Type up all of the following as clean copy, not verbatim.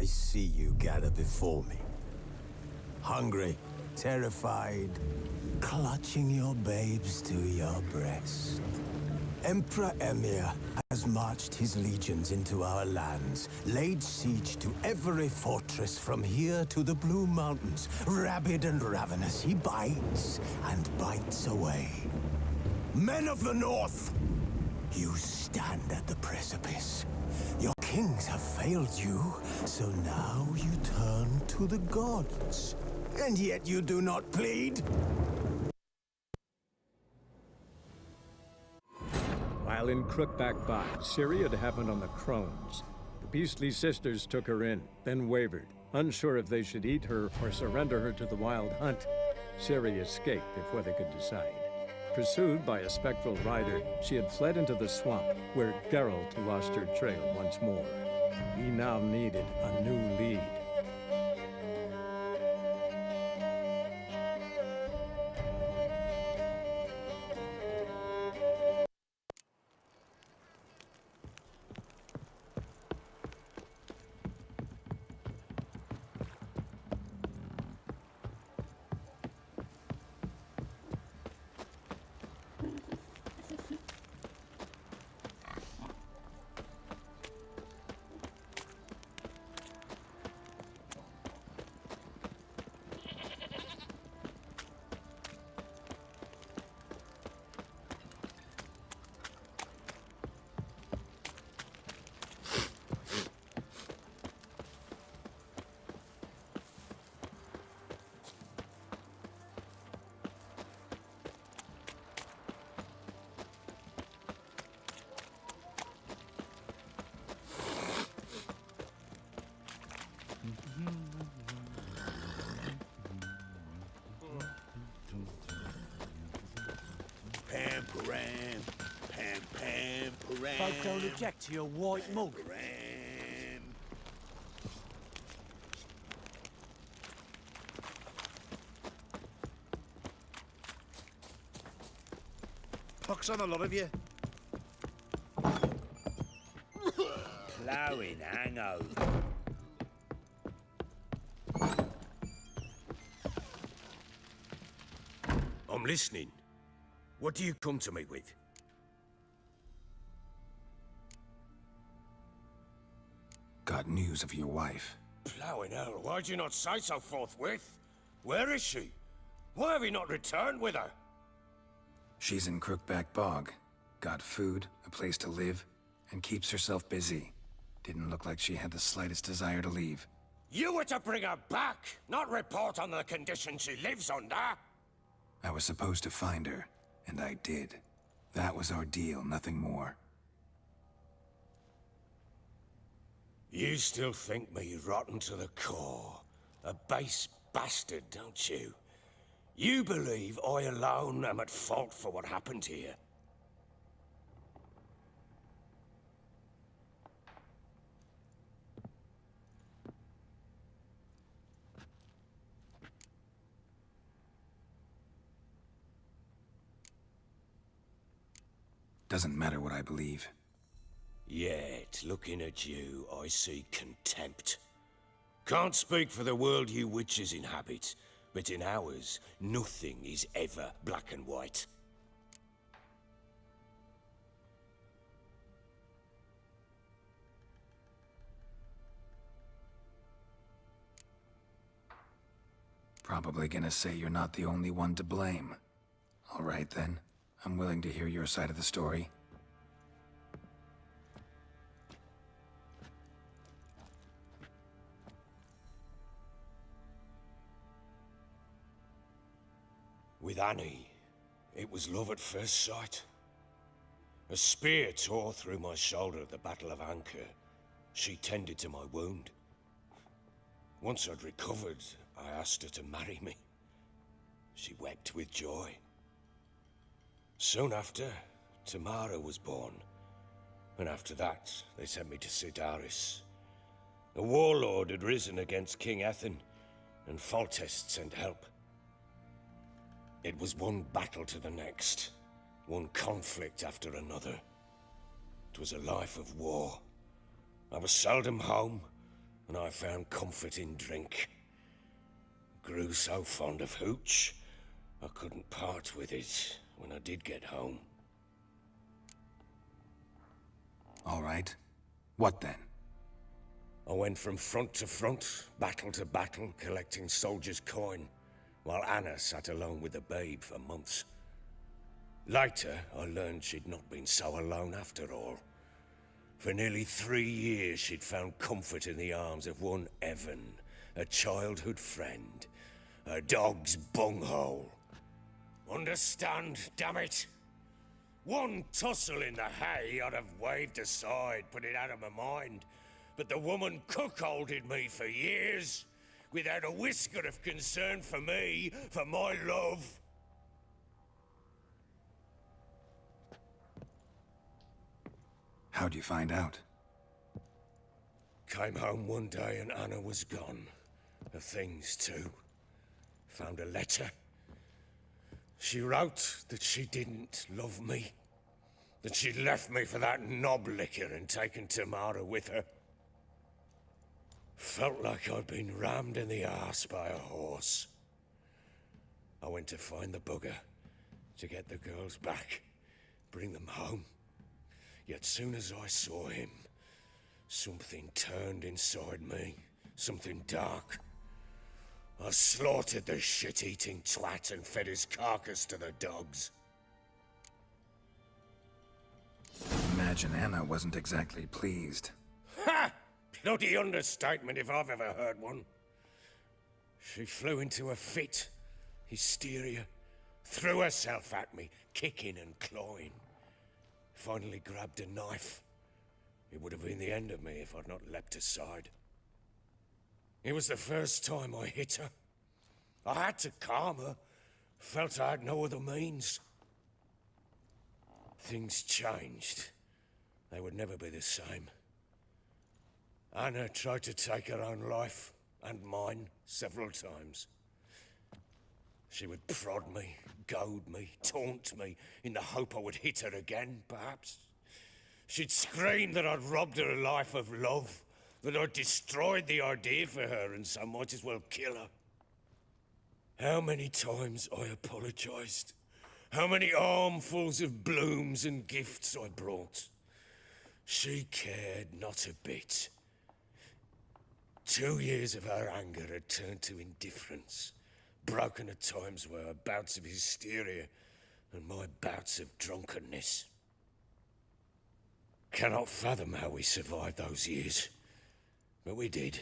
see you gather before me. Hungry, terrified, clutching your babes to your breast. Emperor Emir has marched his legions into our lands, laid siege to every fortress from here to the Blue Mountains. Rabid and ravenous, he bites and bites away. Men of the North, you stand at the precipice. Your kings have failed you, so now you turn to the gods. And yet you do not plead? While in Crookback Bog, Ciri had happened on the Crones. The beastly sisters took her in, then wavered, unsure if they should eat her or surrender her to the Wild Hunt. Ciri escaped before they could decide. Pursued by a spectral rider, she had fled into the swamp, where Geralt lost her trail once more. He now needed a new lead. Pam-param, pam-pam-param. Folk don't object to your white mug. Pam. Pox on a lot of you. Ploughing hangover. I'm listening. What do you come to me with? Got news of your wife. Ploughing hell, why'd you not say so forthwith? Where is she? Why have you not returned with her? She's in Crookback Bog. Got food, a place to live, and keeps herself busy. Didn't look like she had the slightest desire to leave. You were to bring her back, not report on the conditions she lives under. I was supposed to find her, and I did. That was our deal, nothing more. You still think me rotten to the core. A base bastard, don't you? You believe I alone am at fault for what happened here. Doesn't matter what I believe. Yet, looking at you, I see contempt. Can't speak for the world you witches inhabit, but in ours, nothing is ever black and white. Probably gonna say you're not the only one to blame. All right then. I'm willing to hear your side of the story. With Annie, it was love at first sight. A spear tore through my shoulder at the Battle of Anchor. She tended to my wound. Once I'd recovered, I asked her to marry me. She wept with joy. Soon after, Tamara was born. And after that, they sent me to Sidaris. A warlord had risen against King Ithlinne, and Foltest sent help. It was one battle to the next, one conflict after another. It was a life of war. I was seldom home, and I found comfort in drink. Grew so fond of hooch, I couldn't part with it when I did get home. All right. What then? I went from front to front, battle to battle, collecting soldiers' coin, while Anna sat alone with the babe for months. Later, I learned she'd not been so alone after all. For nearly 3 years, she'd found comfort in the arms of one Evan, a childhood friend, a dog's bunghole. Understand, damn it? One tussle in the hay I'd have waved aside, put it out of my mind. But the woman cuckolded me for years, without a whisker of concern for me, for my love. How'd you find out? Came home one day and Anna was gone. Her things too. Found a letter. She wrote that she didn't love me. That she'd left me for that knob licker and taken Tamara with her. Felt like I'd been rammed in the arse by a horse. I went to find the bugger, to get the girls back, bring them home. Yet soon as I saw him, something turned inside me, something dark. I slaughtered the shit-eating twat and fed his carcass to the dogs. Imagine Anna wasn't exactly pleased. Ha! Bloody understatement if I've ever heard one. She flew into a fit, hysteria, threw herself at me, kicking and clawing. Finally grabbed a knife. It would have been the end of me if I'd not leapt aside. It was the first time I hit her. I had to calm her. Felt I had no other means. Things changed. They would never be the same. Anna tried to take her own life, and mine, several times. She would prod me, goad me, taunt me, in the hope I would hit her again, perhaps. She'd scream that I'd robbed her life of love, that I'd destroyed the idea for her, and so might as well kill her. How many times I apologized. How many armfuls of blooms and gifts I brought. She cared not a bit. 2 years of her anger had turned to indifference, broken at times by her bouts of hysteria and my bouts of drunkenness. Cannot fathom how we survived those years, but we did.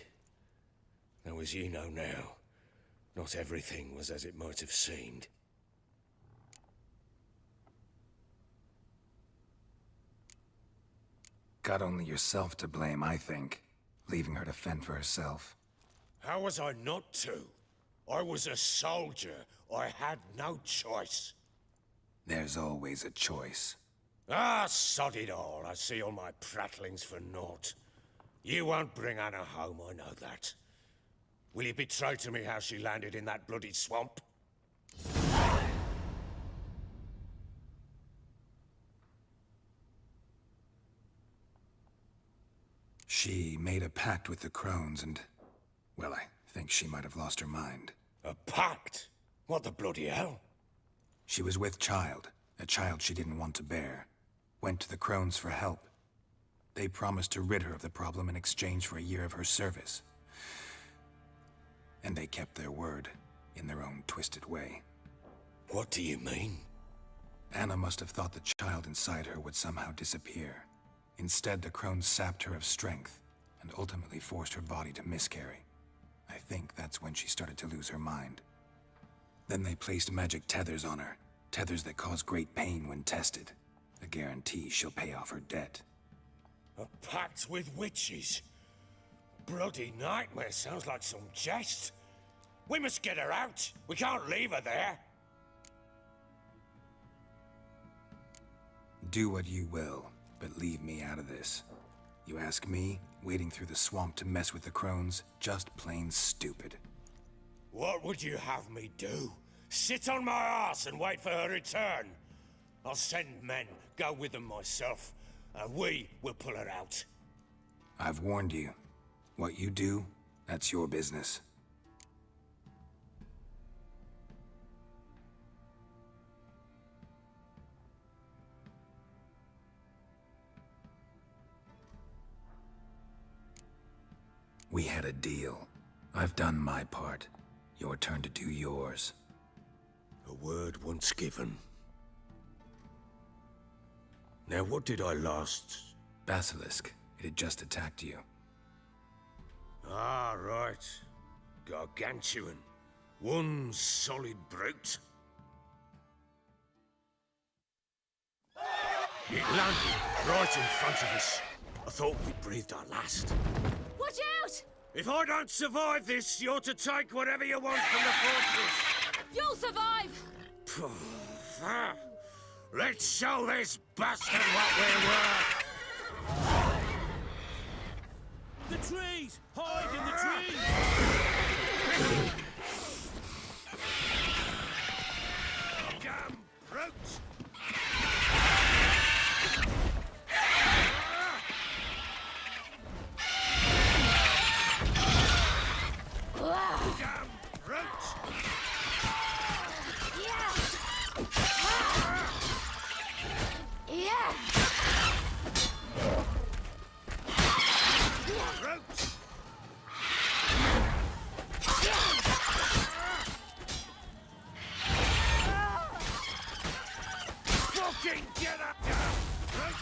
Though as you know now, not everything was as it might have seemed. Got only yourself to blame, I think. Leaving her to fend for herself. How was I not to? I was a soldier. I had no choice. There's always a choice. Ah, sod it all. I see all my prattlings for naught. You won't bring Anna home, I know that. Will you betray to me how she landed in that bloody swamp? She made a pact with the crones and... well, I think she might have lost her mind. A pact? What the bloody hell? She was with child, a child she didn't want to bear. Went to the crones for help. They promised to rid her of the problem in exchange for a year of her service. And they kept their word, in their own twisted way. What do you mean? Anna must have thought the child inside her would somehow disappear. Instead, the crones sapped her of strength, and ultimately forced her body to miscarry. I think that's when she started to lose her mind. Then they placed magic tethers on her, tethers that cause great pain when tested. A guarantee she'll pay off her debt. A pact with witches? Bloody nightmare, sounds like some jest. We must get her out. We can't leave her there. Do what you will, but leave me out of this. You ask me, wading through the swamp to mess with the crones, just plain stupid. What would you have me do? Sit on my ass and wait for her return? I'll send men, go with them myself, and we will pull her out. I've warned you. What you do, that's your business. We had a deal. I've done my part. Your turn to do yours. A word once given. Now, what did I last... Basilisk. It had just attacked you. Ah, right. Gargantuan. One solid brute. It landed right in front of us. I thought we breathed our last. Watch out! If I don't survive this, you're to take whatever you want from the fortress. You'll survive! Let's show this bastard what we're worth. The trees! Hide in the trees! Damn brute! Damn brute! Yeah! Yeah! Brute! Fucking get up, damn brute!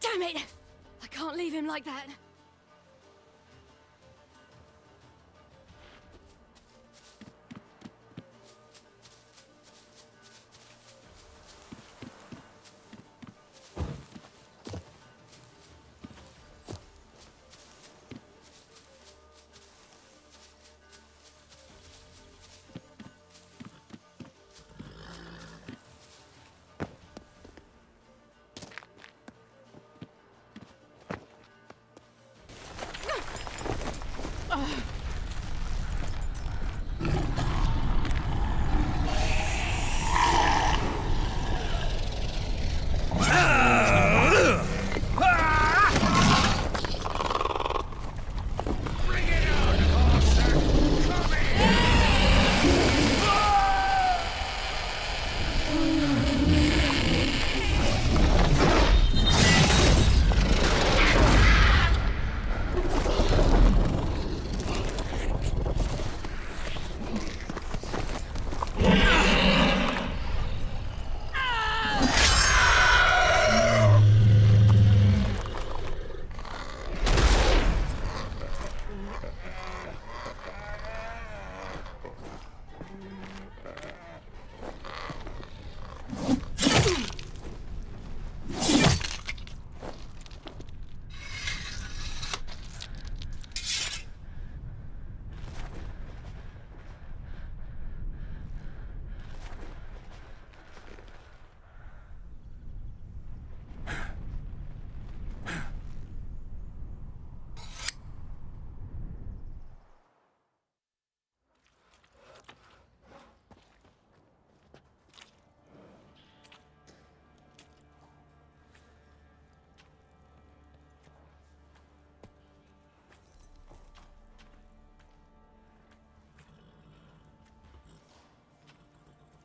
Damn it! I can't leave him like that.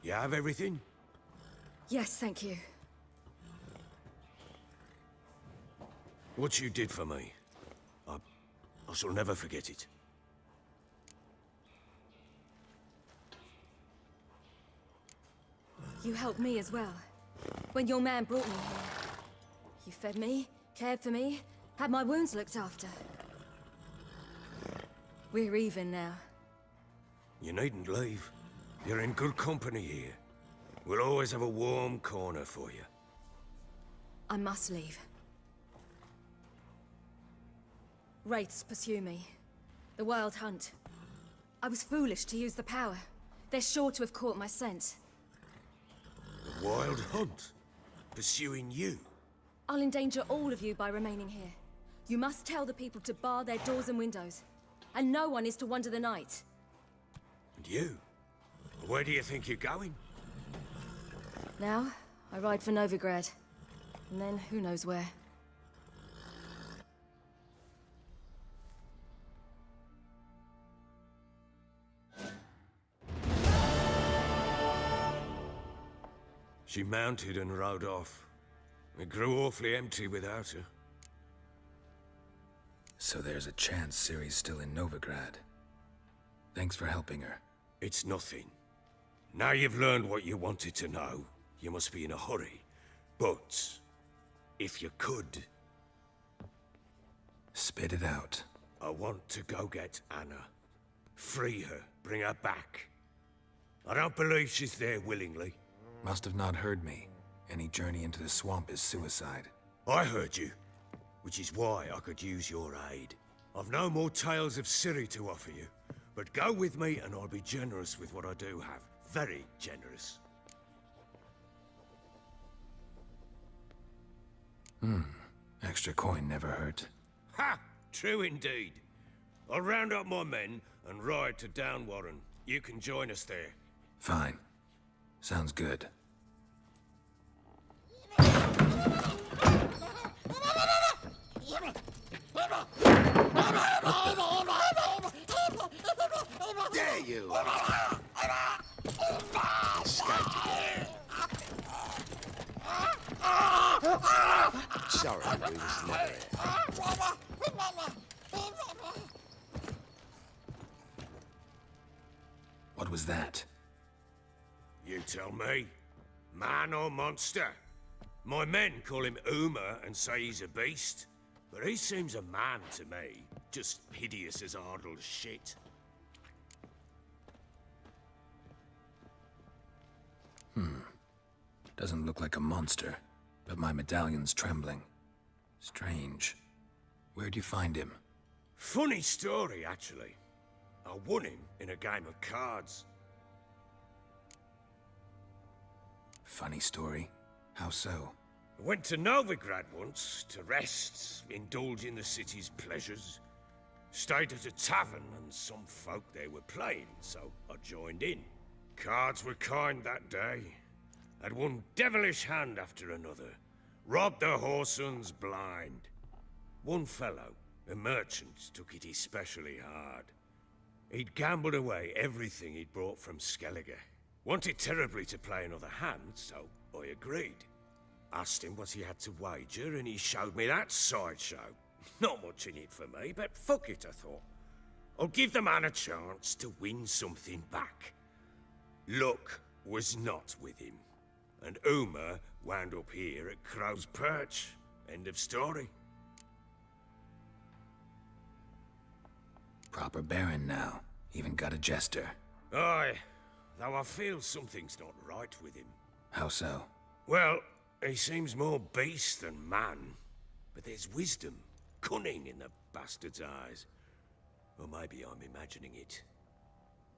You have everything? Yes, thank you. What you did for me, I shall never forget it. You helped me as well. When your man brought me here. You fed me, cared for me, had my wounds looked after. We're even now. You needn't leave. You're in good company here. We'll always have a warm corner for you. I must leave. Wraiths pursue me. The Wild Hunt. I was foolish to use the power. They're sure to have caught my scent. The Wild Hunt? Pursuing you? I'll endanger all of you by remaining here. You must tell the people to bar their doors and windows. And no one is to wander the night. And you? Where do you think you're going? Now, I ride for Novigrad. And then, who knows where. She mounted and rode off. It grew awfully empty without her. So there's a chance Ciri's still in Novigrad. Thanks for helping her. It's nothing. Now you've learned what you wanted to know, you must be in a hurry. But, if you could... Spit it out. I want to go get Anna. Free her, bring her back. I don't believe she's there willingly. Must have not heard me. Any journey into the swamp is suicide. I heard you, which is why I could use your aid. I've no more tales of Ciri to offer you, but go with me and I'll be generous with what I do have. Very generous. Extra coin never hurt. Ha! True indeed. I'll round up my men and ride to Downwarren. You can join us there. Fine. Sounds good. There you are. Escaped again. Sorry, we was never here. What was that? You tell me. Man or monster? My men call him Uma and say he's a beast, but he seems a man to me. Just hideous as Ardle's shit. Doesn't look like a monster, but my medallion's trembling. Strange. Where'd you find him? Funny story, actually. I won him in a game of cards. Funny story? How so? I went to Novigrad once to rest, indulge in the city's pleasures. Stayed at a tavern and some folk there were playing, so I joined in. Cards were kind that day. Had one devilish hand after another. Robbed the whoresons blind. One fellow, a merchant, took it especially hard. He'd gambled away everything he'd brought from Skellige. Wanted terribly to play another hand, so I agreed. Asked him what he had to wager, and he showed me that sideshow. Not much in it for me, but fuck it, I thought. I'll give the man a chance to win something back. Luck was not with him, and Uma wound up here at Crow's Perch. End of story. Proper baron now. Even got a jester. Aye, though I feel something's not right with him. How so? Well, he seems more beast than man, but there's wisdom, cunning in the bastard's eyes. Or maybe I'm imagining it.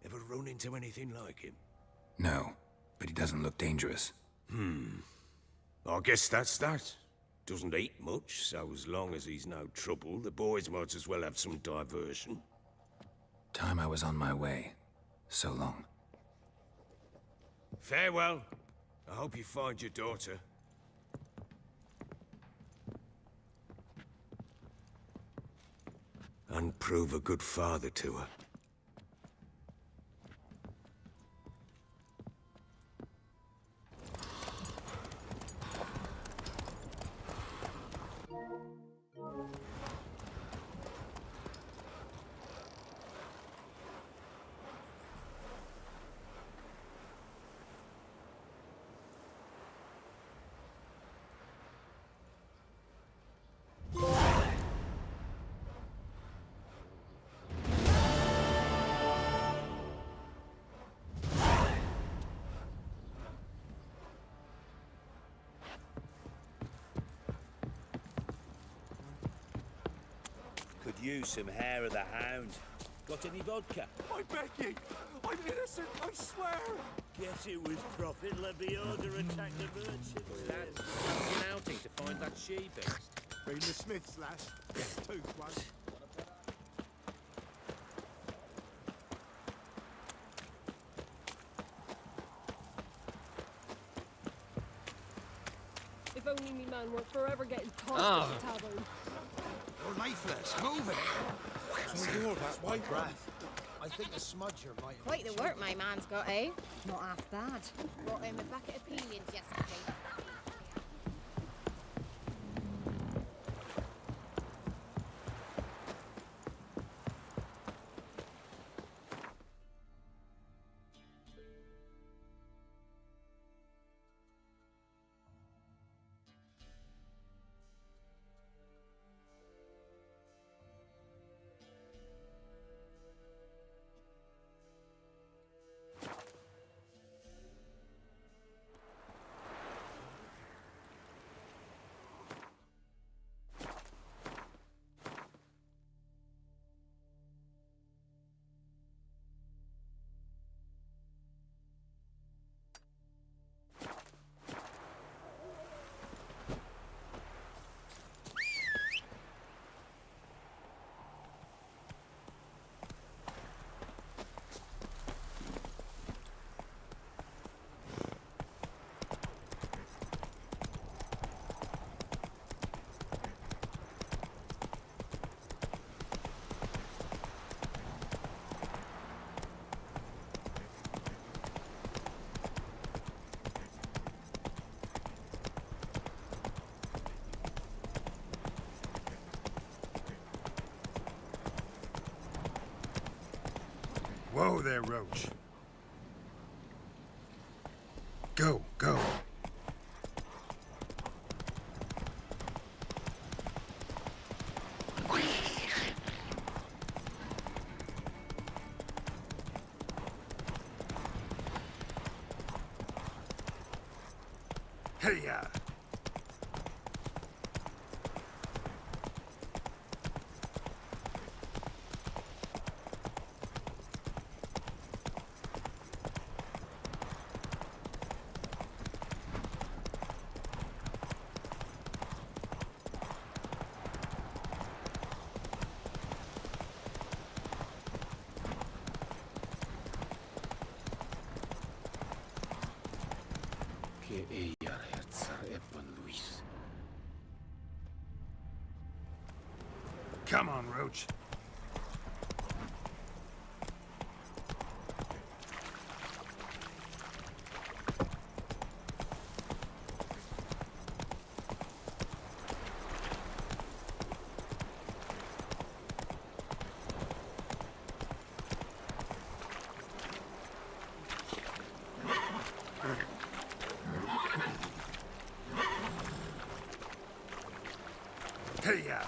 Ever run into anything like him? No, but he doesn't look dangerous. I guess that's that. Doesn't eat much, so as long as he's no trouble, the boys might as well have some diversion. Time I was on my way. So long. Farewell. I hope you find your daughter. And prove a good father to her. you some hair of the hound. Got any vodka? I beg you! I'm innocent, I swear! Guess it was Prophet Lebioda attacked the merchants. Lad, fancy an outing to find that she-beast? Been the Smiths, lad. Tooth one. If only me man weren't forever getting tossed Ah. at the tavern. You're lifeless. Move it. That's my breath. I think the smudger might. Quite the work my man's got, eh? Not half bad. Brought him a bucket of peelings yesterday. Whoa there, Roach. Go, go. Hey-ya! Come on, Roach. Hey-ya!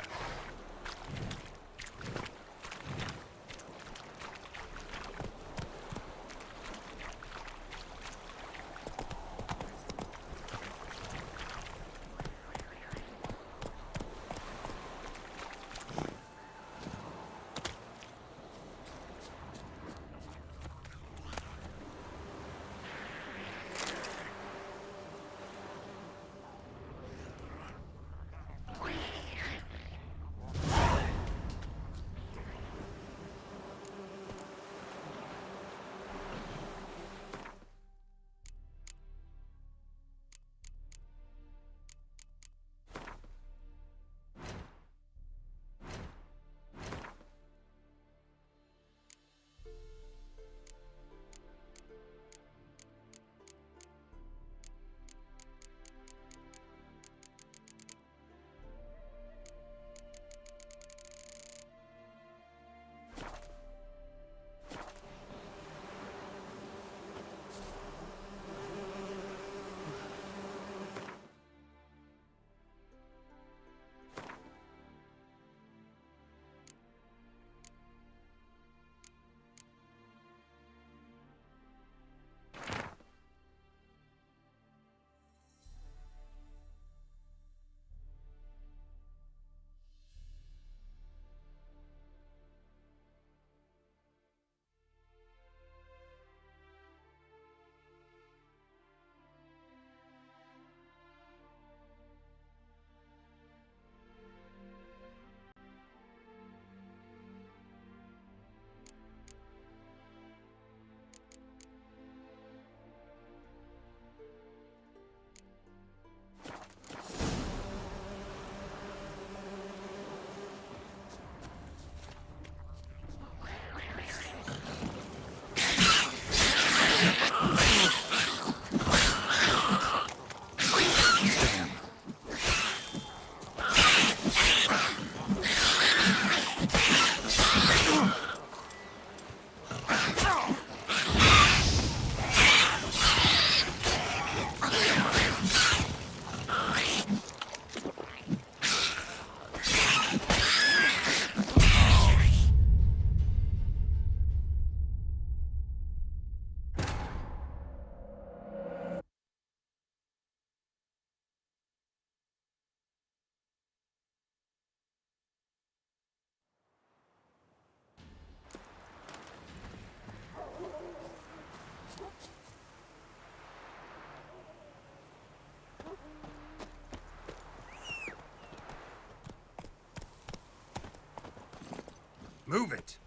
Move it!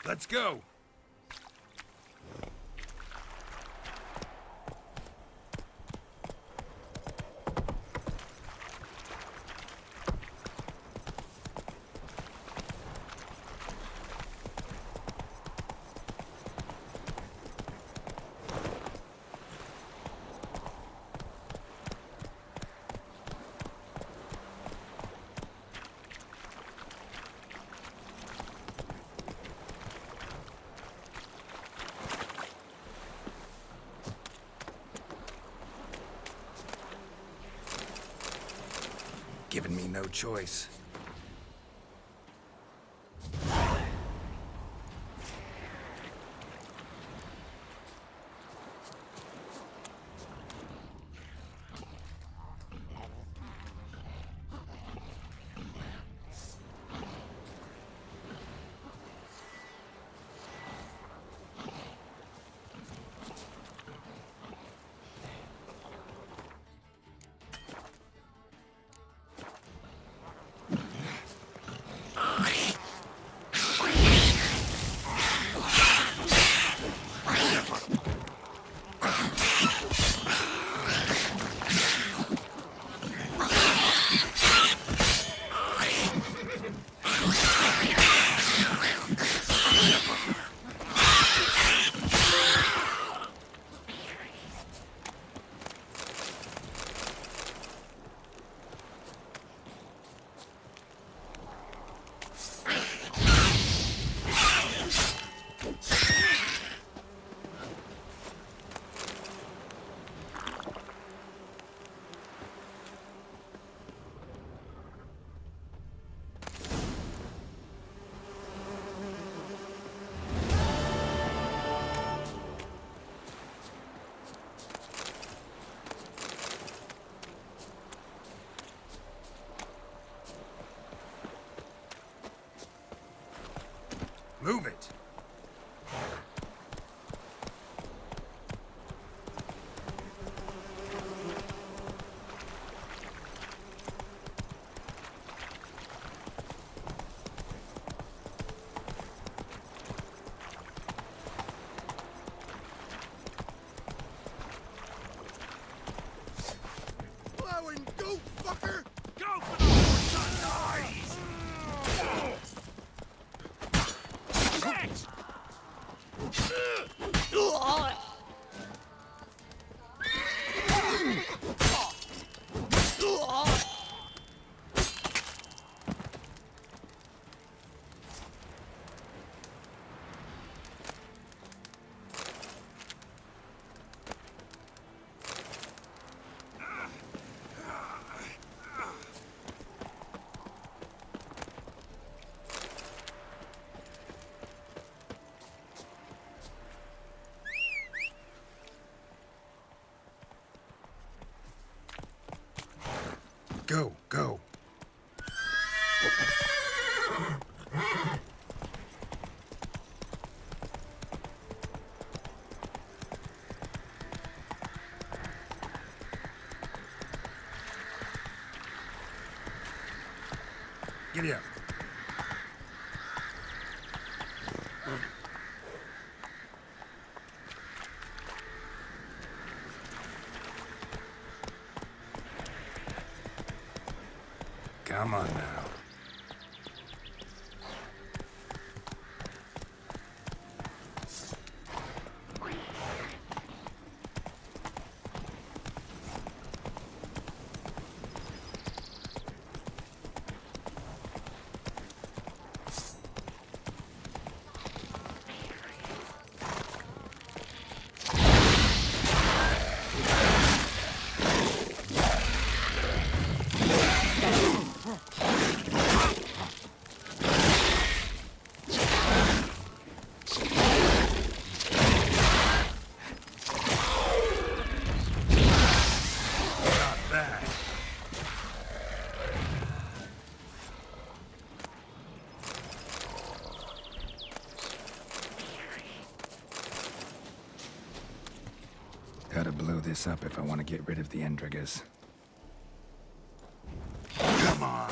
Let's go! Given me no choice. Move it! Blowing goat fucker! Go for the horse's eyes! Next! Go, go. Giddy up. Come on now. this up if I want to get rid of the Endriggers. Come on!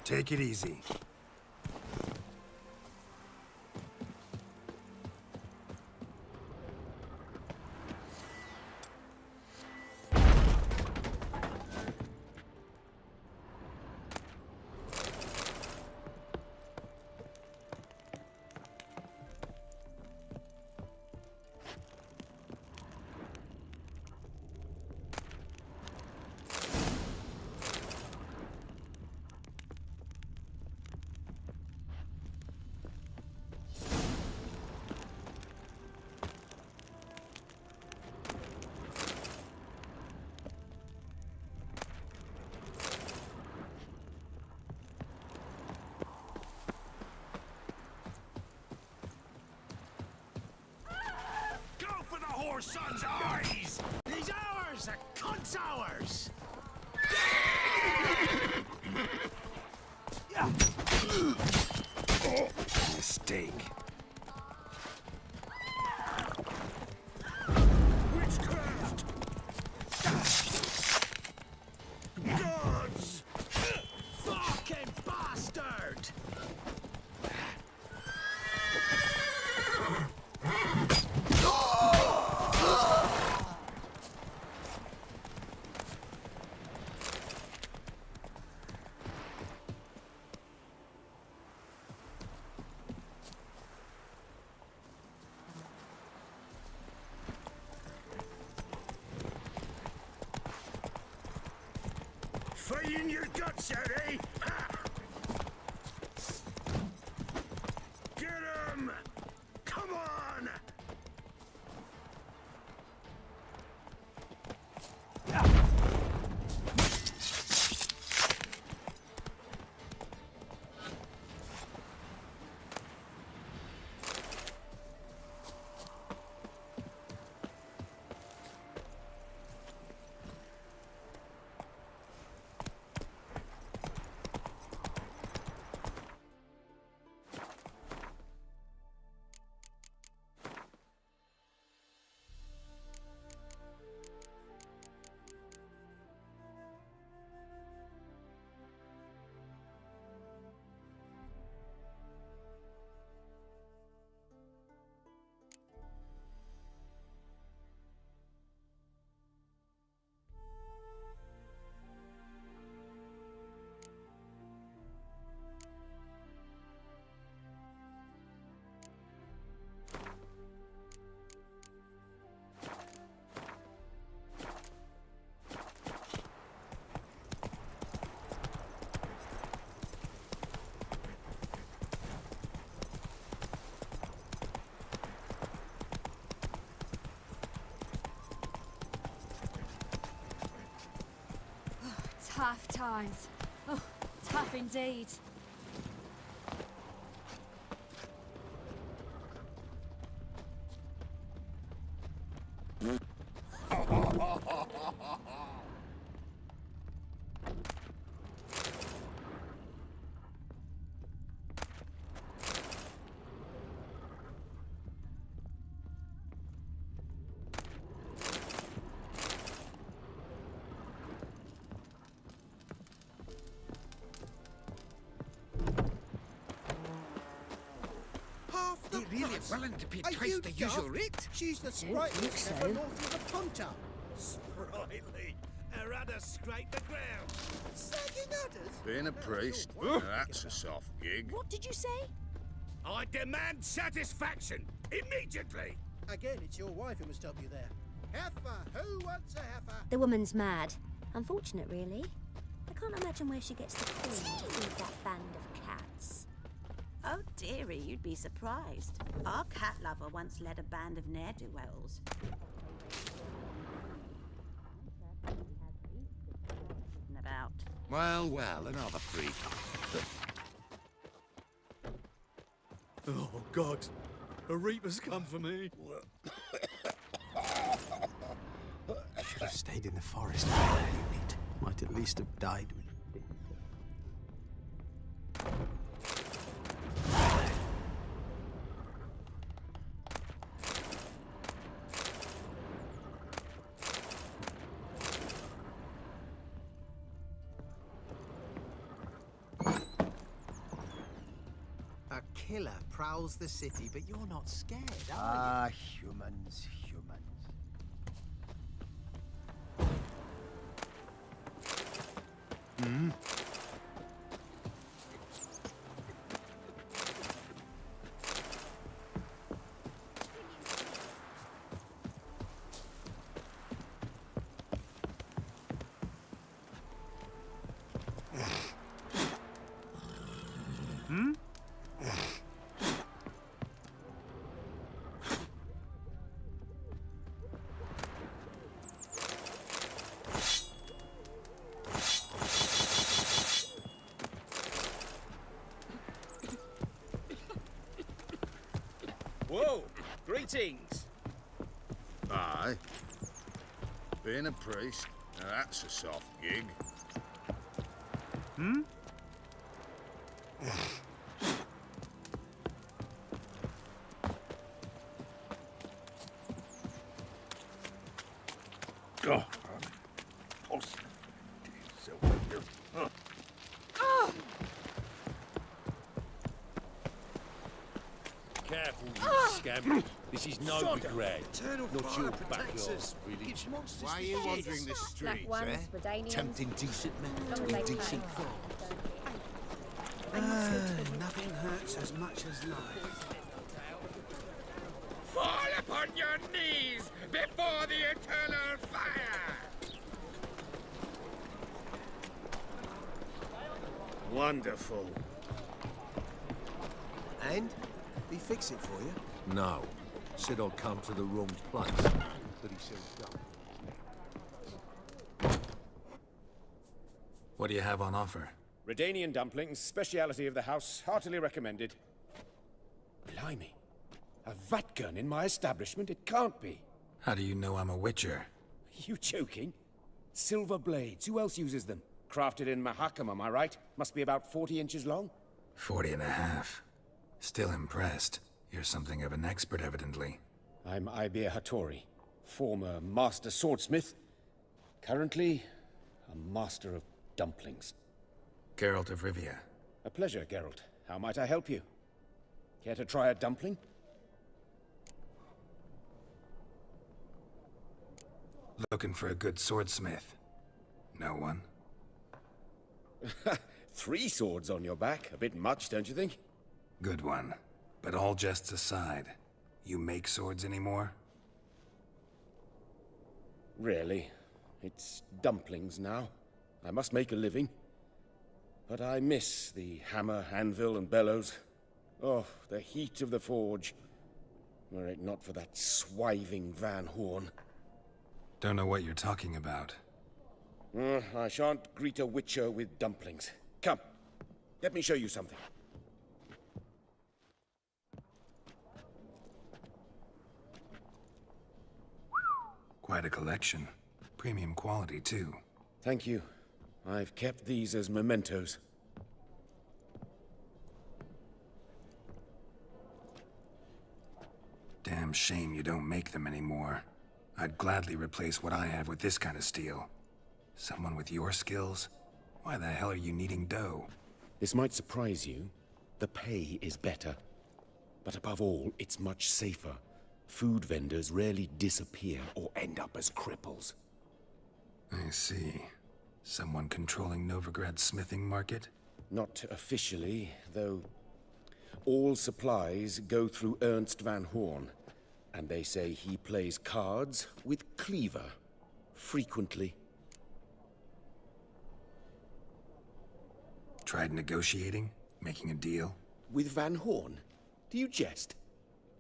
Take it easy. Son's eyes! He's ours! The cunt's ours! Mistake. Witchcraft! Gods! Fucking bastard! Fighting your guts out, eh? Ha! Get him! Come on! Tough times. Oh, tough indeed. half the It really price. willing to pay Are twice you the usual daft? rate? She's the think sprightliest so. heifer north of the Punta. Sprightly. Her udder scrape the ground. Sagging udders? Being a priest, now that's a soft gig. What did you say? I demand satisfaction immediately. Again, it's your wife who must help you there. Heifer! Who wants a heifer? The woman's mad. Unfortunate, really. I can't imagine where she gets the coin to feed that band of cats. Oh, dearie, you'd be surprised. Our cat lover once led a band of ne'er-do-wells. About. Well, well, another freak. Oh, God. A reaper's come for me. Should have stayed in the forest for that unit. Might at least have died with A killer prowls the city, but you're not scared, are Ah, humans, humans. Whoa! Greetings! Aye. Being a priest, now that's a soft gig. Careful, you scamp. This is no regret. Eternal Not fire your protects backyard, us. really. Gives monsters Why are the you shits. wandering the streets, Black eh? ones, Redanians. Tempting decent men Long to as they indecent pay. folk. Nothing hurts as much as life. Fall upon your knees before the eternal fire! Wonderful. And? Did he fix it for you? No. Said I'd come to the wrong place. But he said don't. What do you have on offer? Redanian dumplings, speciality of the house, heartily recommended. Blimey. A vatgun in my establishment? It can't be. How do you know I'm a Wicher? You joking? Silver blades. Who else uses them? Crafted in Mahakam, am I right? Must be about 40 inches long? 40 and a half. Still impressed. You're something of an expert, evidently. I'm Ibir Hattori, former master swordsmith. Currently, a master of dumplings. Geralt de Rivia. A pleasure, Geralt. How might I help you? Care to try a dumpling? Looking for a good swordsmith. No one? 3 swords on your back. A bit much, don't you think? Good one. But all jests aside, you make swords anymore? Really? It's dumplings now. I must make a living. But I miss the hammer, anvil, and bellows. Oh, the heat of the forge. Were it not for that swiving Van Horn. Don't know what you're talking about. I shan't greet a witcher with dumplings. Come, let me show you something. Quite a collection. Premium quality, too. Thank you. I've kept these as mementos. Damn shame you don't make them anymore. I'd gladly replace what I have with this kind of steel. Someone with your skills? Why the hell are you needing dough? This might surprise you. The pay is better. But above all, it's much safer. Food vendors rarely disappear or end up as cripples. I see. Someone controlling Novigrad's smithing market? Not officially, though all supplies go through Ernst van Horn, and they say he plays cards with Cleaver, frequently. Tried negotiating? Making a deal? With Van Horn? Do you jest?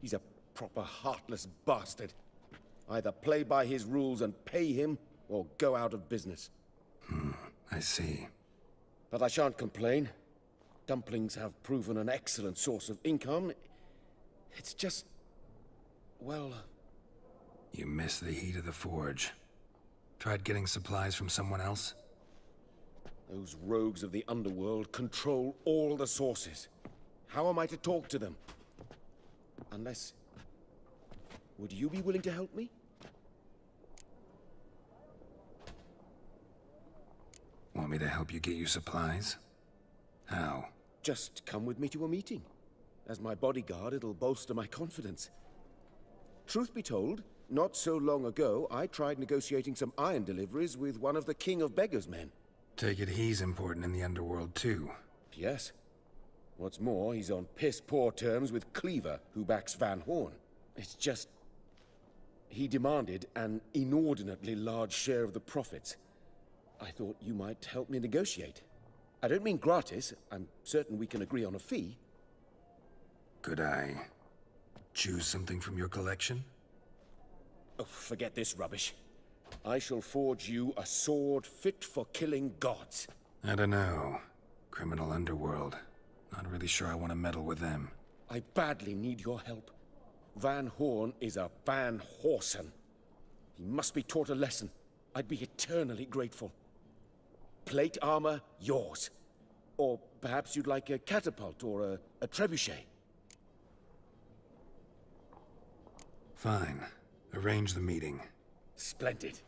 He's a proper heartless bastard. Either play by his rules and pay him, or go out of business. I see. But I shan't complain. Dumplings have proven an excellent source of income. It's just... well... You miss the heat of the forge. Tried getting supplies from someone else? Those rogues of the underworld control all the sources. How am I to talk to them? Unless... would you be willing to help me? Want me to help you get you supplies? How? Just come with me to a meeting. As my bodyguard, it'll bolster my confidence. Truth be told, not so long ago, I tried negotiating some iron deliveries with one of the King of Beggars' men. Take it he's important in the underworld, too. Yes. What's more, he's on piss-poor terms with Cleaver, who backs Van Horn. It's just... he demanded an inordinately large share of the profits. I thought you might help me negotiate. I don't mean gratis. I'm certain we can agree on a fee. Could I choose something from your collection? Oh, forget this rubbish. I shall forge you a sword fit for killing gods. I don't know. Criminal underworld. Not really sure I want to meddle with them. I badly need your help. Van Horn is a Van Horsen. He must be taught a lesson. I'd be eternally grateful. Plate armor, yours. Or perhaps you'd like a catapult or a trebuchet. Fine. Arrange the meeting. Splendid.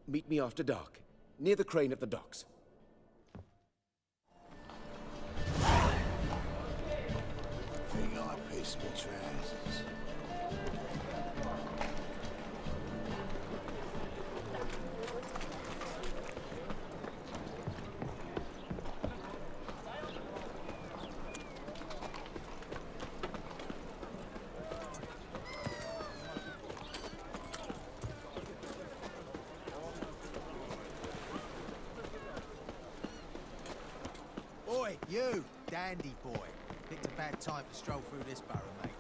Meet me after dark, near the crane at the docks. Think I pissed my trousers. Oi, you, dandy boy. Picked a bad time to stroll through this borough, mate.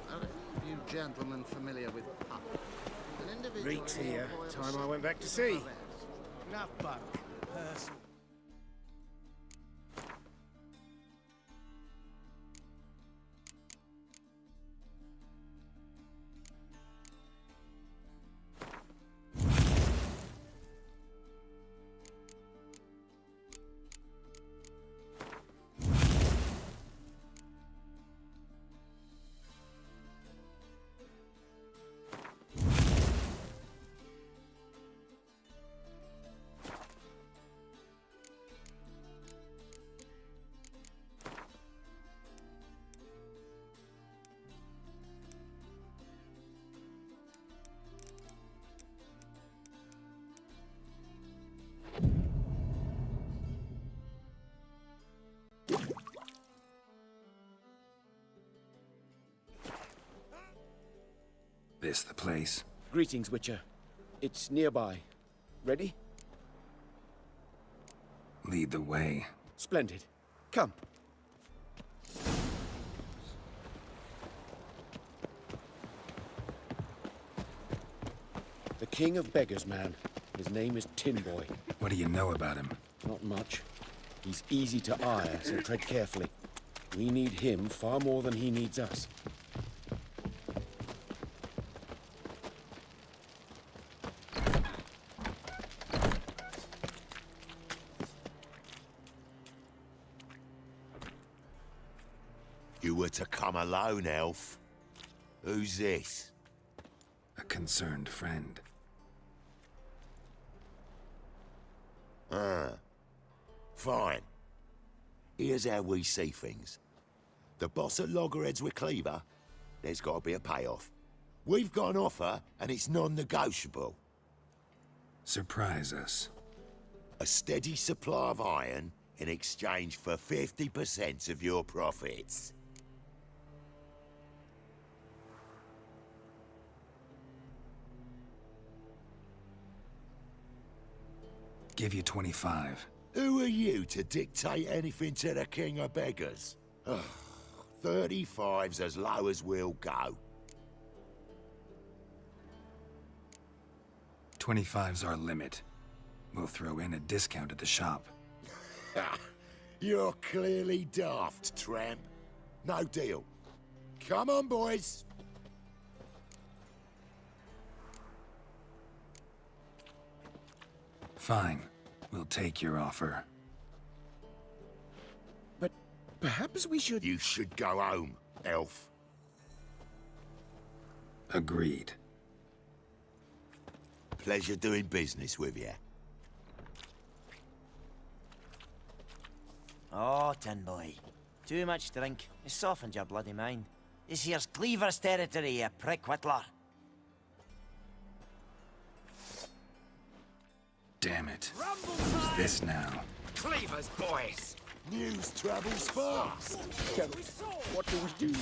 Are you gentlemen familiar with Puck? An individual... Reek's here. Time I went back to sea. Enough buck. Person. This the place? Greetings, Wicher. It's nearby. Ready? Lead the way. Splendid. Come. The King of Beggars, man. His name is Tin Boy. What do you know about him? Not much. He's easy to ire, so tread carefully. We need him far more than he needs us. You were to come alone, elf. Who's this? A concerned friend. Ah. Fine. Here's how we see things. The boss at loggerheads with Cleaver? There's got to be a payoff. We've got an offer, and it's non-negotiable. Surprise us. A steady supply of iron in exchange for 50% of your profits. Give you 25. Who are you to dictate anything to the king of beggars? 35's as low as we'll go. 25's our limit. We'll throw in a discount at the shop. You're clearly daft, tramp. No deal. Come on, boys. Fine. We'll take your offer. But perhaps we should... You should go home, elf. Agreed. Pleasure doing business with you. Oh, Tin Boy. Too much drink. It softens your bloody mind. This here's Cleaver's territory, you prick whittler. Damn it. Who's this now? Cleaver's boys. News travels fast. What do we do?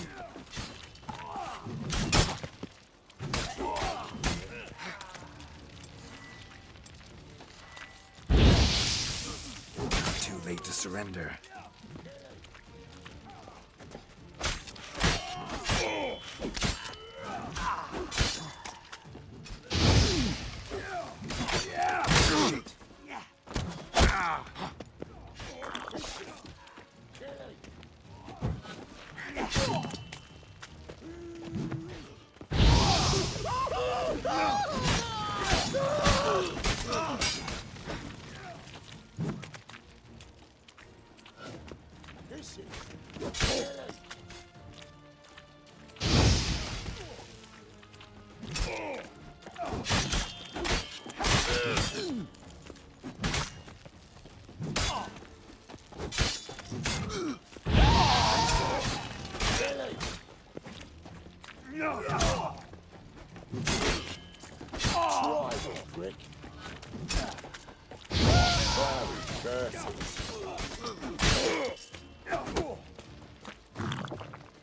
Too late to surrender.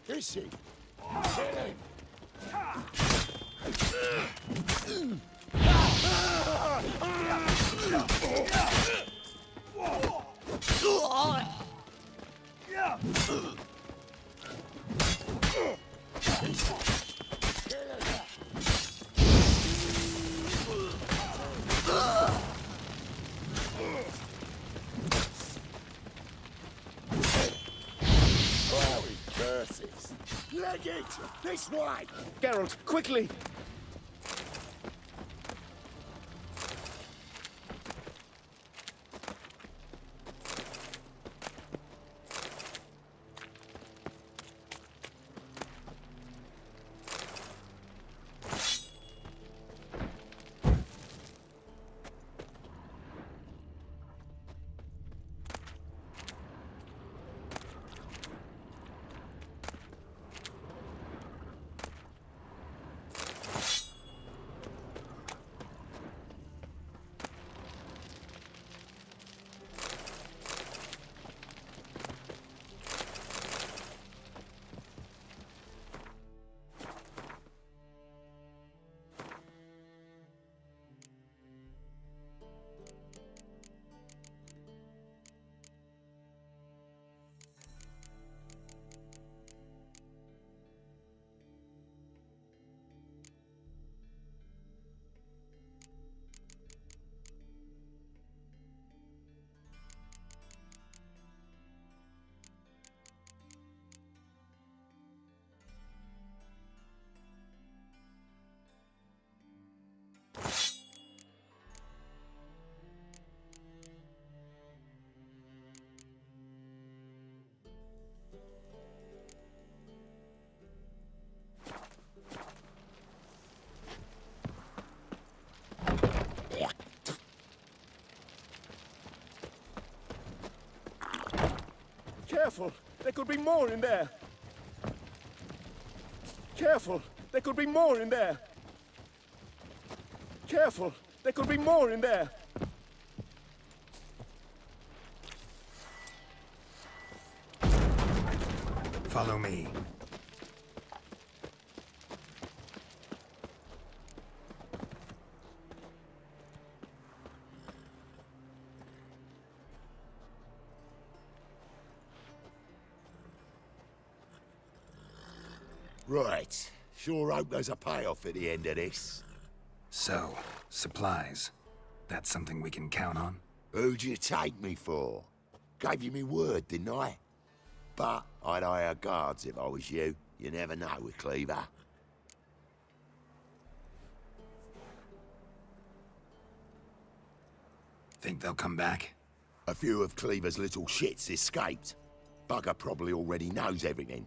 Is he? Leg it! This way! Geralt, quickly! Careful! There could be more in there! Careful! There could be more in there! Careful! There could be more in there! Follow me. Right. Sure hope there's a payoff at the end of this. So, supplies. That's something we can count on? Who'd you take me for? Gave you me word, didn't I? But I'd hire guards if I was you. You never know with Cleaver. Think they'll come back? A few of Cleaver's little shits escaped. Bugger probably already knows everything.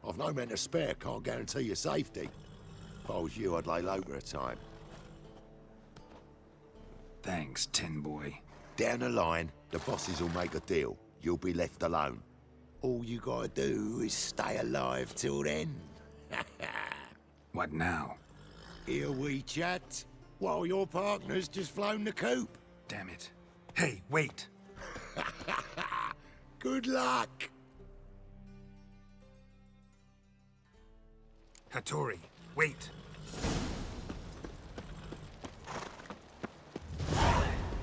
I've no men to spare, can't guarantee your safety. If I was you, I'd lay low for a time. Thanks, Tin Boy. Down the line, the bosses will make a deal. You'll be left alone. All you gotta do is stay alive till then. What now? Here we chat, while your partner's just flown the coop. Damn it. Hey, wait! Good luck! Hattori, wait!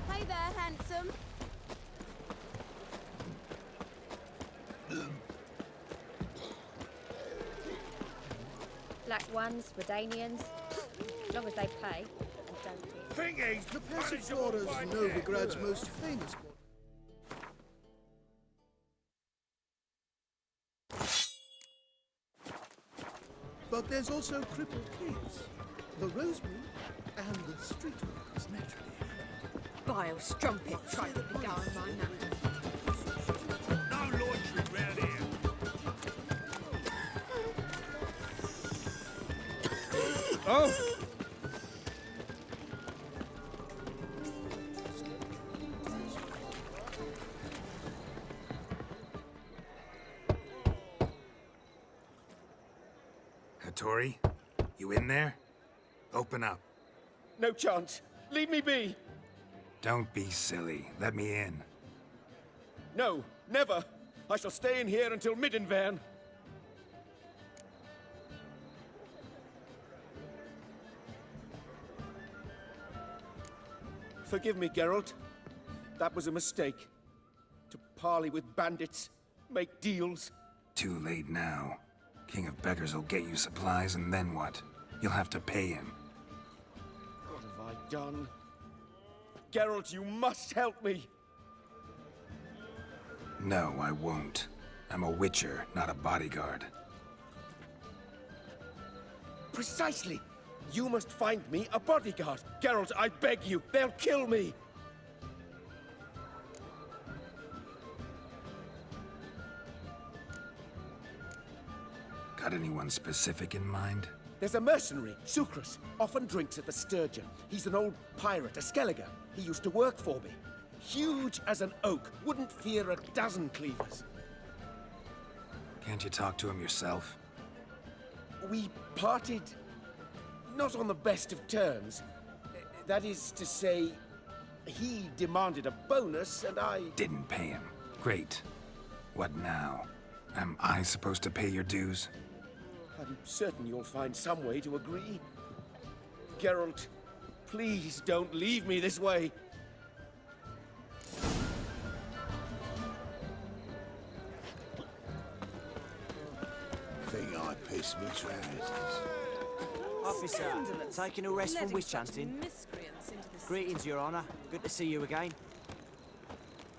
Hey there, handsome. Black ones, Redanians, as long as they pay and don't be. Thingies, the Passiflora's Novigrad's most famous one. But there's also crippled kids, the rosemary, and the streetwalkers, naturally. Vile strumpet tried to be going right now. No loitering round here. Oh! Hattori, you in there? Open up. No chance! Leave me be! Don't be silly. Let me in. No, never! I shall stay in here until Middenvern. Forgive me, Geralt. That was a mistake. To parley with bandits, make deals. Too late now. King of Beggars will get you supplies, and then what? You'll have to pay him. What have I done? Geralt, you must help me! No, I won't. I'm a Wicher, not a bodyguard. Precisely! You must find me a bodyguard. Geralt, I beg you, they'll kill me! Got anyone specific in mind? There's a mercenary, Sucrus, often drinks at the Sturgeon. He's an old pirate, a Skelliger. He used to work for me. Huge as an oak, wouldn't fear a dozen cleavers. Can't you talk to him yourself? We parted not on the best of terms. That is to say, he demanded a bonus and I didn't pay him. Great. What now? Am I supposed to pay your dues? I'm certain you'll find some way to agree. Geralt, please don't leave me this way. Think I pissed me trousers. Officer, taking a rest from witch hunting. Greetings, Your Honor. Good to see you again.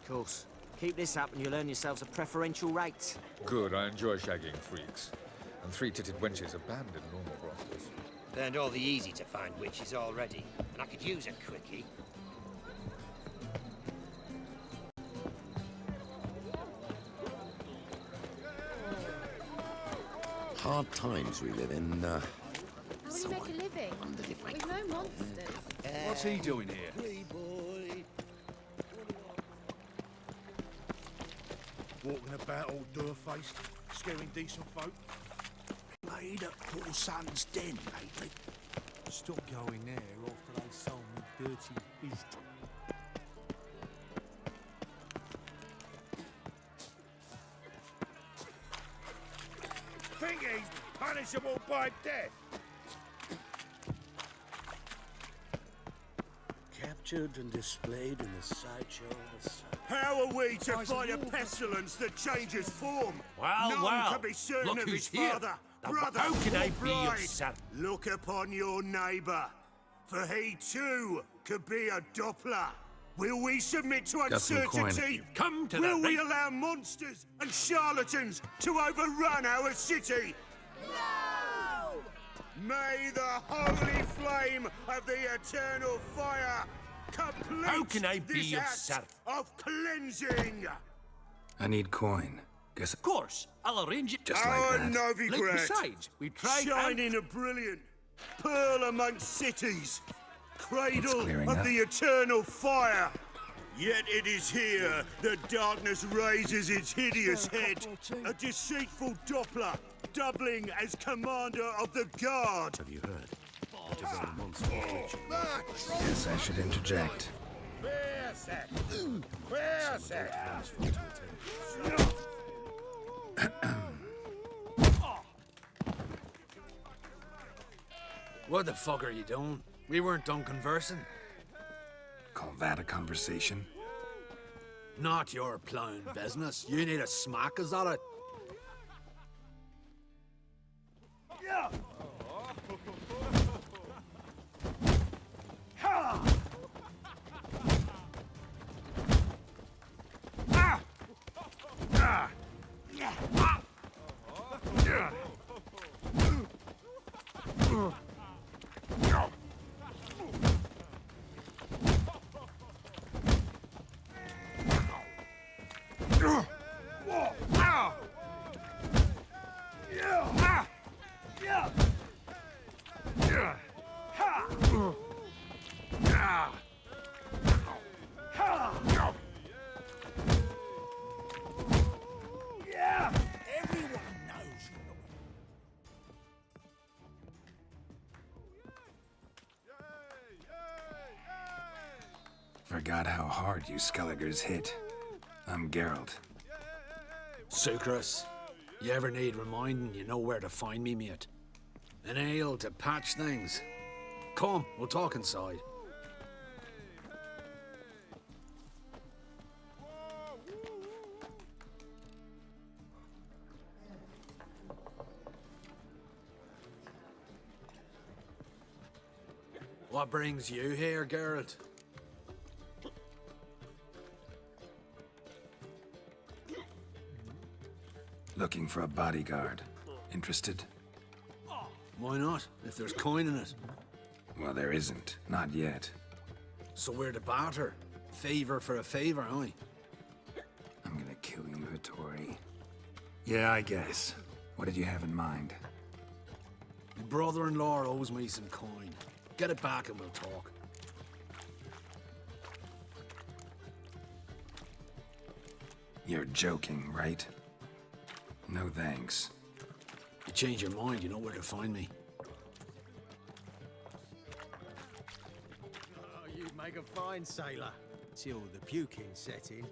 Of course. Keep this up and you'll earn yourselves a preferential rate. Good, I enjoy shagging freaks. And three-titted wenches abandon normal brothels. Learned all the easy-to-find witches already, and I could use a quickie. Hard times we live in, How will you make a living? With no monsters. What's he doing here? Walking about all door-faced, scaring decent folk. stayed at poor son's den lately? Stop going there after they sold me dirty beast. Think he's punishable by death? Captured and displayed in the sideshow of the sun. How are we to fight a pestilence that changes form? Well, None well, can be certain look of his who's here. father, Now, brother, how can or I be of bride. son? Look upon your neighbour, for he too could be a Doppler. Will we submit to Got some coin. uncertainty? Come to Will the we right- allow monsters and charlatans to overrun our city? No! May the holy flame of the eternal fire complete How can I be this of act service? of cleansing. I need coin. Guess Of course, I'll arrange it. just like Our that. Novigrad, Besides, we tried shining a brilliant pearl amongst cities, cradle clearing of up. the eternal fire. Yet it is here that darkness raises its hideous head, a deceitful Doppler, doubling as commander of the guard. Have you heard? That a very monster creature. Guess I should interject. What the fuck are you doing? We weren't done conversing. Call that a conversation? Not your plowing business. You need a smack, is that it? Everyone knows you. Forgot how hard you Skelligers hit. I'm Geralt. Sucrus, you ever need reminding, you know where to find me, mate. An ale to patch things. Come, we'll talk inside. What brings you here, Geralt? Looking for a bodyguard. Interested? Why not, if there's coin in it? Well, there isn't. Not yet. So we're to barter. Favor for a favor, aye? I'm gonna kill you, Hattori. Yeah, I guess. What did you have in mind? My brother-in-law owes me some coin. Get it back and we'll talk. You're joking, right? No thanks. You change your mind, you know where to find me. Oh, you make a fine sailor. Till the puking set in.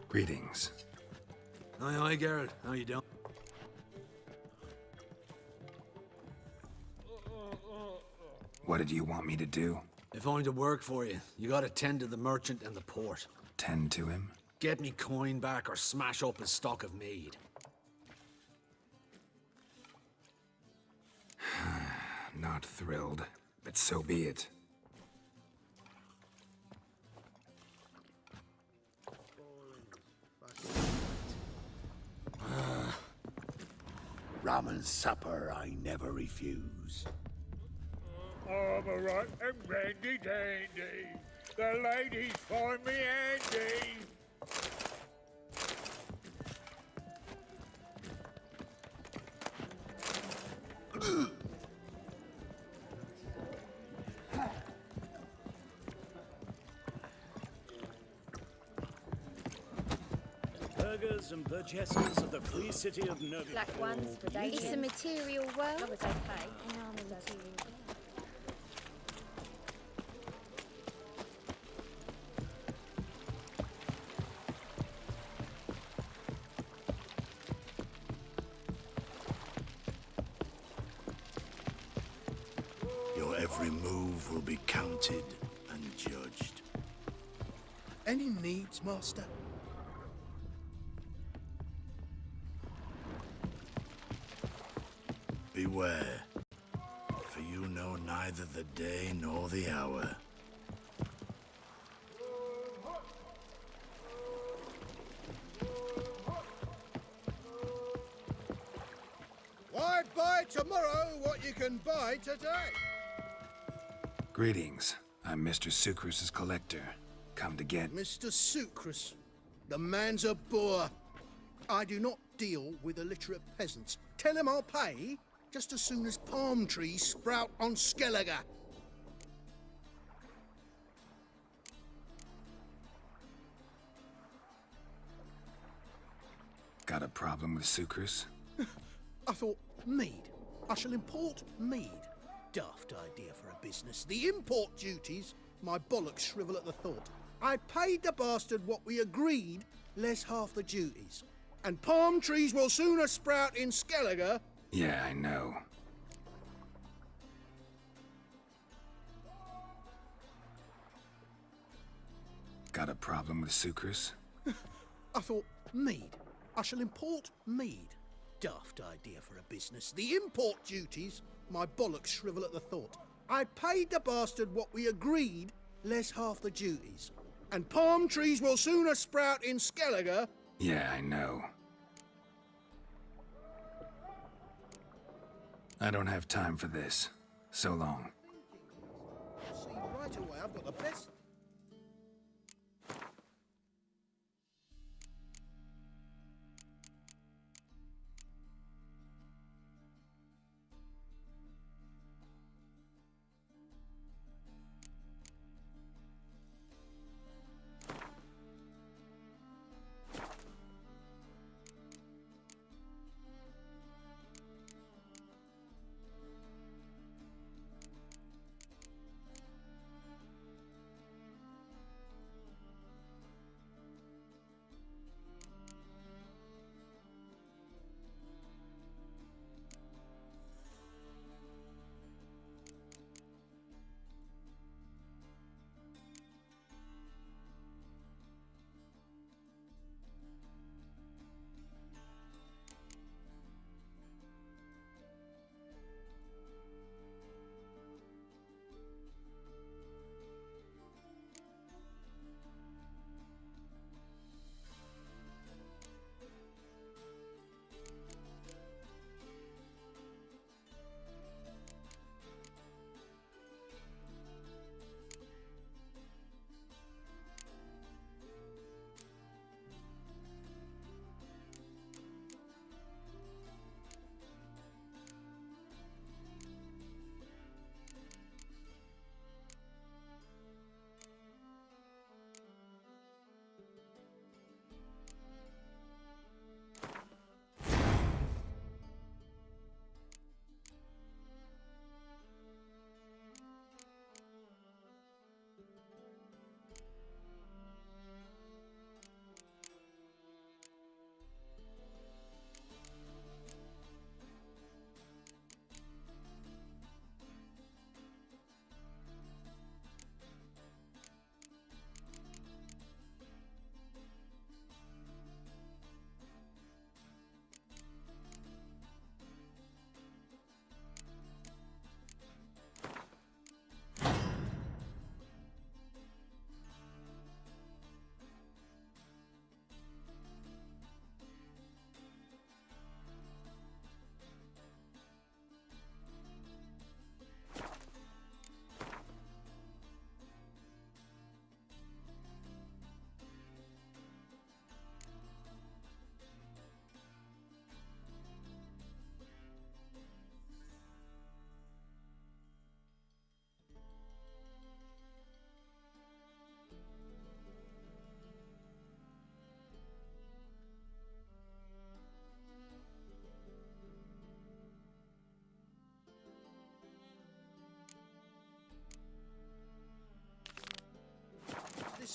Greetings. Aye, aye, Geralt. How you doing? What did you want me to do? If I'm to work for you, you gotta tend to the merchant and the port. Tend to him? Get me coin back or smash up his stock of mead. Not thrilled, but so be it. Rum and supper I never refuse. I'm a right and randy dandy. The ladies find me handy. burghers and burgesses of the free city of Novi. Black ones for dating. It's a material world. Others don't pay. And I'm a material world. Your every move will be counted and judged. Any needs, Master? Beware, for you know neither the day nor the hour. Why buy tomorrow what you can buy today? Greetings. I'm Mr. Sucrus's collector. Come to get... Mr. Sucrus, the man's a boor. I do not deal with illiterate peasants. Tell him I'll pay just as soon as palm trees sprout on Skellige. Got a problem with Sucrus? I thought, mead. I shall import mead. Daft idea for a business. The import duties, my bollocks shrivel at the thought. I paid the bastard what we agreed, less half the duties. And palm trees will sooner sprout in Skellige. Yeah, I know. Got a problem with Sucrus? I thought, mead. I shall import mead. Daft idea for a business. The import duties, my bollocks shrivel at the thought. I paid the bastard what we agreed, less half the duties. And palm trees will sooner sprout in Skellige. Yeah, I know. I don't have time for this. So long. See right away, I've got the best.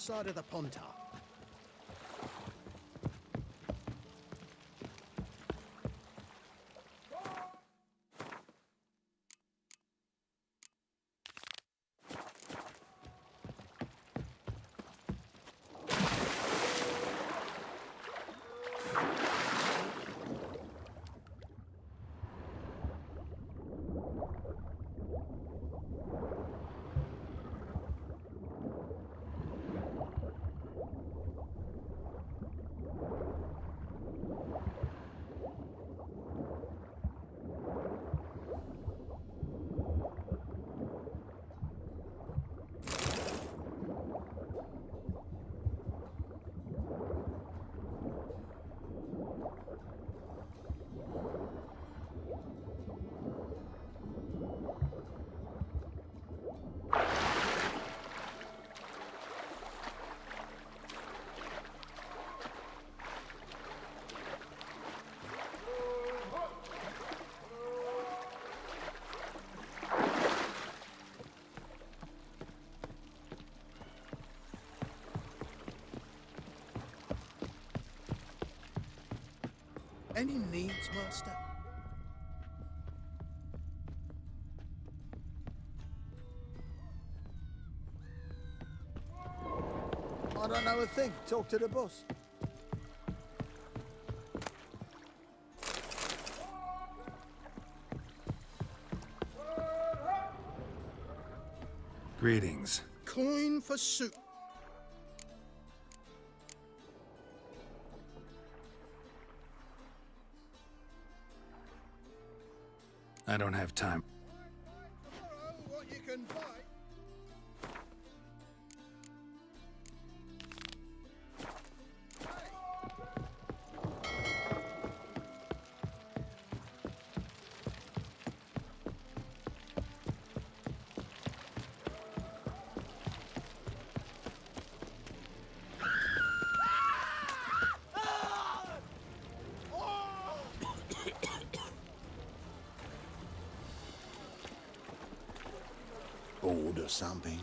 side of the Pontar. Any needs, Master? I don't know a thing. Talk to the boss. Greetings. Coin for soup. I don't have time. What you can buy. Bored or something?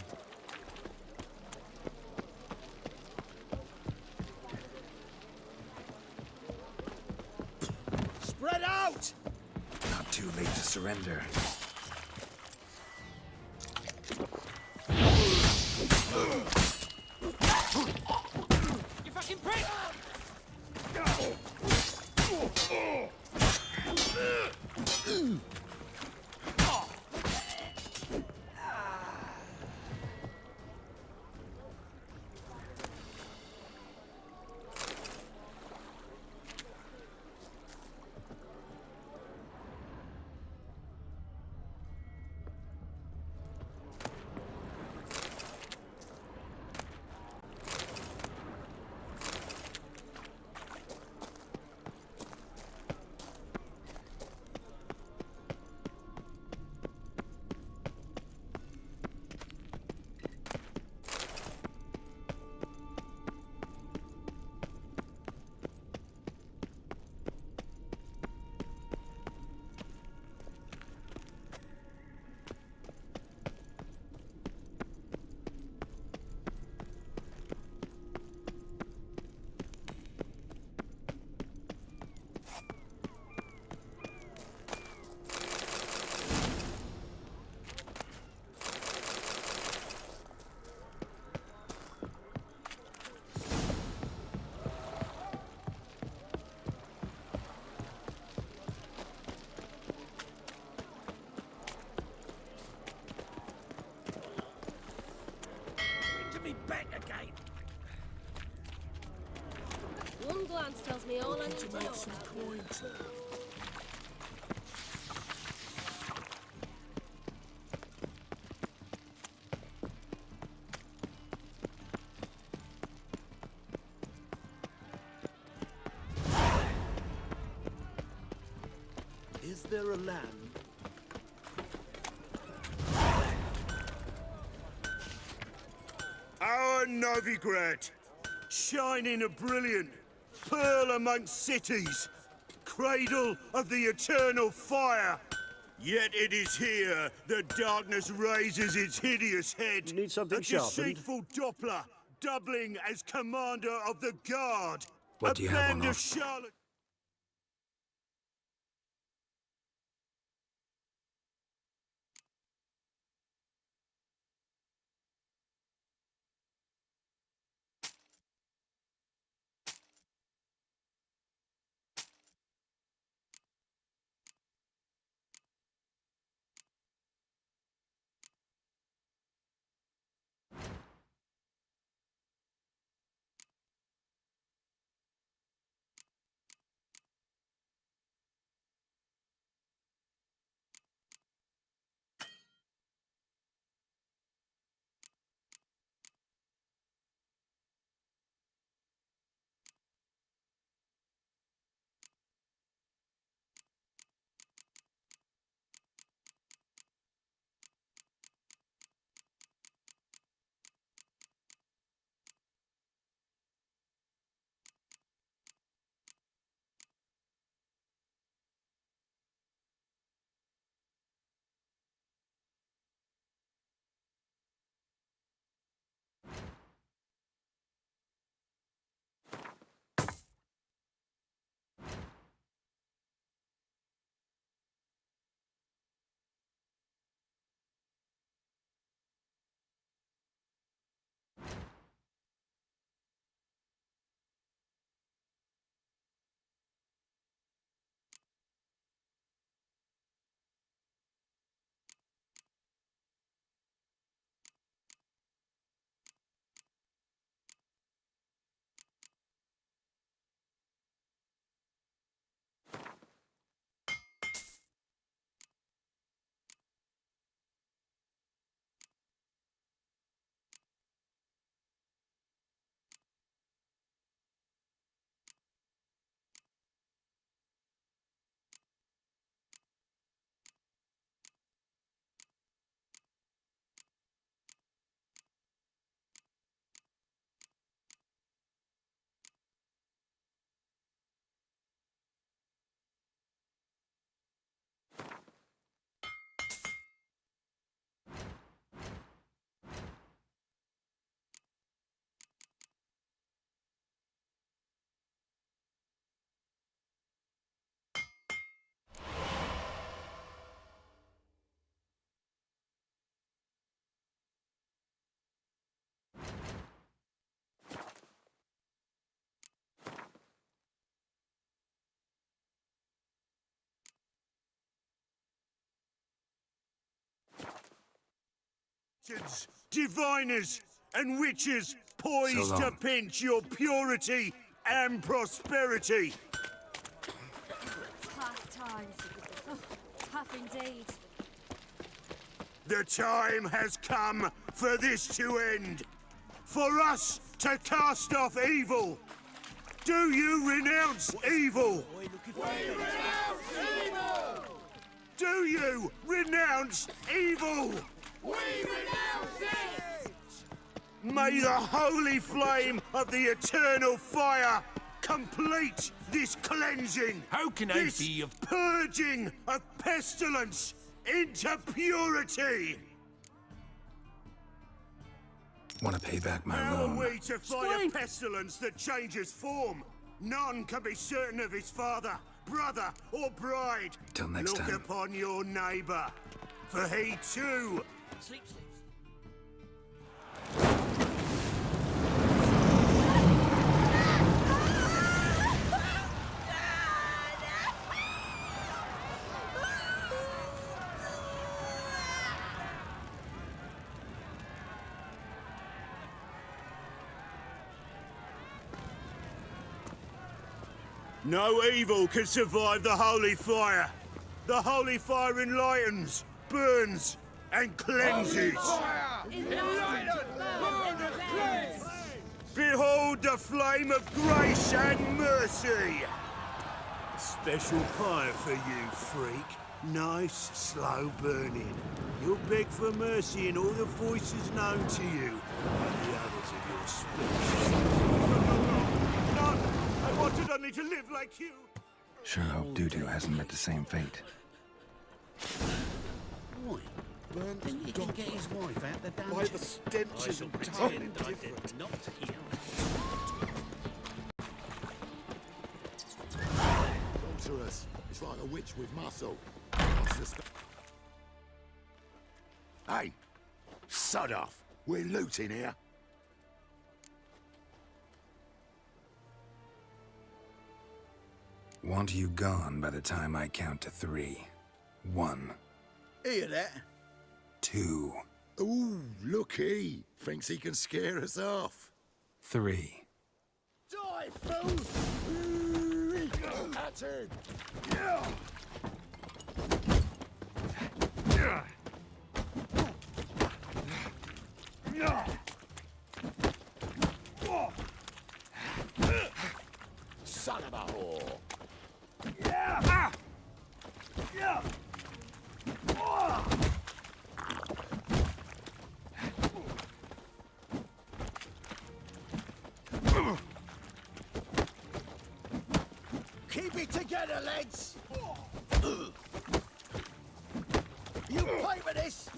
Spread out! Not too late to surrender. You fucking prick! Back again. One glance tells me all I need to know. Is there a lamb? Our Novigrad, shining a brilliant pearl amongst cities, cradle of the eternal fire. Yet it is here the darkness raises its hideous head. You need something a sharpened? deceitful Doppler, doubling as commander of the guard. What do you have on band of offer? Charlotte. Diviners and witches poised So to long. pinch your purity and prosperity. Tough times. Oh, tough indeed. The time has come for this to end. For us to cast off evil. Do you renounce evil? We renounce evil! Do you renounce evil? We renounce it! May the holy flame of the eternal fire complete this cleansing. How can this I be of purging of pestilence into purity? Want to pay back my How are loan? we to fight a pestilence that changes form? None can be certain of his father, brother, or bride. Till next Look time. upon your neighbor, for he too Sleep. No evil can survive the holy fire. The holy fire enlightens, burns, and cleanses. Behold the flame of grace and mercy. Special fire for you, freak. Nice, slow burning. You'll beg for mercy in all the voices known to you, and the others of your species. None! I wanted only to live like you! Sure hope Dudu hasn't met the same fate. Boy, burnt. Think he can get his wife out the dungeon? By the stenches and pretend I different. did not hear. Sorceress. It's like a witch with muscle. I suspect. Hey, sod off. We're looting here. Want you gone by the time I count to 3. 1. Hear that? 2. Ooh, looky. Thinks he can scare us off. 3. Die, fool! That's it! Yeah! Son of a whore! Yeah! Yeah! Keep it together, lads! You pay for this!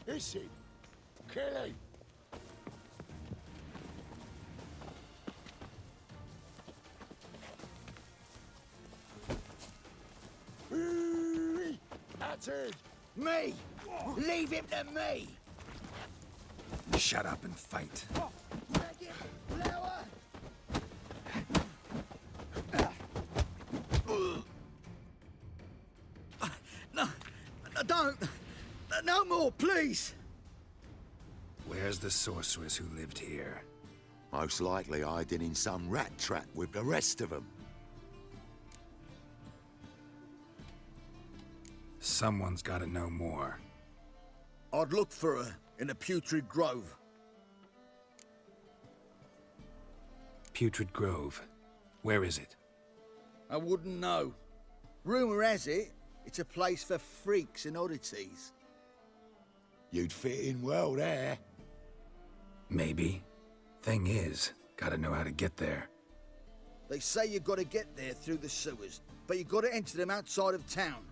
Is he? Kill him! That's it! Me! Leave him to me! Shut up and fight. No, don't! No more, please! Where's the sorceress who lived here? Most likely hiding in some rat trap with the rest of them. Someone's got to know more. I'd look for her in the Putrid Grove. Putrid Grove. Where is it? I wouldn't know. Rumour has it, it's a place for freaks and oddities. You'd fit in well there. Maybe. Thing is, gotta know how to get there. They say you gotta get there through the sewers, but you gotta enter them outside of town.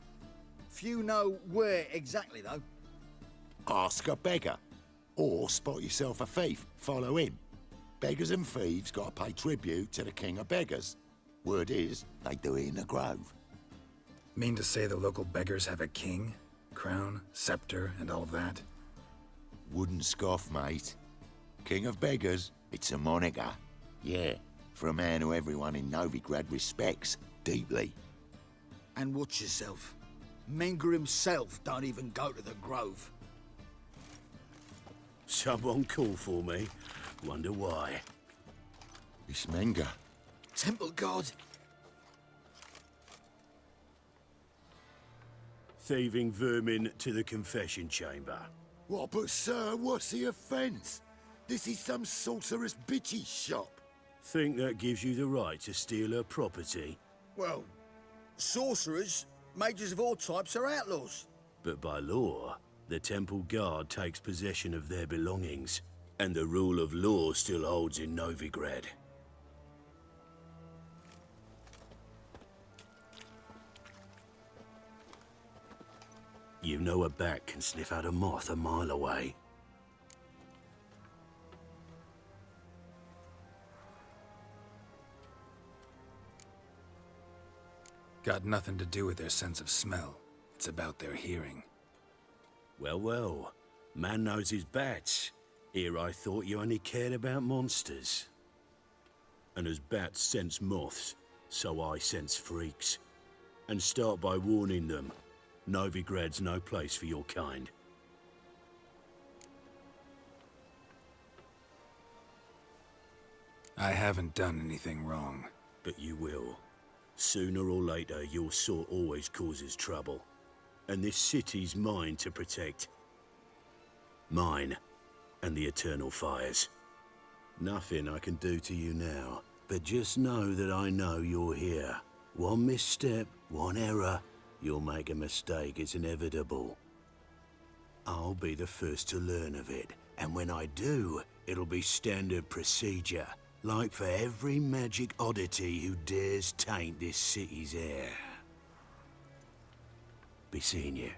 Few know where exactly, though. Ask a beggar. Or spot yourself a thief. Follow him. Beggars and thieves gotta pay tribute to the king of beggars. Word is, they do it in the grove. Mean to say the local beggars have a king, crown, scepter, and all of that? Wouldn't scoff, mate. King of beggars, it's a moniker. Yeah, for a man who everyone in Novigrad respects deeply. And watch yourself. Menga himself don't even go to the grove. Someone call for me. Wonder why. It's Menga. Temple God. Thieving vermin to the confession chamber. What, but sir, what's the offence? This is some sorceress bitchy shop. Think that gives you the right to steal her property? Well, sorcerers, mages of all types are outlaws. But by law, the temple guard takes possession of their belongings, and the rule of law still holds in Novigrad. You know a bat can sniff out a moth a mile away. Got nothing to do with their sense of smell. It's about their hearing. Well, well. Man knows his bats. Here I thought you only cared about monsters. And as bats sense moths, so I sense freaks. And start by warning them. Novigrad's no place for your kind. I haven't done anything wrong. But you will. Sooner or later, your sort always causes trouble. And this city's mine to protect. Mine, and the eternal fires. Nothing I can do to you now, but just know that I know you're here. One misstep, one error, you'll make a mistake, it's inevitable. I'll be the first to learn of it. And when I do, it'll be standard procedure. Like for every magic oddity who dares taint this city's air. Be seeing you.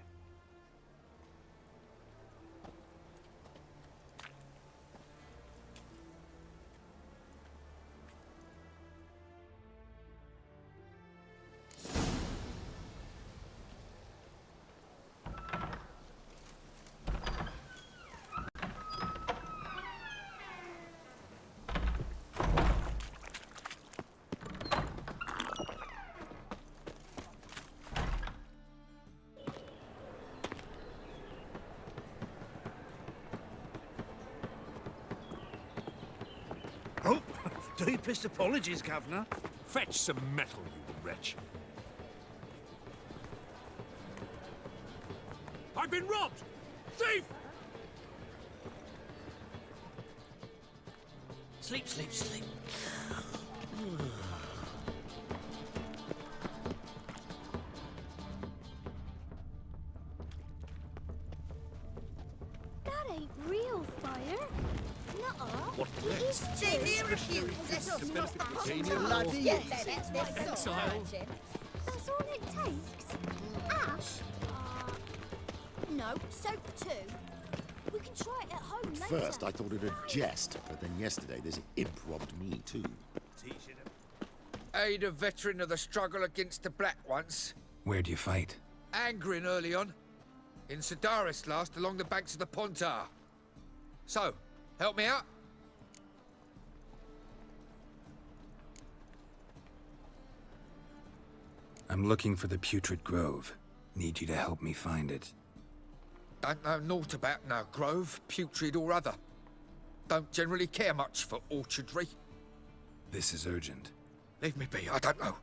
Oh, deepest apologies, Governor. Fetch some metal, you wretch. I've been robbed! Thief! Sleep, sleep, sleep. That ain't real fire. Nuh-uh. What It is Stay there if you bloody yes, that's all it takes. Ash? No, soap too. We can try it at home At later. first, I thought it a jest, but then yesterday this imp robbed me too. Aid a veteran of the struggle against the Black once. Where'd you fight? Angering early on. In Sedaris last, along the banks of the Pontar. So, help me out? I'm looking for the Putrid Grove. Need you to help me find it. Don't know naught about no grove, putrid or other. Don't generally care much for orchardry. This is urgent. Leave me be, I don't know.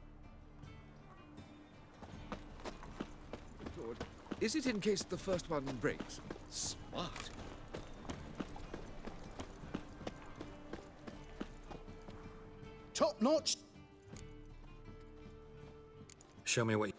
Lord, is it in case the first one breaks? Smart. Top notch. Show me what...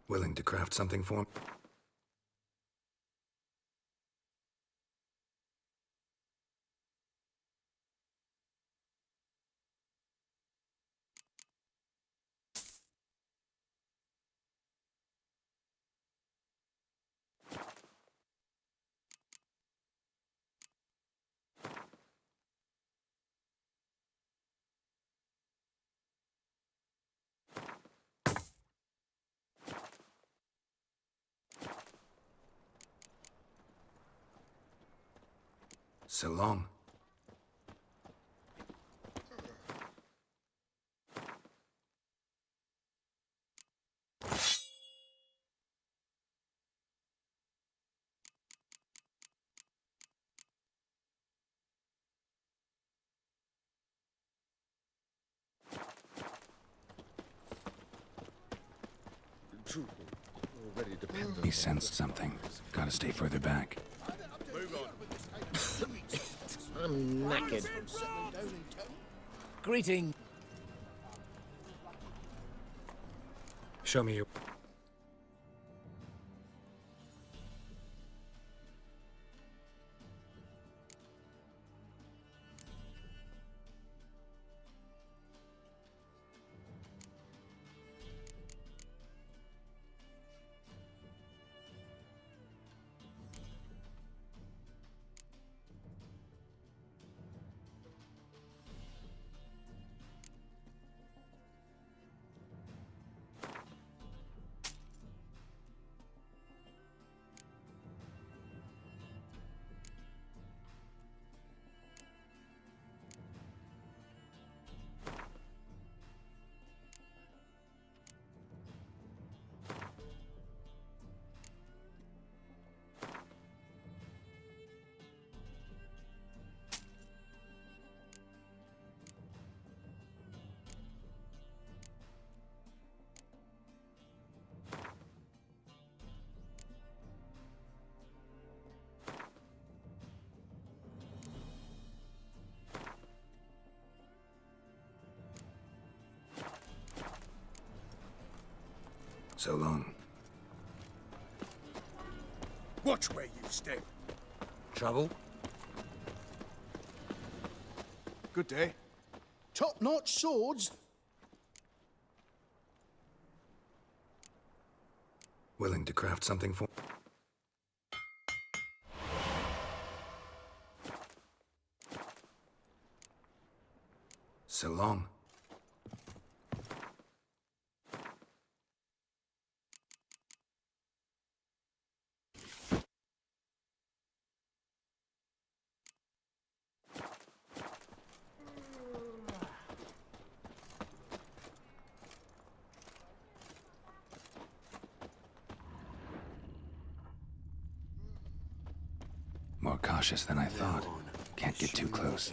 Willing to craft something for me? So long. Already dependent. He sensed something. Gotta stay further back. I'm knackered. Greeting. Show me your... So long. Watch where you step. Trouble? Good day. Top-notch swords. Willing to craft something for... So long. More cautious than I thought. Can't get too close.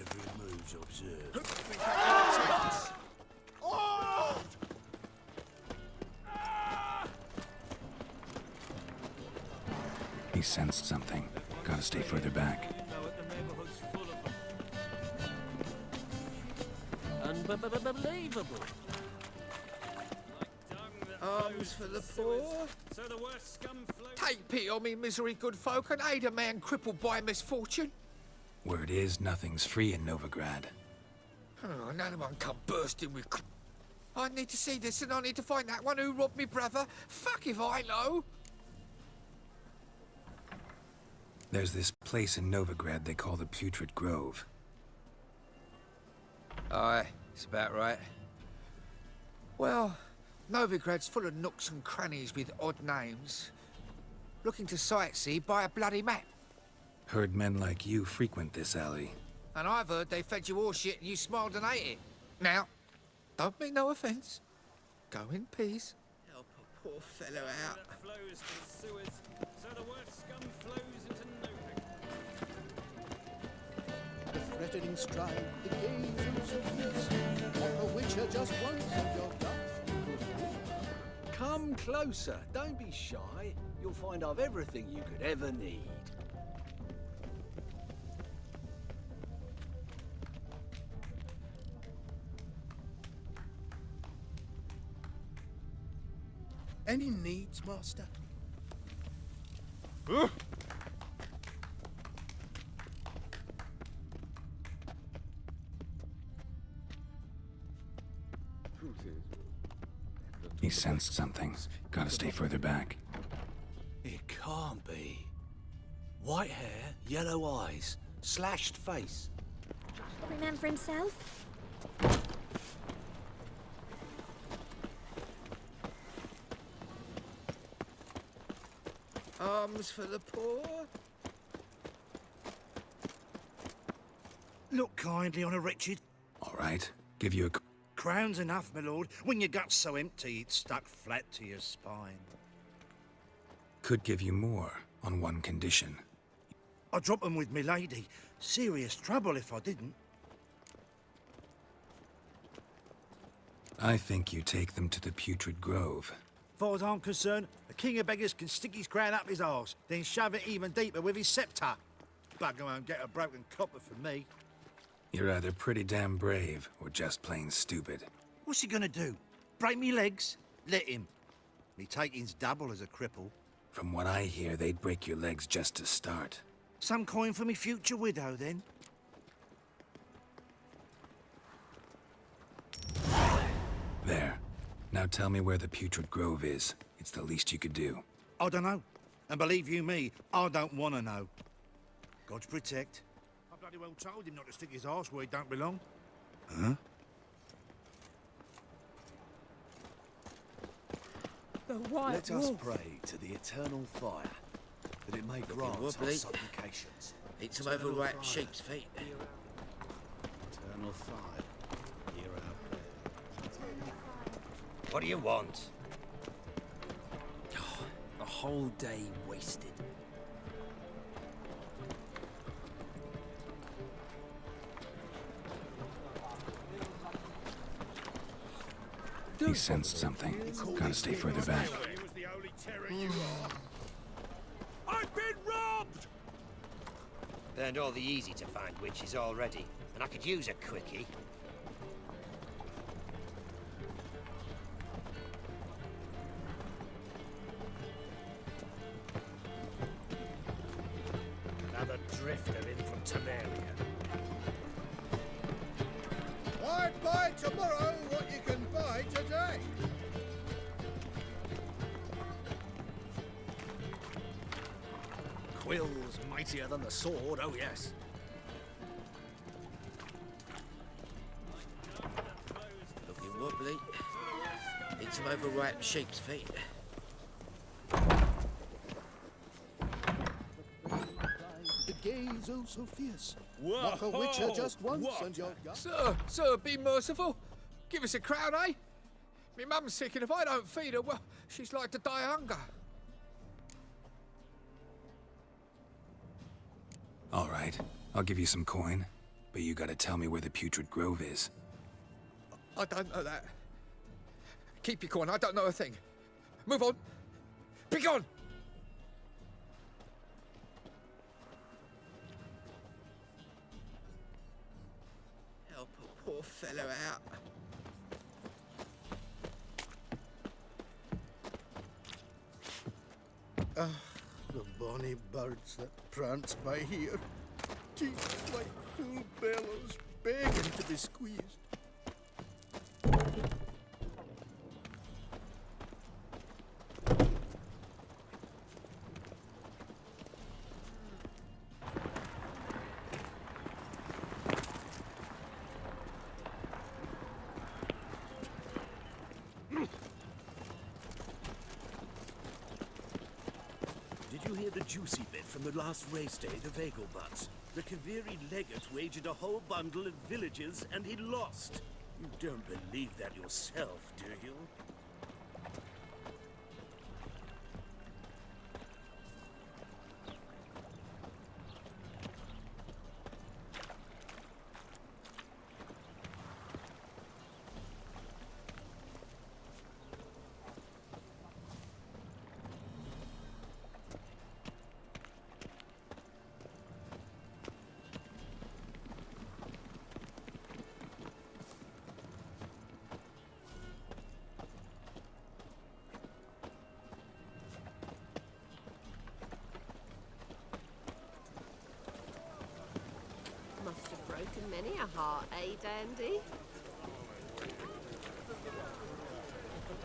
He sensed something. Gotta stay further back. Unbelievable. Alms for the poor. So the worst scum flows. Take pity on me, misery, good folk, and aid a man crippled by misfortune. Word is, nothing's free in Novigrad. Oh, none of one come bursting with... I need to see this, and I need to find that one who robbed me brother. Fuck if I know. There's this place in Novigrad they call the Putrid Grove. Aye, it's about right. Well, Novigrad's full of nooks and crannies with odd names. Looking to sightsee, buy a bloody map. Heard men like you frequent this alley. And I've heard they fed you all shit and you smiled and ate it. Now, don't mean no offence. Go in peace. Help a poor fellow out. Flows to sewers. So the worst scum flows into Novigrad. The threatening stride, the gaze of bliss. What the Wicher just once of your gut. Come closer, don't be shy. You'll find I've everything you could ever need. Any needs, Master? He sensed something. Gotta stay further back. It can't be. White hair, yellow eyes, slashed face. Remember himself? Alms for the poor. Look kindly on a wretched... All right, give you a... Crown's enough, my lord. When your gut's so empty, it's stuck flat to your spine. Could give you more, on one condition. I'd drop 'em with me lady. Serious trouble if I didn't. I think you take them to the Putrid Grove. Far as I'm concerned, a king of beggars can stick his crown up his arse, then shove it even deeper with his sceptre. Bugger won't get a broken copper from me. You're either pretty damn brave, or just plain stupid. What's he gonna do? Break me legs? Let him. Me taking's double as a cripple. From what I hear, they'd break your legs just to start. Some coin for me future widow, then? There. Now tell me where the Putrid Grove is. It's the least you could do. I don't know. And believe you me, I don't want to know. God's protect. I bloody well told him not to stick his arse where he don't belong. Huh? The White Let us pray to the eternal fire, that it may grant our wobbly. supplications. Eat some overripe sheep's feet. Eternal fire, hear our prayer. What do you want? A whole day wasted. He sensed something. Gotta stay further back. I've been robbed! Learned all the easy to find witches already, and I could use a quickie. drifter in from Temeria. Why buy tomorrow what you can buy today? Quill's mightier than the sword, oh yes. Looking wobbly. Need some overripe sheep's feet. The gaze oh so fierce. Whoa! Mock a Wicher just once and you're gone. Sir, be merciful. Give us a crown, eh? Me mum's sick, and if I don't feed her, well, she's like to die of hunger. All right, I'll give you some coin, but you gotta tell me where the Putrid Grove is. I don't know that. Keep your coin, I don't know a thing. Move on. Be gone! Help a poor fellow out. Ah, the bonny birds that prance by here. Teeth like full bellows, begging to be squeezed. Did you hear the juicy bit from the last race day, the Vegelbutts? The Kaviri legate wagered a whole bundle at villages and he lost. You don't believe that yourself, do you? Must have broken many a heart, eh, Dandy?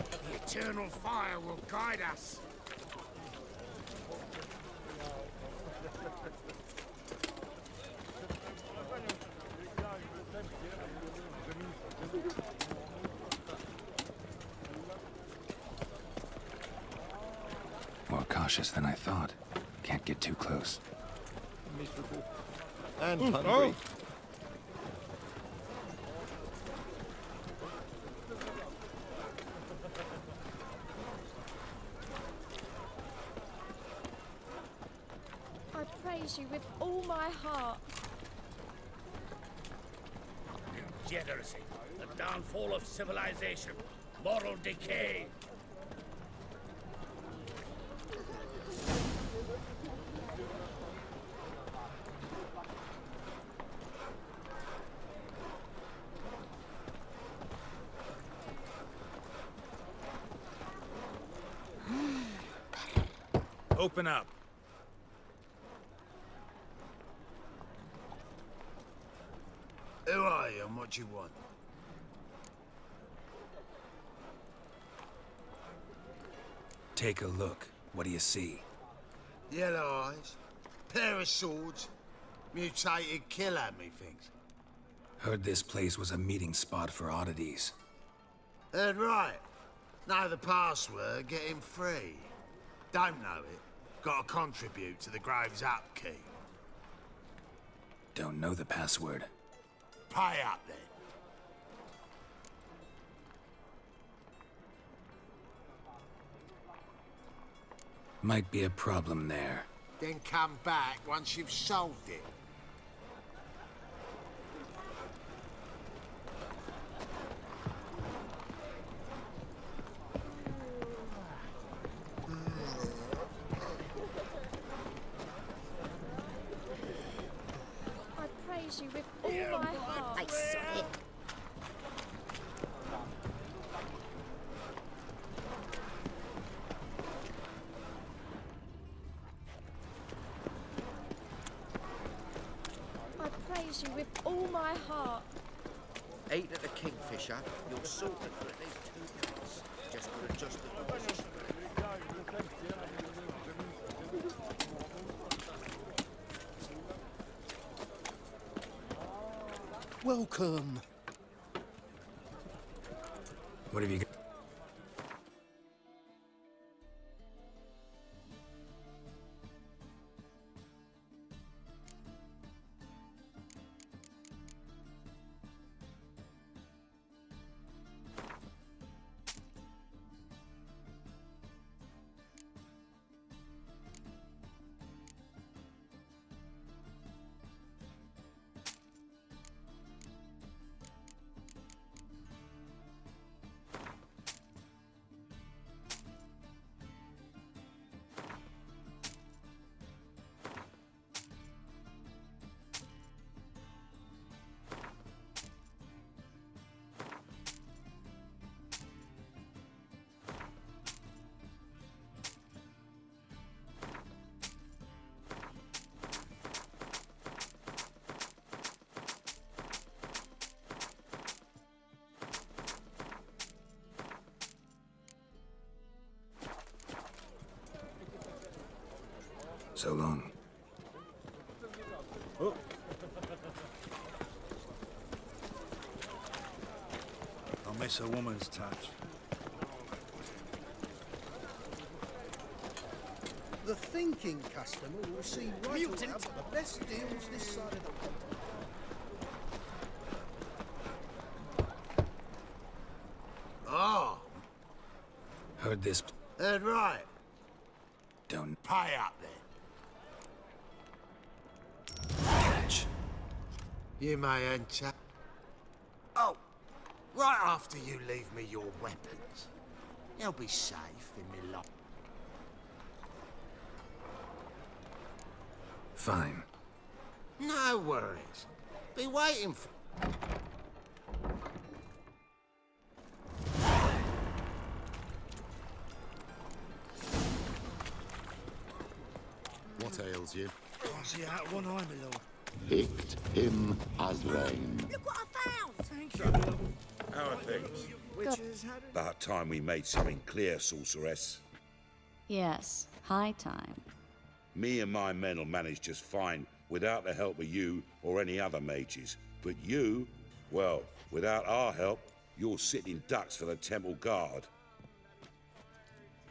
The eternal fire will guide us. More cautious than I thought. Can't get too close. Miserable. And Ooh, hungry. oh. I praise you with all my heart. Degeneracy, the downfall of civilization, moral decay. Open up. Who are you and what do you want? Take a look. What do you see? Yellow eyes, pair of swords, mutated killer, methinks. Heard this place was a meeting spot for oddities. Heard right. Know the password, get him free. Don't know it, gotta contribute to the Grove's upkeep. Don't know the password. Pay up then. Might be a problem there. Then come back once you've solved it. I praise you with all my heart. I saw it. praise you with all my heart. 8 at the Kingfisher, you're sorted for at least 2 cuts. Just got to adjust the position. Welcome. What have you got? So long. Oh. I miss a woman's touch. The thinking customer will see right away the best deals this side of the pond. Oh, Heard this. that's right. Don't Pay up then. catch. You may enter. Oh, right after you leave me your weapons. They'll be safe in my lock. Fine. No worries. Be waiting for... What ails you? Can't see out of one eye, my lord. Picked him as rain. Look what I found! Thank you. How are things? Witches had it. About time we made something clear, sorceress. Yes, high time. Me and my men will manage just fine without the help of you or any other mages. But you, well, without our help, you're sitting ducks for the temple guard.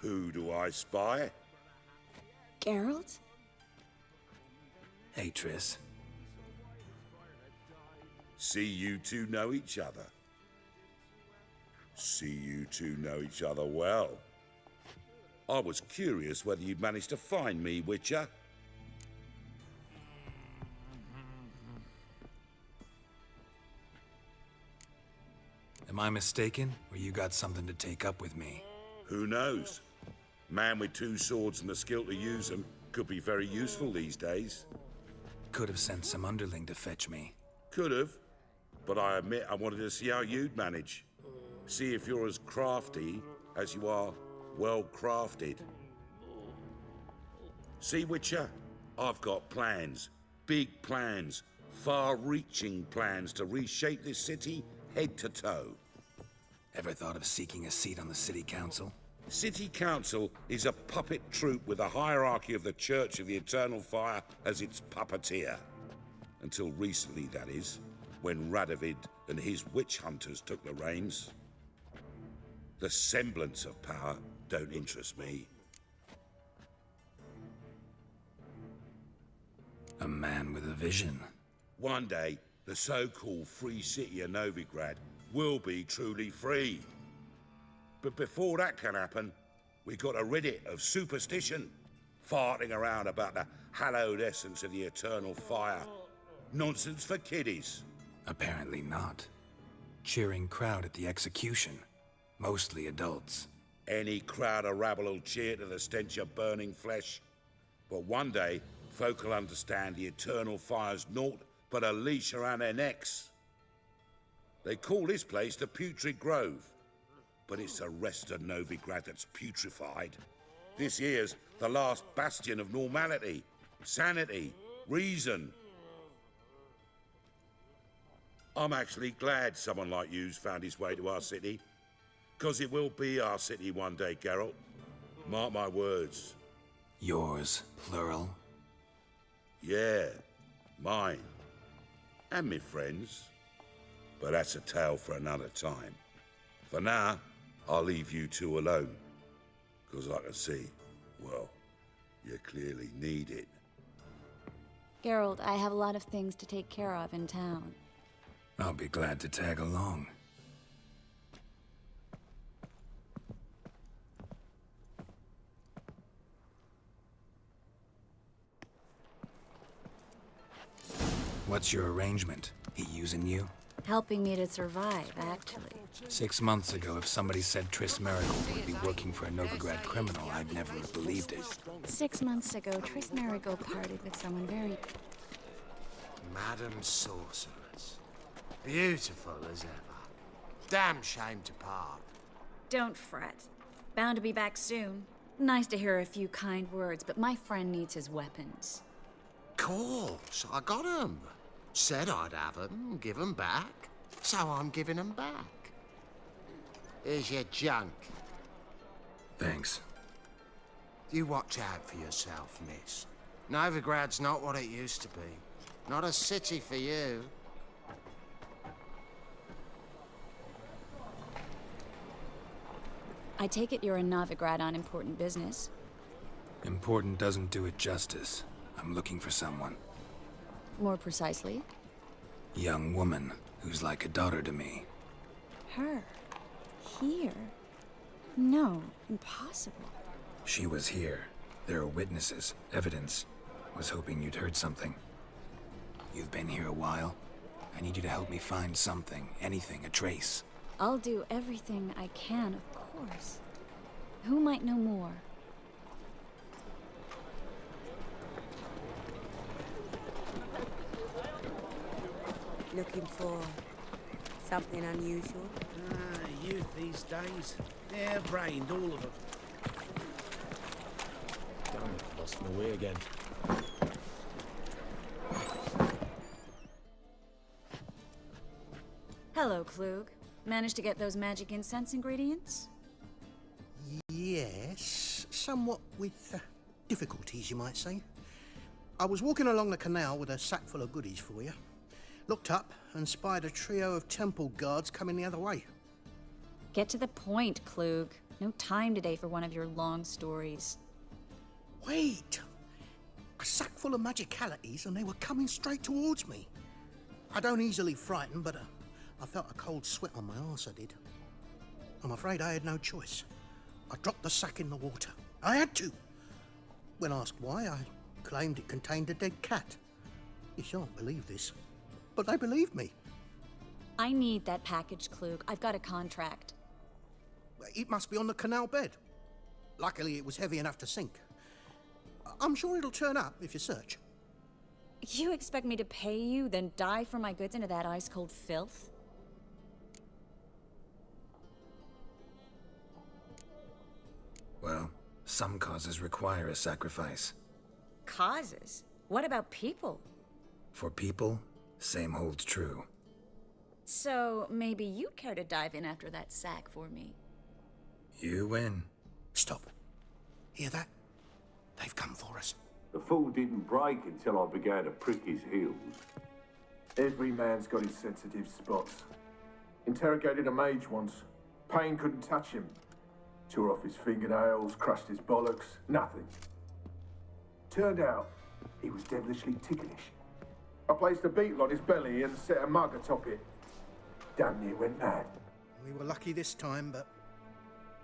Who do I spy? Geralt? Hey, Triss. See you two know each other. See you two know each other well. I was curious whether you'd managed to find me, Wicher. Am I mistaken, or you got something to take up with me? Who knows? Man with 2 swords and the skill to use them could be very useful these days. Could have sent some underling to fetch me. Could have, but I admit I wanted to see how you'd manage. See if you're as crafty as you are well-crafted. See, Wicher? I've got plans. Big plans. Far-reaching plans to reshape this city head to toe. Ever thought of seeking a seat on the city council? City Council is a puppet troupe with a hierarchy of the Church of the Eternal Fire as its puppeteer. Until recently, that is, when Radovid and his witch hunters took the reins. The semblance of power don't interest me. A man with a vision. One day, the so-called free city of Novigrad will be truly free. But before that can happen, we got to rid it of superstition, farting around about the hallowed essence of the eternal fire. Nonsense for kiddies. Apparently not. Cheering crowd at the execution. Mostly adults. Any crowd of rabble will cheer to the stench of burning flesh. But one day, folk will understand the eternal fire's naught but a leash around their necks. They call this place the Putrid Grove. But it's the rest of Novigrad that's putrefied. This here's the last bastion of normality, sanity, reason. I'm actually glad someone like you's found his way to our city. Because it will be our city one day, Geralt. Mark my words. Yours, plural? Yeah, mine. And me friends. But that's a tale for another time. For now, I'll leave you two alone. Because I can see, well, you clearly need it. Geralt, I have a lot of things to take care of in town. I'll be glad to tag along. What's your arrangement? He using you? Helping me to survive, actually. 6 months ago, if somebody said Triss Merigold would be working for a Novigrad criminal, I'd never have believed it. 6 months ago, Triss Merigold parted with someone very... Madam Sorceress. Beautiful as ever. Damn shame to part. Don't fret. Bound to be back soon. Nice to hear a few kind words, but my friend needs his weapons. Course, I got 'em. Said I'd have 'em, give 'em back. So I'm giving 'em back. Here's your junk. Thanks. You watch out for yourself, miss. Novigrad's not what it used to be. Not a city for you. I take it you're in Novigrad on important business. Important doesn't do it justice. I'm looking for someone. More precisely? Young woman who's like a daughter to me. Her? Here? No, impossible. She was here. There are witnesses, evidence. Was hoping you'd heard something. You've been here a while. I need you to help me find something, anything, a trace. I'll do everything I can, of course. Who might know more? Looking for something unusual? Youth these days. Hair-brained, all of them. Damn it, lost my way again. Hello, Klug. Managed to get those magic incense ingredients? Yes, somewhat with difficulties, you might say. I was walking along the canal with a sack full of goodies for you. Looked up and spied a trio of temple guards coming the other way. Get to the point, Klug. No time today for one of your long stories. Wait! A sack full of magicalities and they were coming straight towards me. I don't easily frighten, but I felt a cold sweat on my arse, I did. I'm afraid I had no choice. I dropped the sack in the water. I had to. When asked why, I claimed it contained a dead cat. You shan't believe this, but they believed me. I need that package, Klug. I've got a contract. It must be on the canal bed. Luckily, it was heavy enough to sink. I'm sure it'll turn up if you search. You expect me to pay you, then dive for my goods into that ice-cold filth? Well, some causes require a sacrifice. Causes? What about people? For people, same holds true. So, maybe you'd care to dive in after that sack for me. You win. Stop. Hear that? They've come for us. The fool didn't break until I began to prick his heels. Every man's got his sensitive spots. Interrogated a mage once. Pain couldn't touch him. Tore off his fingernails, crushed his bollocks, nothing. Turned out, he was devilishly ticklish. I placed a beetle on his belly and set a mug atop it. Damn near went mad. We were lucky this time, but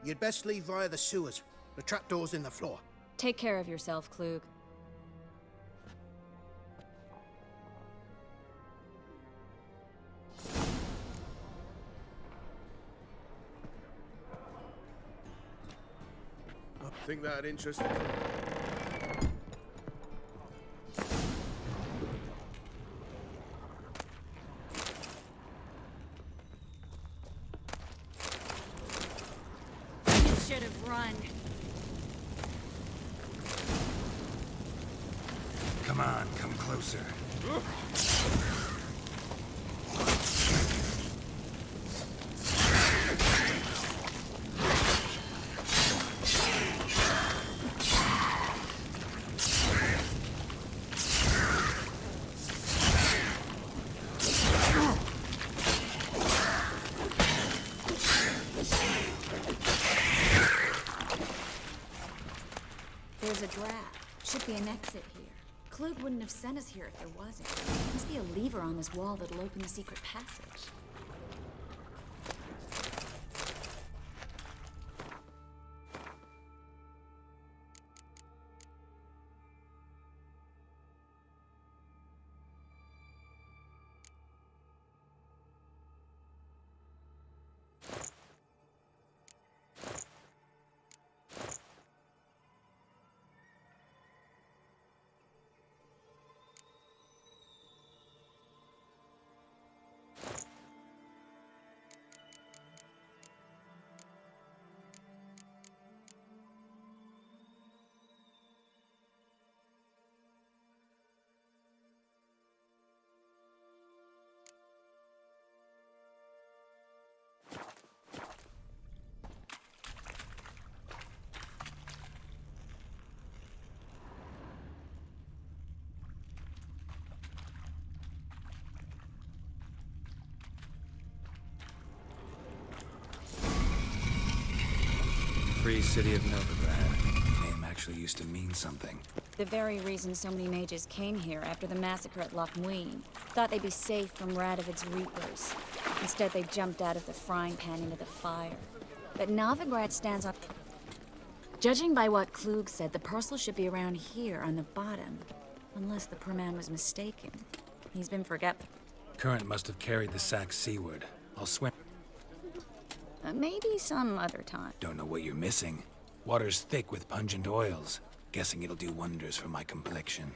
you'd best leave via the sewers. The trapdoor's in the floor. Take care of yourself, Klug. Think that'd interest you? You should have run. Come on, come closer. exit here. Klug wouldn't have sent us here if there wasn't. Must be a lever on this wall that'll open the secret passage. Free city of Novigrad. The name actually used to mean something. The very reason so many mages came here after the massacre at Loch Muin. Thought they'd be safe from Radovid's reapers. Instead, they jumped out of the frying pan into the fire. But Novigrad stands up. Judging by what Klug said, the parcel should be around here on the bottom. Unless the poor man was mistaken. He's been forgetful. Current must have carried the sack seaward. I'll swim. Maybe some other time. Don't know what you're missing. Water's thick with pungent oils. Guessing it'll do wonders for my complexion.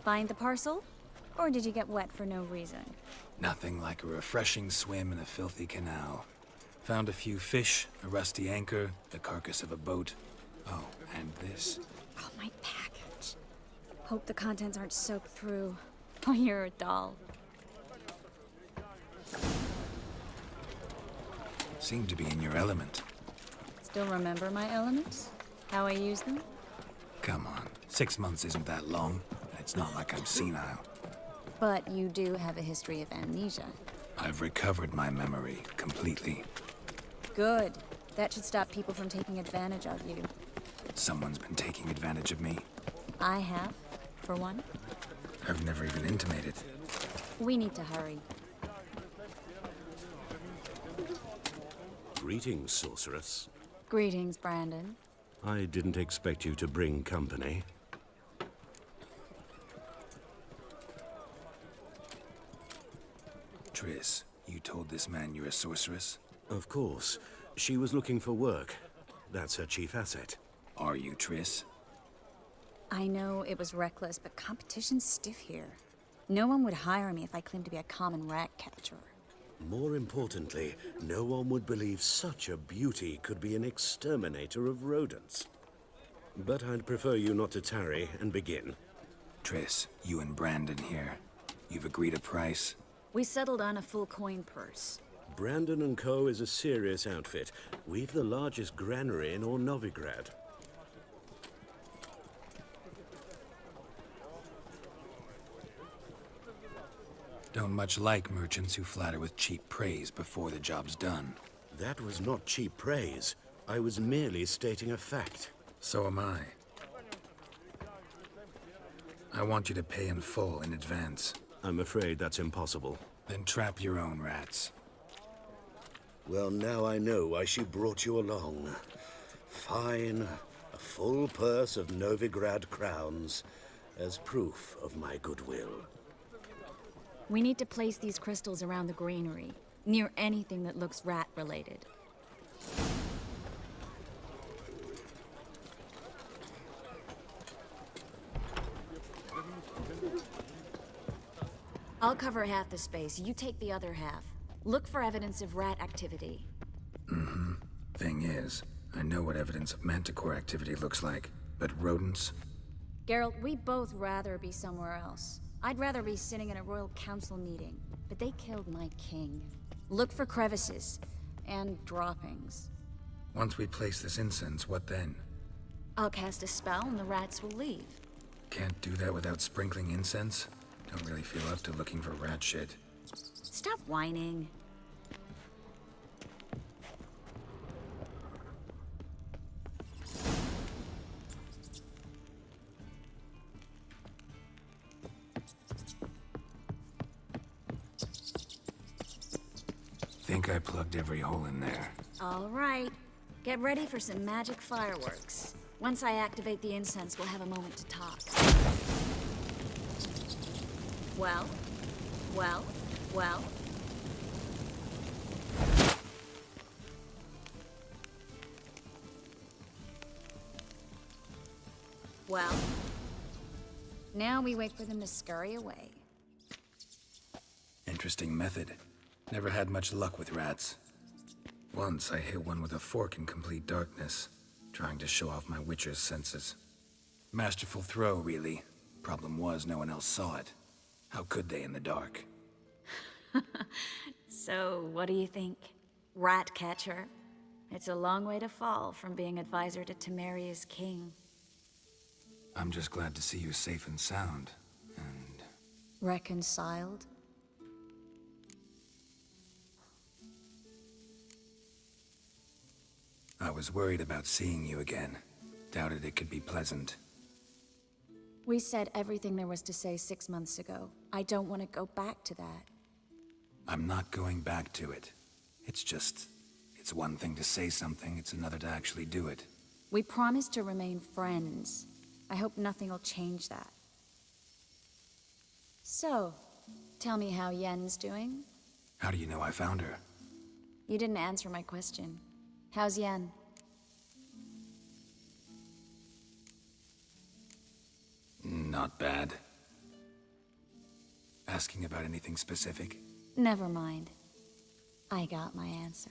Find the parcel? Or did you get wet for no reason? Nothing like a refreshing swim in a filthy canal. Found a few fish, a rusty anchor, the carcass of a boat. Oh, and this. Oh, my package. Hope the contents aren't soaked through. Oh, you're a doll. Seem to be in your element. Still remember my elements? How I use them? Come on, 6 months isn't that long. It's not like I'm senile. But you do have a history of amnesia. I've recovered my memory completely. Good. That should stop people from taking advantage of you. Someone's been taking advantage of me. I have, for one. I've never even intimated. We need to hurry. Greetings, sorceress. Greetings, Brandon. I didn't expect you to bring company. Triss, you told this man you're a sorceress? Of course. She was looking for work. That's her chief asset. Are you, Triss? I know it was reckless, but competition's stiff here. No one would hire me if I claimed to be a common rat catcher. More importantly, no one would believe such a beauty could be an exterminator of rodents. But I'd prefer you not to tarry and begin. Triss, you and Brandon here. You've agreed a price? We settled on a full coin purse. Brandon & Co. is a serious outfit. We've the largest granary in all Novigrad. Don't much like merchants who flatter with cheap praise before the job's done. That was not cheap praise. I was merely stating a fact. So am I. I want you to pay in full in advance. I'm afraid that's impossible. Then trap your own rats. Well, now I know why she brought you along. Fine. A full purse of Novigrad crowns as proof of my goodwill. We need to place these crystals around the granary, near anything that looks rat-related. I'll cover half the space, you take the other half. Look for evidence of rat activity. Mm-hmm. Thing is, I know what evidence of manticore activity looks like, but rodents? Geralt, we'd both rather be somewhere else. I'd rather be sitting in a royal council meeting, but they killed my king. Look for crevices and droppings. Once we place this incense, what then? I'll cast a spell and the rats will leave. Can't do that without sprinkling incense? Don't really feel up to looking for rat shit. Stop whining. Think I plugged every hole in there. All right. Get ready for some magic fireworks. Once I activate the incense, we'll have a moment to talk. Well? Well? Well? Well? Now we wait for them to scurry away. Interesting method. Never had much luck with rats. Once I hit one with a fork in complete darkness, trying to show off my Witcher's senses. Masterful throw, really. Problem was, no one else saw it. How could they in the dark? So, what do you think? Rat catcher? It's a long way to fall from being advisor to Temeria's king. I'm just glad to see you safe and sound, and... Reconciled? I was worried about seeing you again. Doubted it could be pleasant. We said everything there was to say 6 months ago. I don't want to go back to that. I'm not going back to it. It's one thing to say something, it's another to actually do it. We promised to remain friends. I hope nothing will change that. So, tell me how Yen's doing? How do you know I found her? You didn't answer my question. How's Yen? Not bad. Asking about anything specific? Never mind. I got my answer.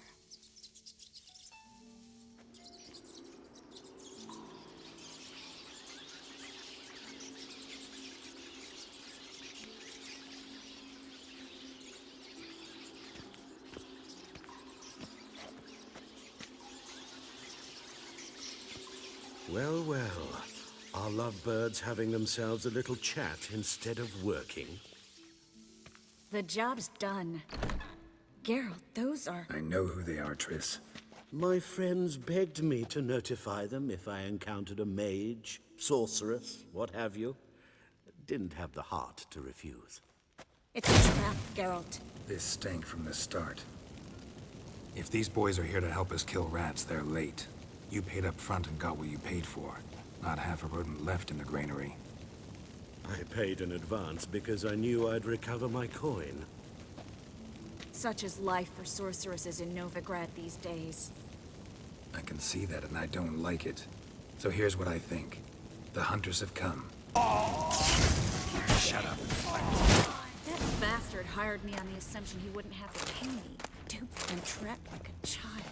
Well, well. Are lovebirds having themselves a little chat instead of working? The job's done. Geralt, those are... I know who they are, Triss. My friends begged me to notify them if I encountered a mage, sorceress, what have you. Didn't have the heart to refuse. It's a trap, Geralt. This stank from the start. If these boys are here to help us kill rats, they're late. You paid up front and got what you paid for. Not half a rodent left in the granary. I paid in advance because I knew I'd recover my coin. Such is life for sorceresses in Novigrad these days. I can see that and I don't like it. So here's what I think. The hunters have come. Shut up. That Bastard hired me on the assumption he wouldn't have to pay me. Duped and trapped like a child.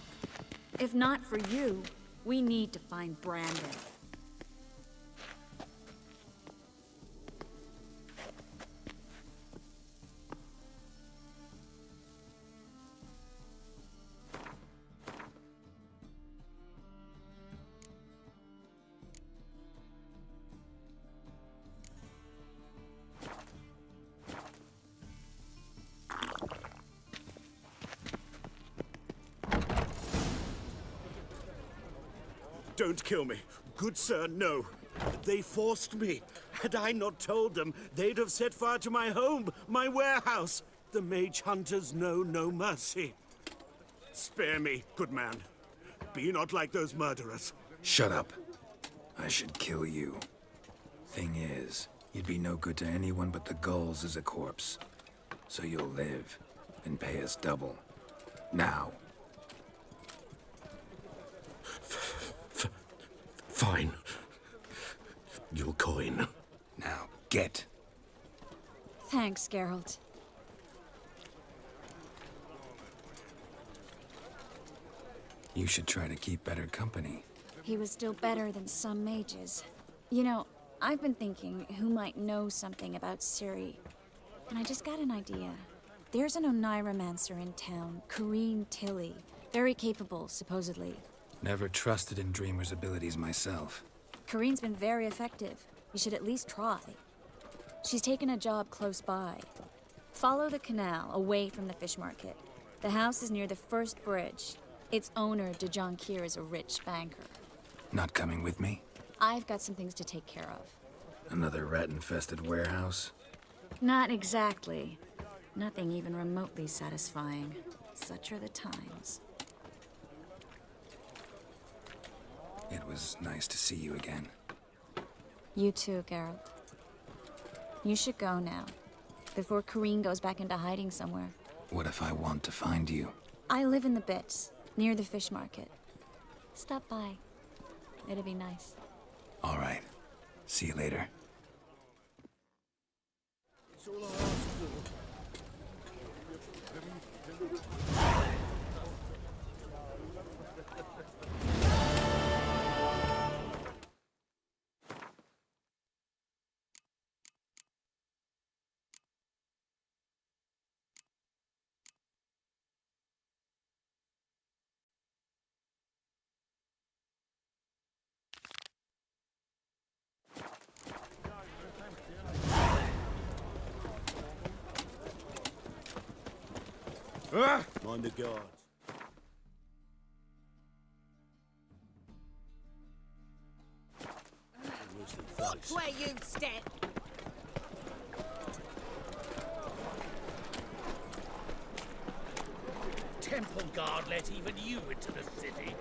If not for you, we need to find Brandon. Don't kill me. Good sir, no. They forced me. Had I not told them, they'd have set fire to my home, my warehouse. The mage hunters know no mercy. Spare me, good man. Be not like those murderers. Shut up. I should kill you. Thing is, you'd be no good to anyone but the gulls as a corpse. So you'll live and pay us double. Now. Fine. Your coin. Now, get. Thanks, Geralt. You should try to keep better company. He was still better than some mages. You know, I've been thinking who might know something about Ciri. And I just got an idea. There's an Oneiromancer in town, Corrine Tilly. Very capable, supposedly. Never trusted in Dreamer's abilities myself. Corrine's been very effective. You should at least try. She's taken a job close by. Follow the canal, away from the fish market. The house is near the first bridge. Its owner, de Jonquier, is a rich banker. Not coming with me? I've got some things to take care of. Another rat-infested warehouse? Not exactly. Nothing even remotely satisfying. Such are the times. It was nice to see you again. You too, Geralt. You should go now, before Corrine goes back into hiding somewhere. What if I want to find you? I live in the Bits, near the fish market. Stop by. It'd be nice. All right. See you later. That's all I ask for. Mind the guards. Watch where you step. Temple guard let even you into the city.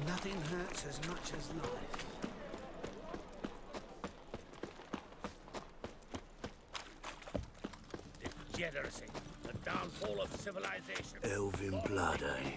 Nothing hurts as much as life. Degeneracy, the downfall of civilization. Elven blood, eh?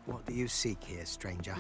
What do you seek here, stranger?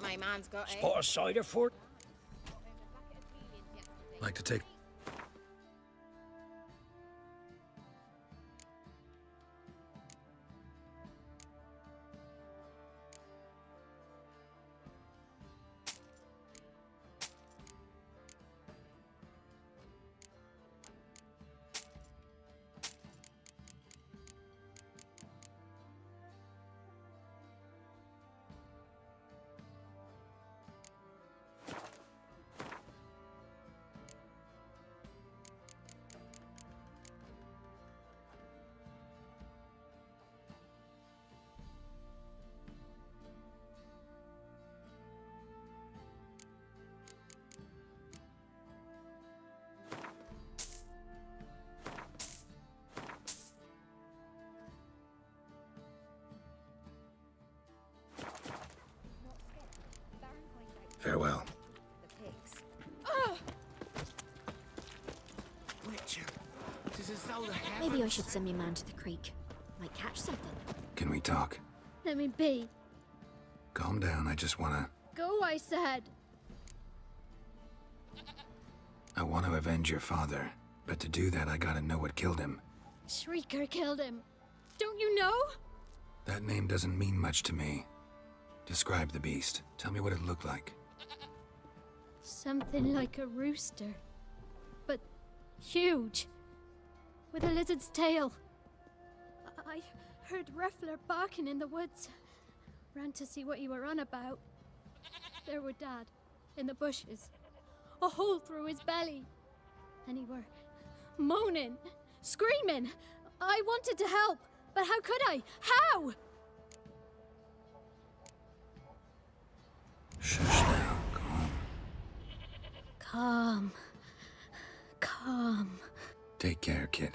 My man's got it. Spot a cider for it? Like to take... Farewell. Wicher, it is as though the Maybe I should send my man to the creek. Might catch something. Can we talk? Let me be. Calm down, I just wanna... Go, I said. I want to avenge your father, but to do that I gotta know what killed him. Shrieker killed him. Don't you know? That name doesn't mean much to me. Describe the beast. Tell me what it looked like. Something like a rooster. But huge. With a lizard's tail. I heard Ruffler barking in the woods. Ran to see what you were on about. There were Dad, in the bushes. A hole through his belly. And he were moaning, screaming. I wanted to help, but how could I? How? Shush now, calm. Calm. Calm. Take care, kid.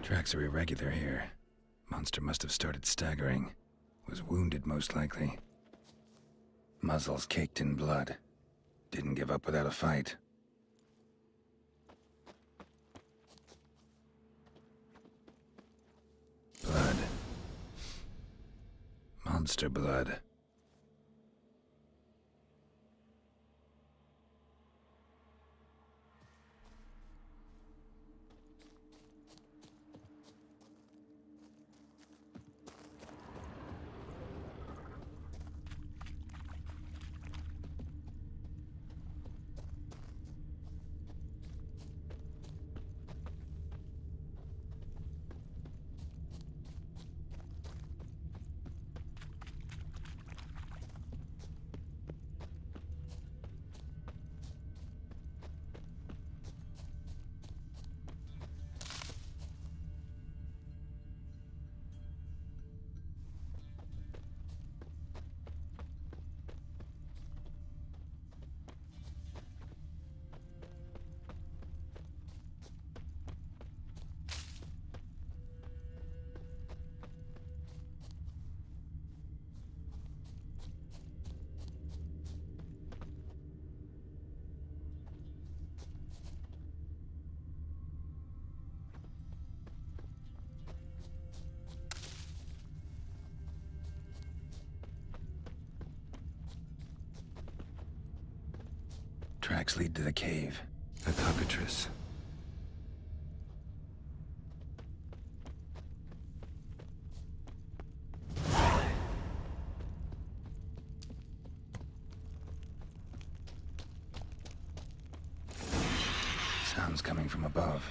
Tracks are irregular here. Monster must have started staggering. Was wounded, most likely. Muzzles caked in blood. Didn't give up without a fight. Blood. Monster blood. Tracks lead to the cave. The cockatrice. Sounds coming from above.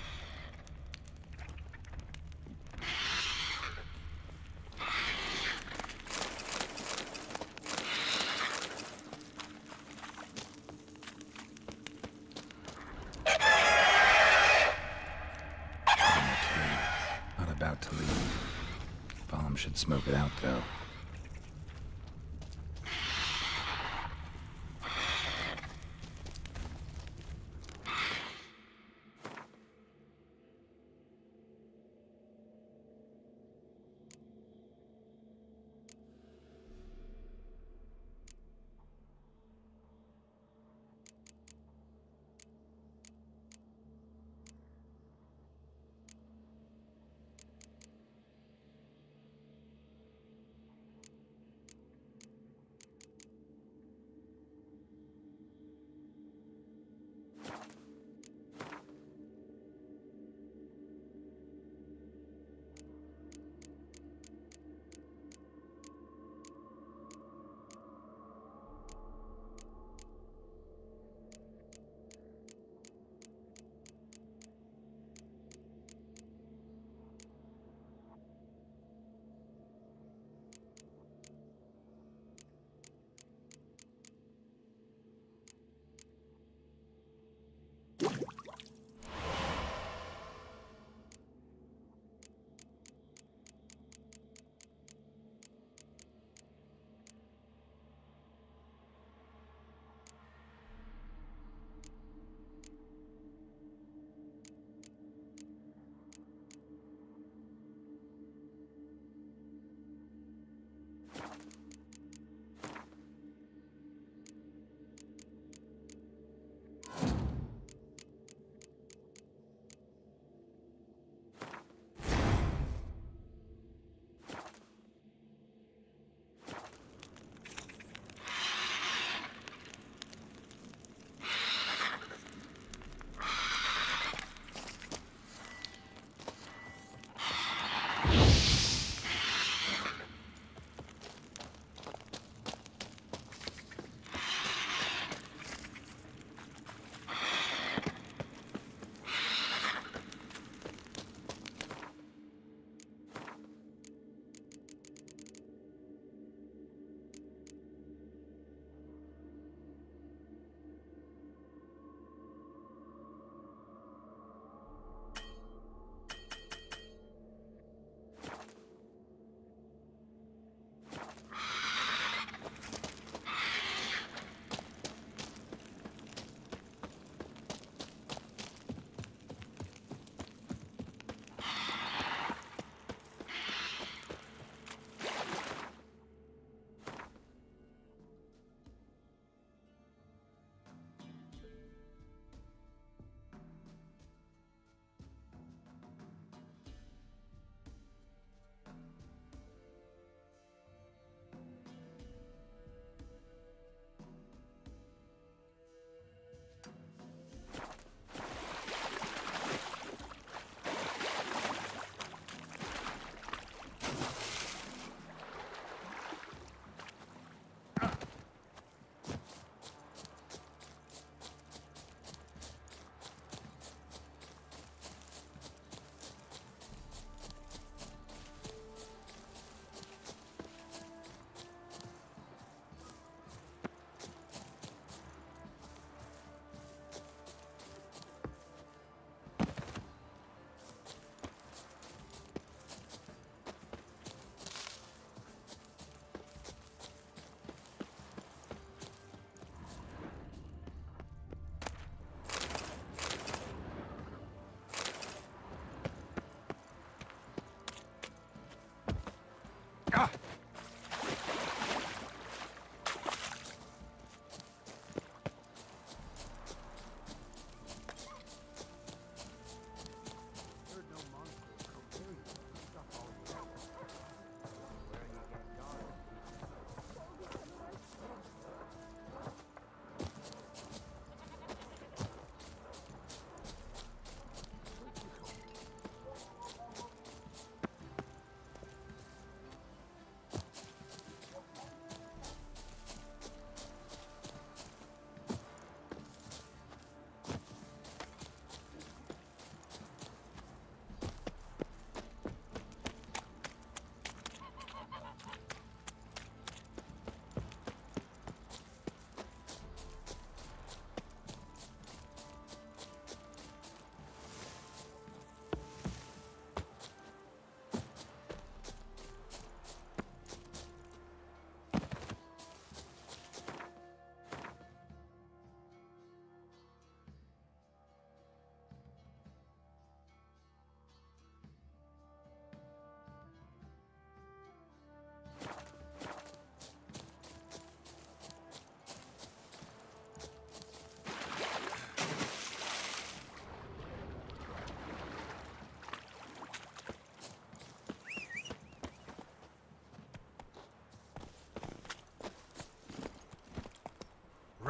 Not about to leave. Bomb should smoke it out, though.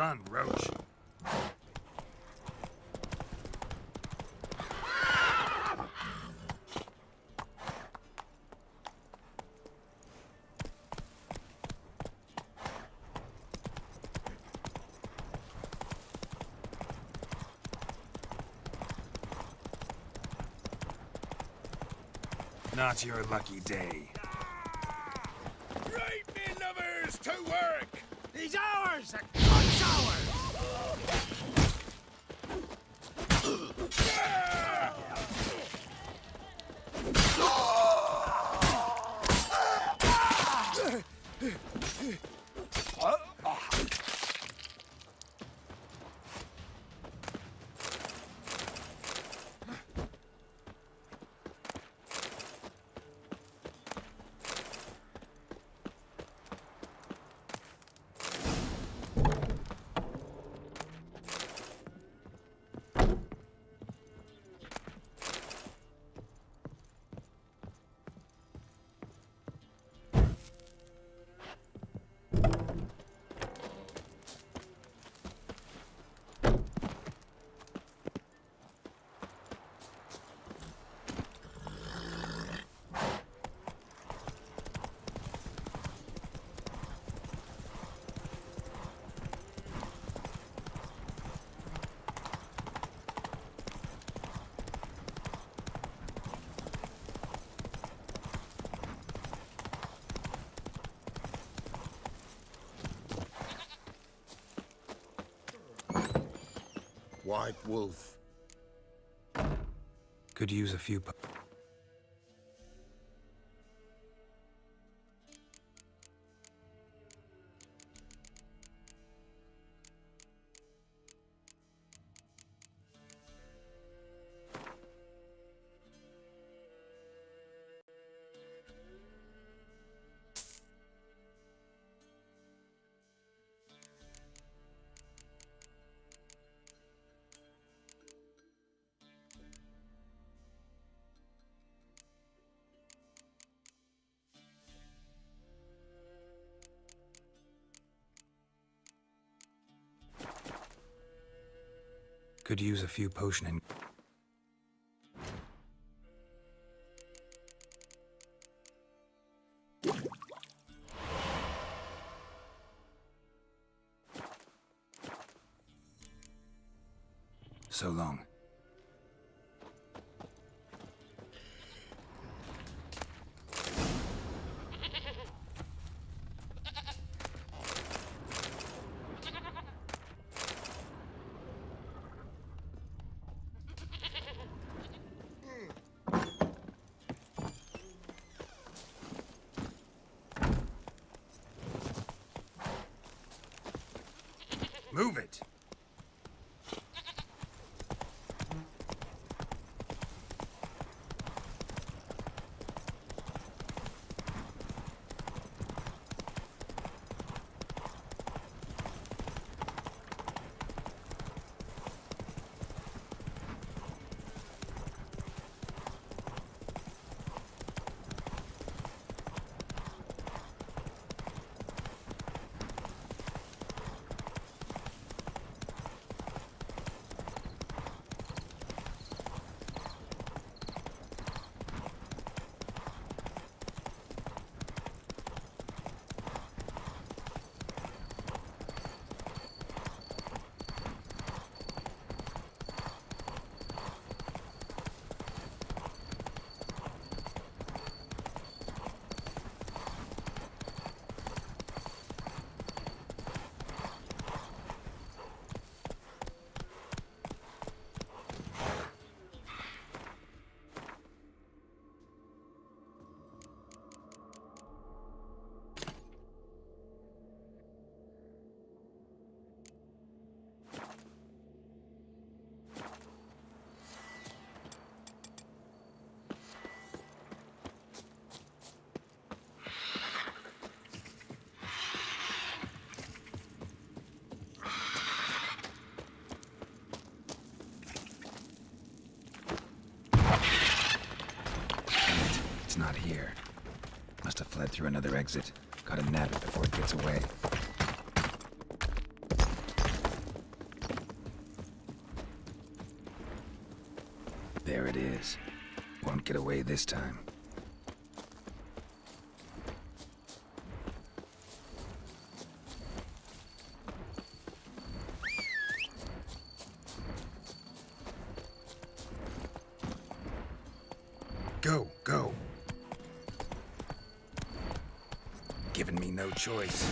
Run, Roach. Not your lucky day. Right, me lovers, to work! These hours are God's hours! White wolf. Could use a few... Could use a few potion and... So long. Move it! It's not here. Must have fled through another exit. Gotta nab it before it gets away. There it is. Won't get away this time. Go, go. Giving me no choice.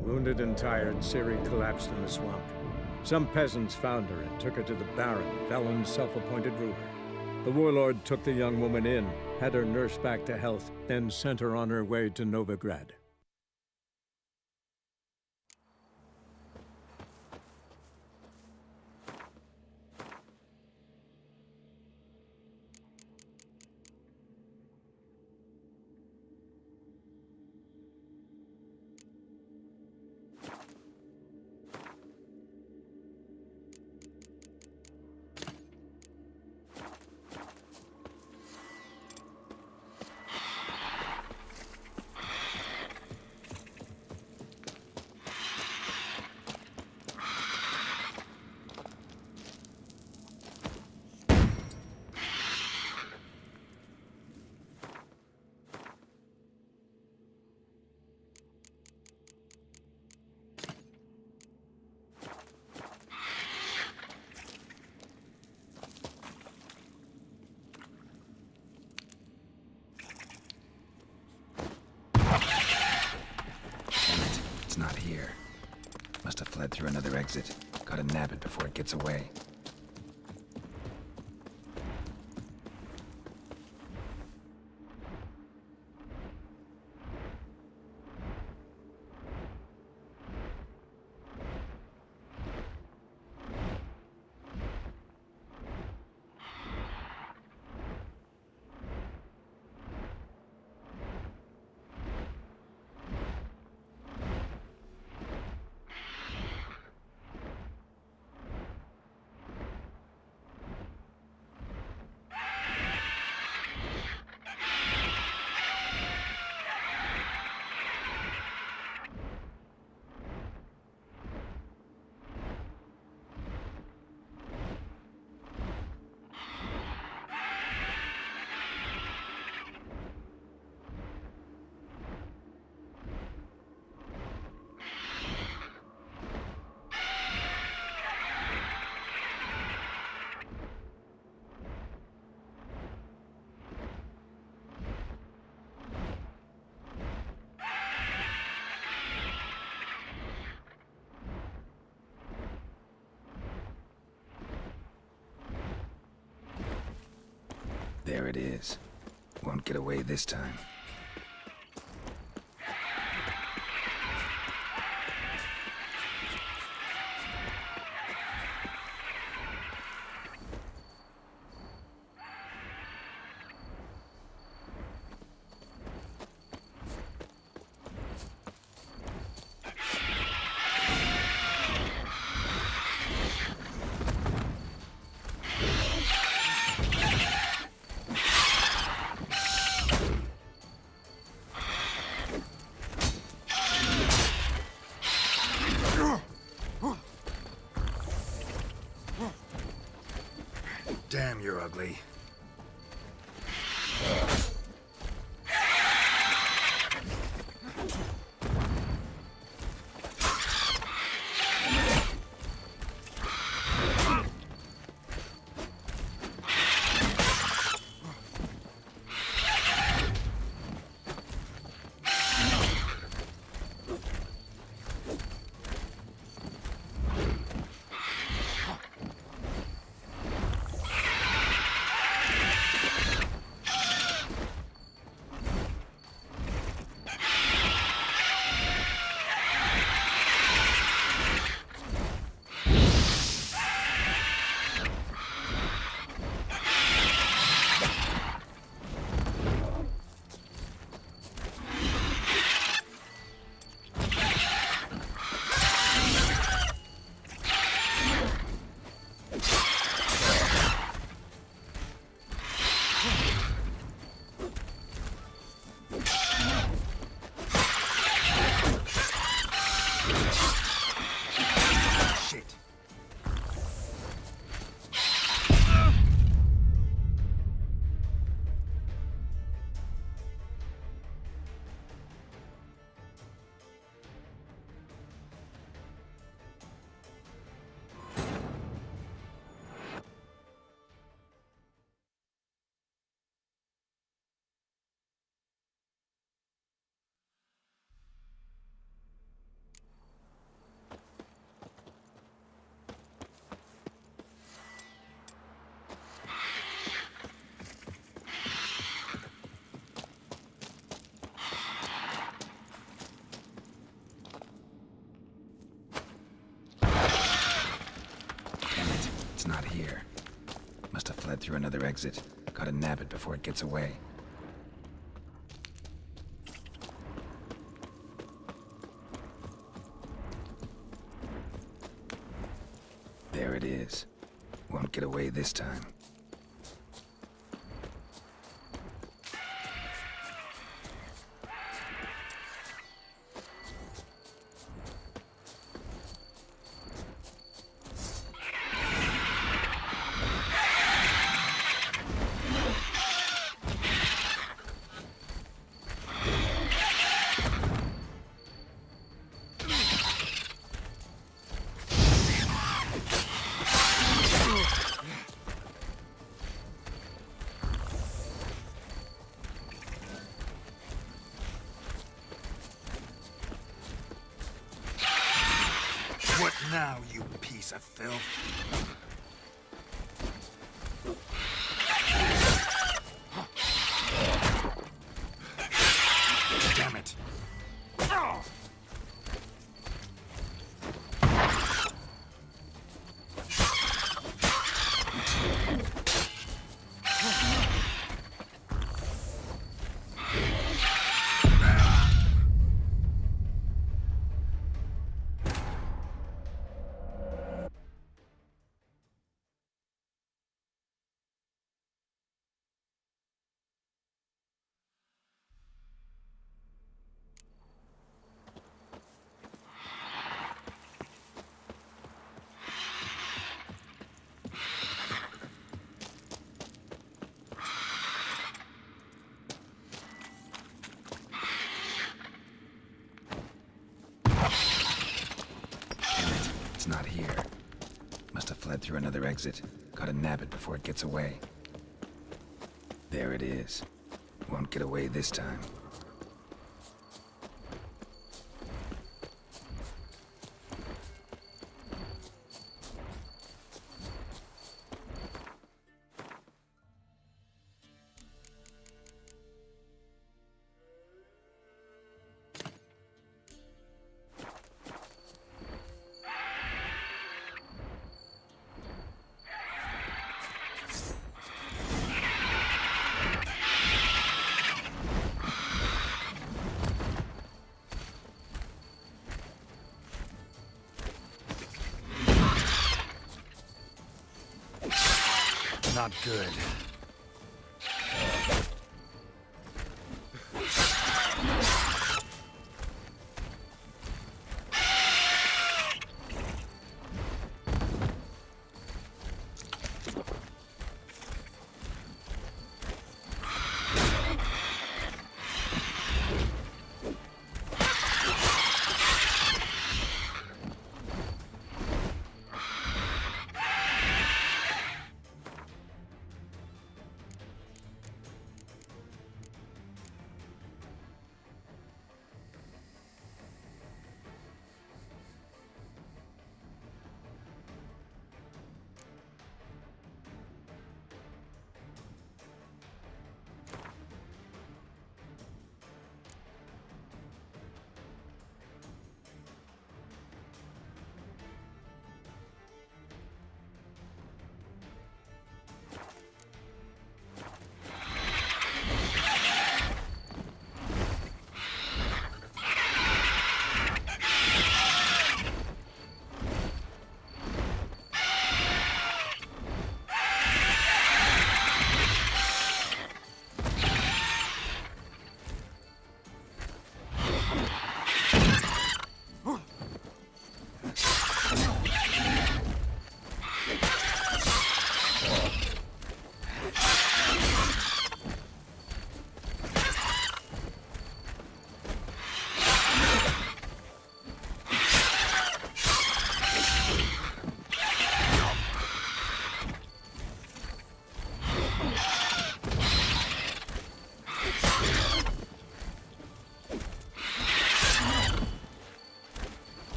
Wounded and tired, Ciri collapsed in the swamp. Some peasants found her and took her to the Baron, Velen's self-appointed ruler. The warlord took the young woman in, had her nursed back to health, then sent her on her way to Novigrad. It's not here. Must have fled through another exit. Gotta nab it before it gets away. There it is. Won't get away this time. Damn, you're ugly. It's not here. Must have fled through another exit. Gotta nab it before it gets away. There it is. Won't get away this time. What now, you piece of filth? Damn it. It's not here. Must have fled through another exit. Gotta nab it before it gets away. There it is. Won't get away this time. not good.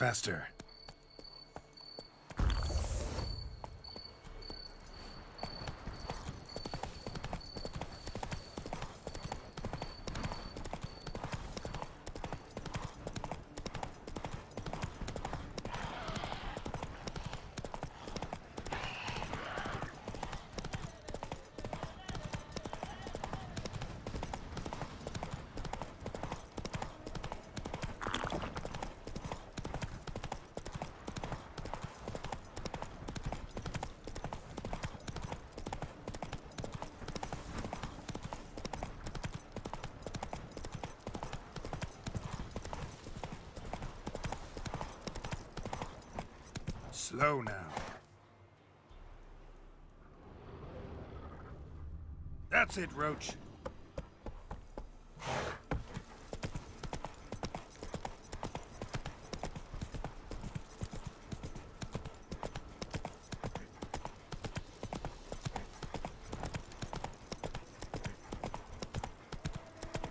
Faster. Slow now. That's it, Roach.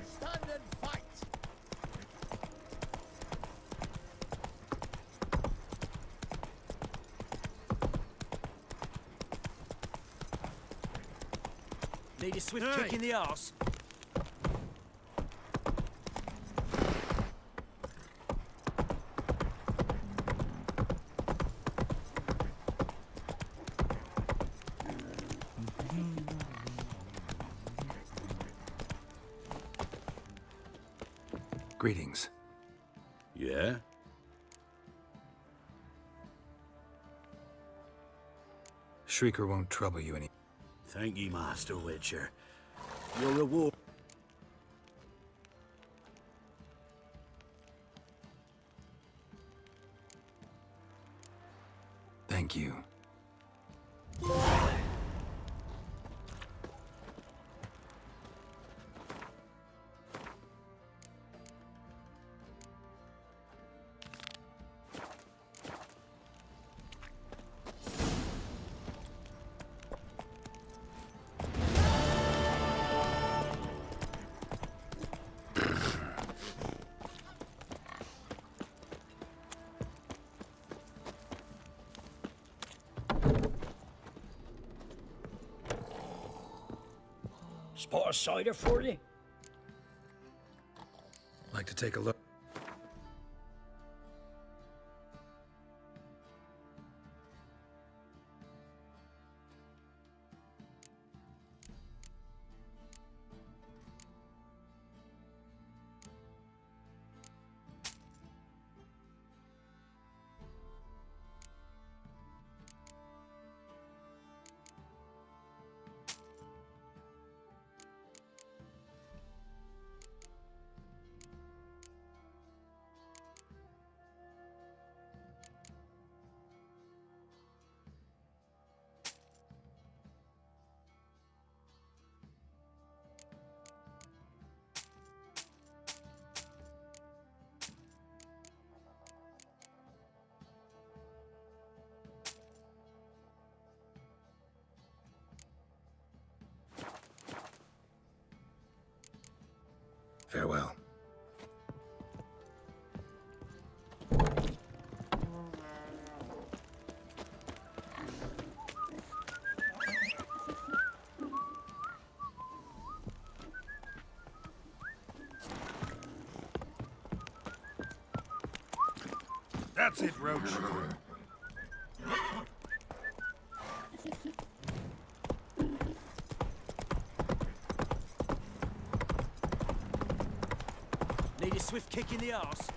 Stand and fight! Need a swift kick in the arse. Greetings. Yeah? Shrieker won't trouble you any. Thank ye, Master Wicher. Your reward... Thank you. Spot a cider for you? Like to take a look? Farewell. That's it, Roach. Need a swift kick in the arse.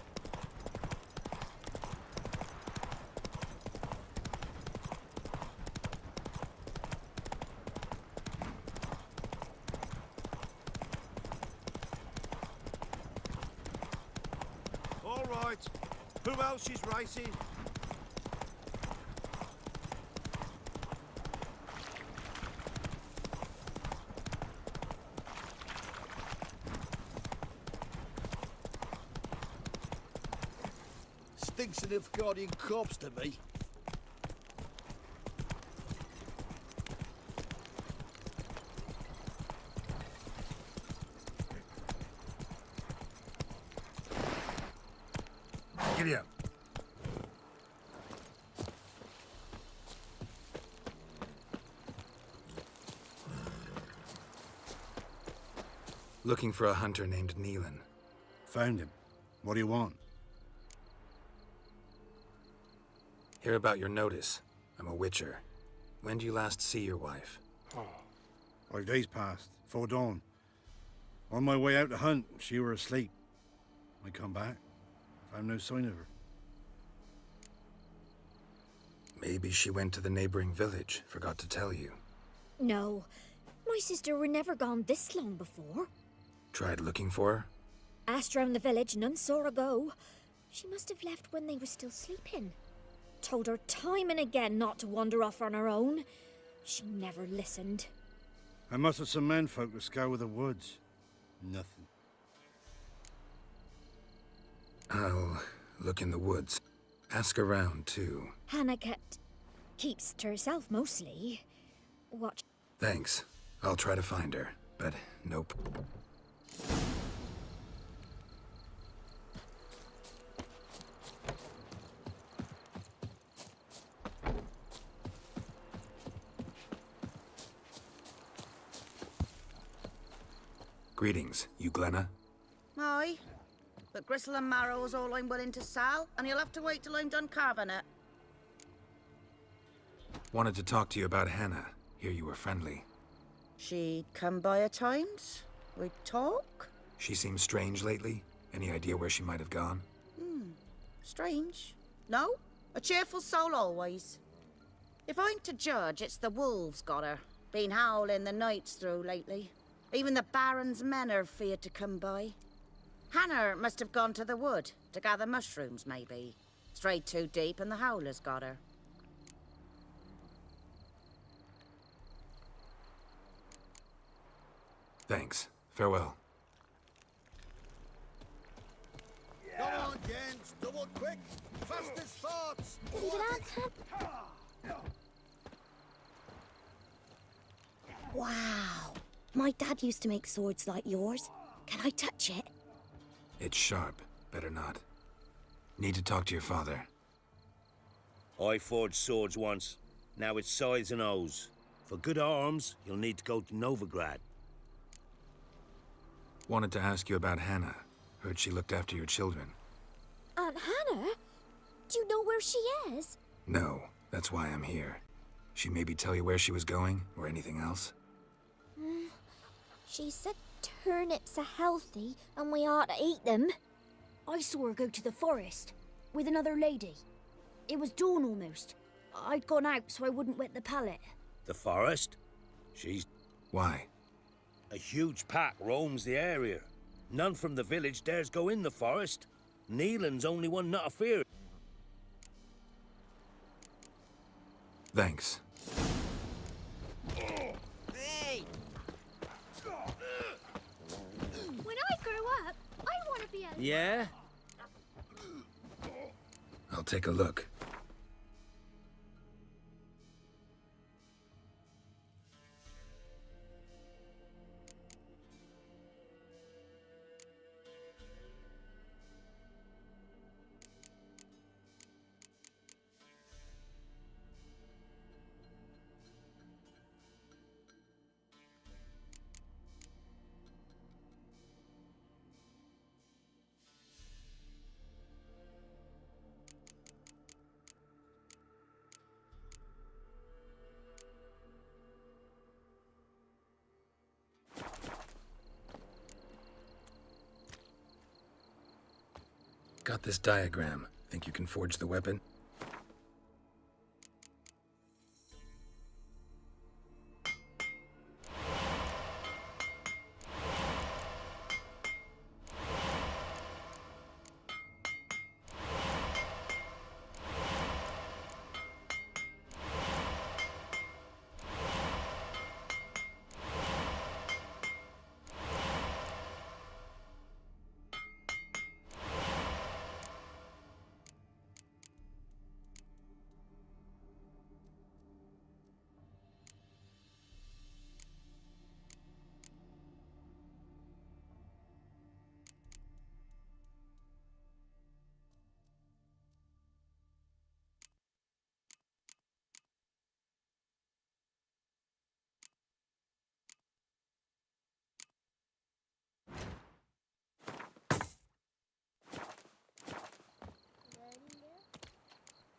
All right. Who else is racing? Stinks of Nilfgaardian corpse to me. Giddy up. Looking for a hunter named Neelan. Found him. What do you want? Hear about your notice. I'm a Wicher. When do you last see your wife? 5 days passed, 'fore dawn. On my way out to hunt, she were asleep. I come back, found no sign of her. Maybe she went to the neighboring village, forgot to tell you. No, my sister were never gone this long before. Tried looking for her? Asked round the village, none saw her go. She must have left when they were still sleeping. told her time and again not to wander off on her own. She never listened. I mustered some menfolk to scour the woods. Nothing. I'll look in the woods. Ask around, too. Hannah keeps to herself mostly. Watch. Thanks. I'll try to find her, but nope. Greetings, you Glenna? Aye. But gristle and marrow is all I'm willing to sell, and you'll have to wait till I'm done carving it. Wanted to talk to you about Hannah. Hear you were friendly. She'd come by at times. We'd talk. She seems strange lately. Any idea where she might have gone? Strange. No, a cheerful soul always. If I'm to judge, it's the wolves got her. Been howling the nights through lately. Even the Baron's men are feared to come by. Hannah must have gone to the wood to gather mushrooms, maybe. Strayed too deep and the howlers got her. Thanks. Farewell. Come on, gents. Double quick. Fast as farts. Wow. My dad used to make swords like yours. Can I touch it? It's sharp. Better not. Need to talk to your father. I forged swords once. Now it's scythes and O's. For good arms, you'll need to go to Novigrad. Wanted to ask you about Hannah. Heard she looked after your children. Aunt Hannah? Do you know where she is? No, that's why I'm here. She maybe tell you where she was going, or anything else? She said turnips are healthy and we ought to eat them. I saw her go to the forest with another lady. It was dawn almost. I'd gone out so I wouldn't wet the pallet. The forest? She's... Why? A huge pack roams the area. None from the village dares go in the forest. Neelan's only one not afeard. Thanks. Hey! When I grow up, I want to be a... Yeah? I'll take a look. Got this diagram. Think you can forge the weapon?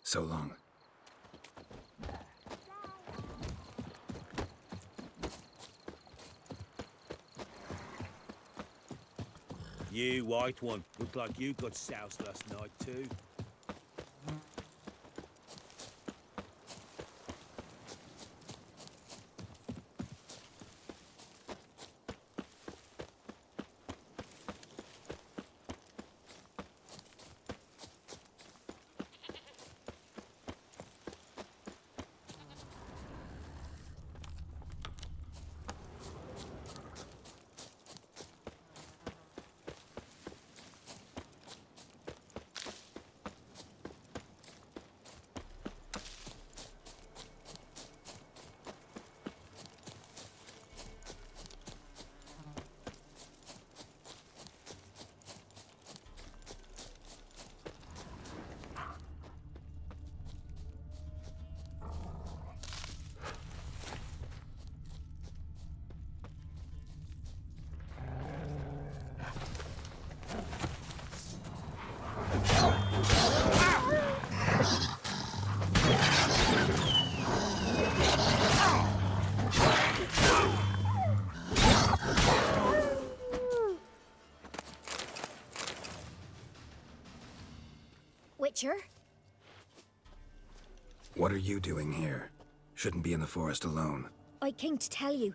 So long. You, white one. Looked like you got soused last night, too. Wicher. What are you doing here? Shouldn't be in the forest alone. I came to tell you.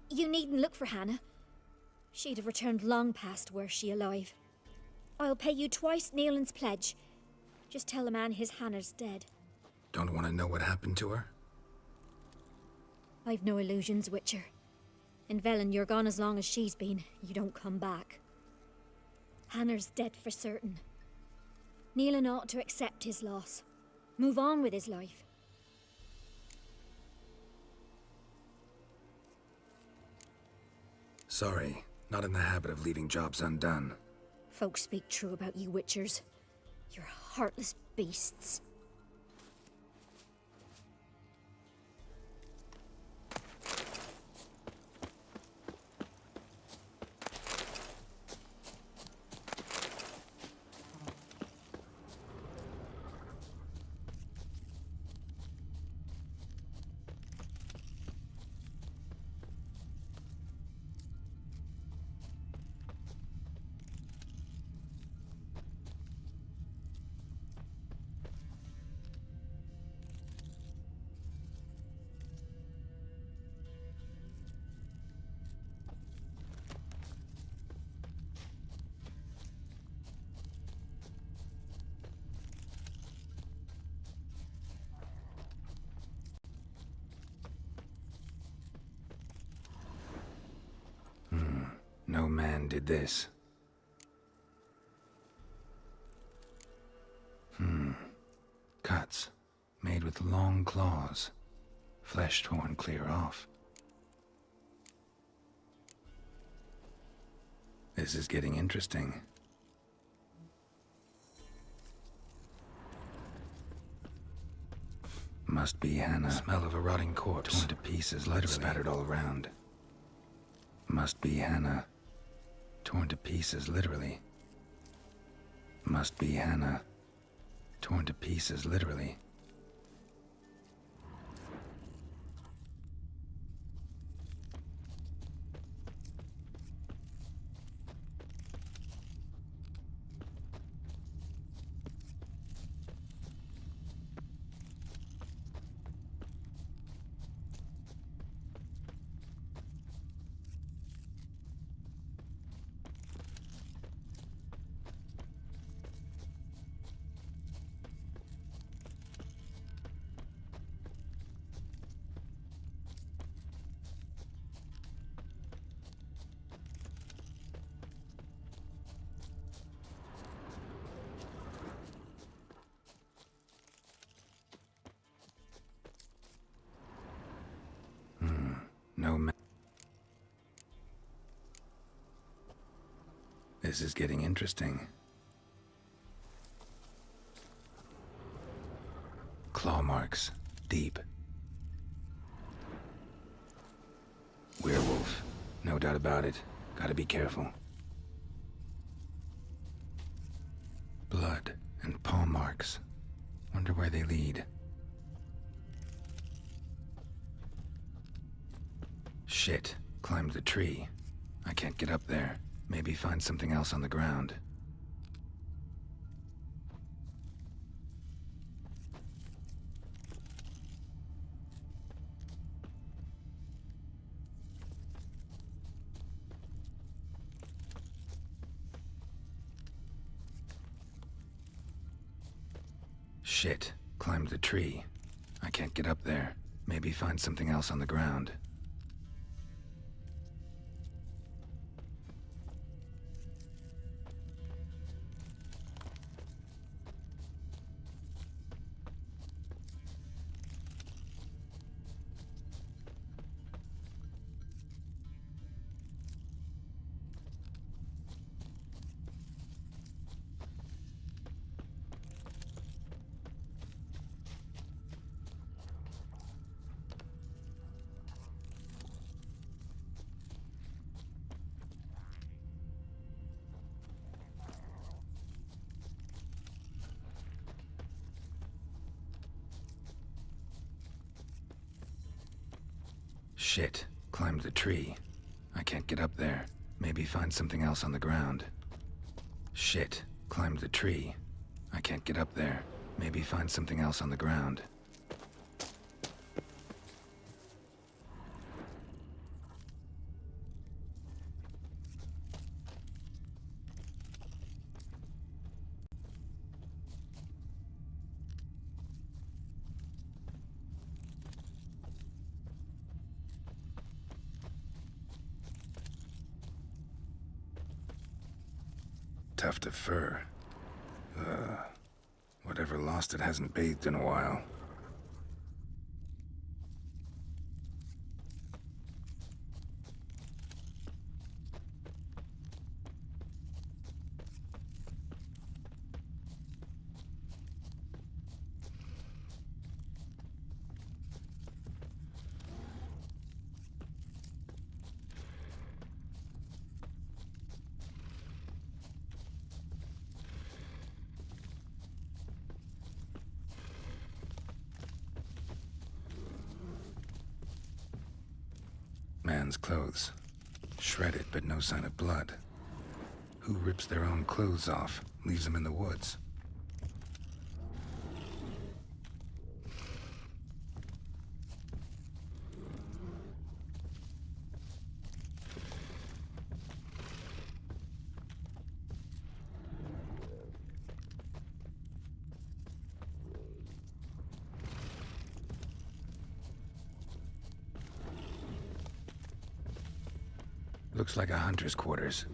You needn't look for Hannah. She'd have returned long past were she alive. I'll pay you twice Nealon's pledge. Just tell the man his Hannah's dead. Don't want to know what happened to her? I've no illusions, Wicher. In Velen, you're gone as long as she's been. You don't come back. Hannah's dead for certain. Nealon ought to accept his loss. Move on with his life. Sorry, not in the habit of leaving jobs undone. Folks speak true about you, Witchers. You're heartless beasts. No man did this. Cuts, made with long claws, flesh torn clear off. This is getting interesting. Must be Hannah. Smell of a rotting corpse, torn to pieces, literally spattered all around. Must be Hannah. Torn to pieces, literally. Must be Hannah. Torn to pieces, literally. No man. This is getting interesting. Claw marks, deep. Werewolf, no doubt about it. Gotta be careful. Blood and paw marks. Wonder where they lead. Shit, climbed the tree. I can't get up there. Maybe find something else on the ground. Shit, climbed the tree. I can't get up there. Maybe find something else on the ground. Shit, climbed the tree. I can't get up there. Maybe find something else on the ground. Shit, climbed the tree. I can't get up there. Maybe find something else on the ground. Tuft of fur. Whatever lost it hasn't bathed in a while. Man's clothes. Shredded, but no sign of blood. Who rips their own clothes off, leaves them in the woods? Looks like a hunter's quarters.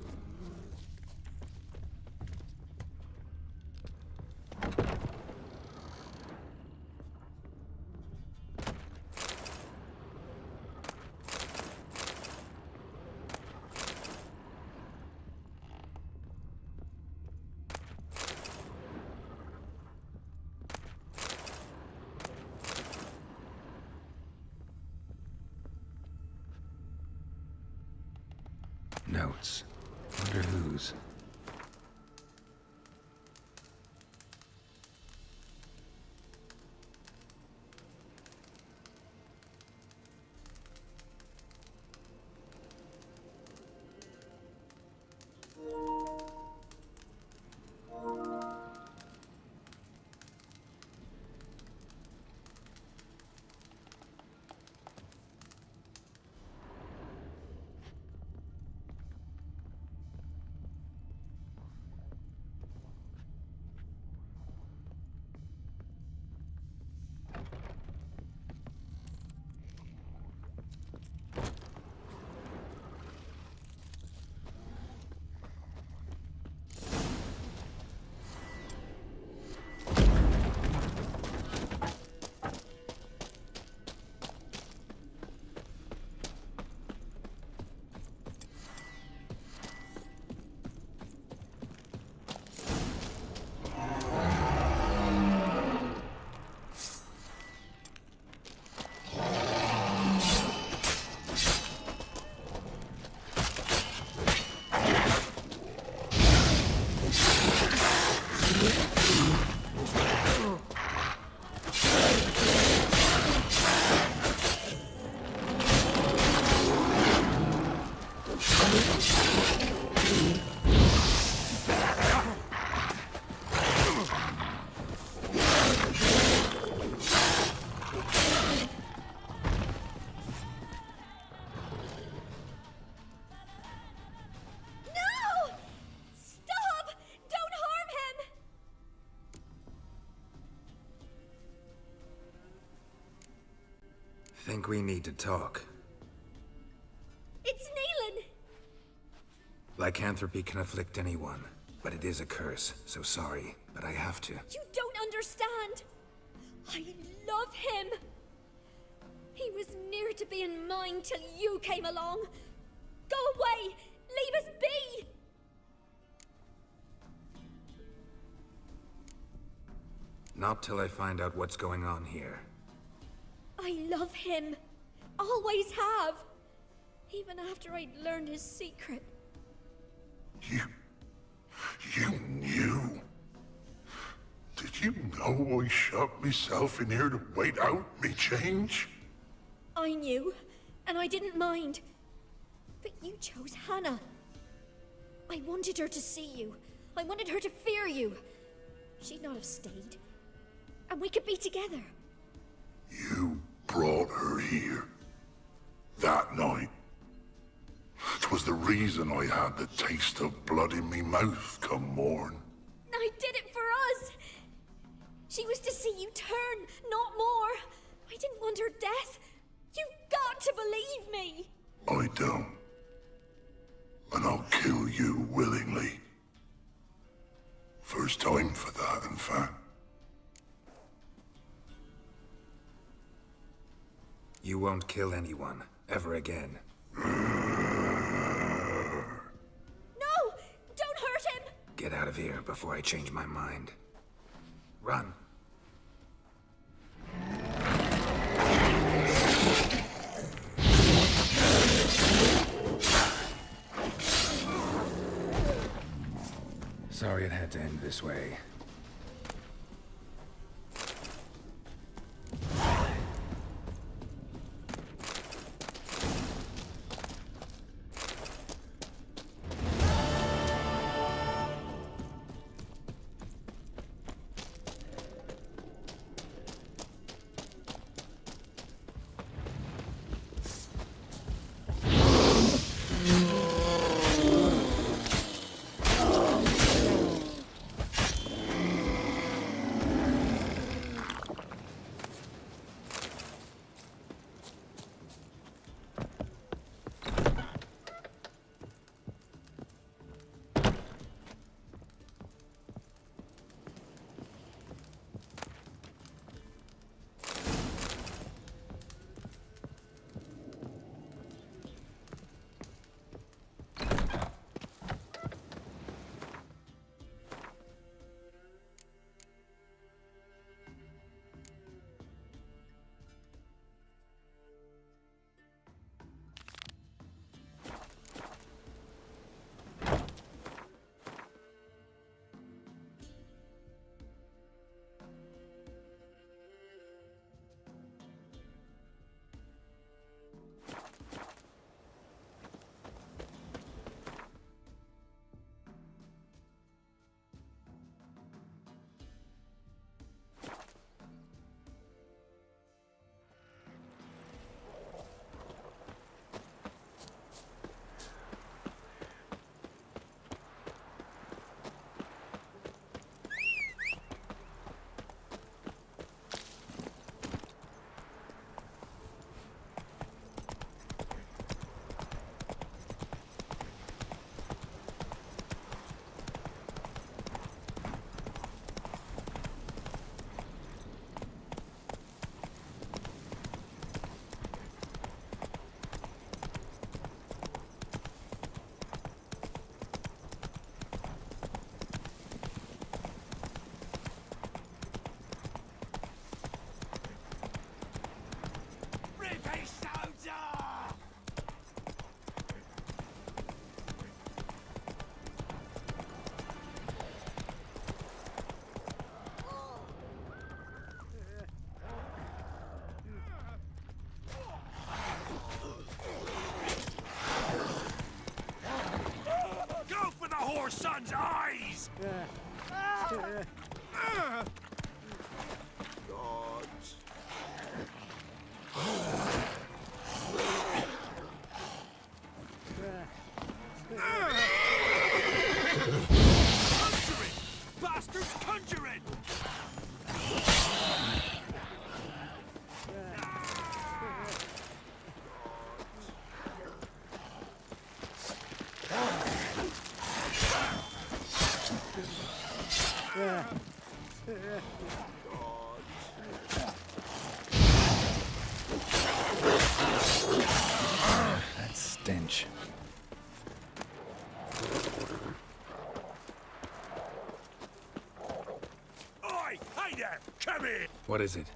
Notes. Wonder whose. Think we need to talk. It's Neelan! Lycanthropy can afflict anyone, but it is a curse, so sorry, but I have to. You don't understand! I love him! He was near to being mine till you came along. Go away! Leave us be! Not till I find out what's going on here. I love him. Always have. Even after I'd learned his secret. You knew? Did you know I shut myself in here to wait out me change? I knew, and I didn't mind. But you chose Hannah. I wanted her to see you. I wanted her to fear you. she'd not have stayed. And we could be together. You brought her here. That night. 'Twas the reason I had the taste of blood in me mouth come morn. I did it for us. She was to see you turn, not more. I didn't want her death. You've got to believe me. I don't. And I'll kill you willingly. First time for that, in fact. You won't kill anyone, ever again. No! Don't hurt him! Get out of here before I change my mind. Run. Sorry it had to end this way. Your son's eyes! Conjuring! Bastards conjuring! That stench. Oi! Hey there! Come here! What is it?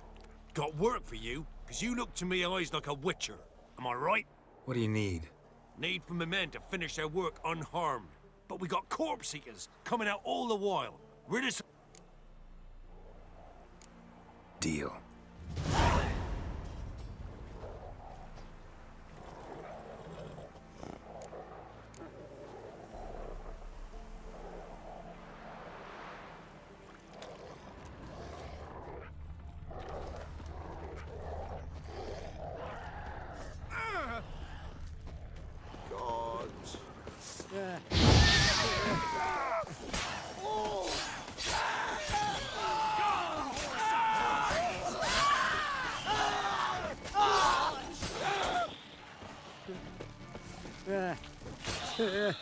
Got work for you, because you look to me eyes like a witcher. Am I right? What do you need? Need for my men to finish their work unharmed. But we got corpse eaters coming out all the while. Rid us. Deal. Looks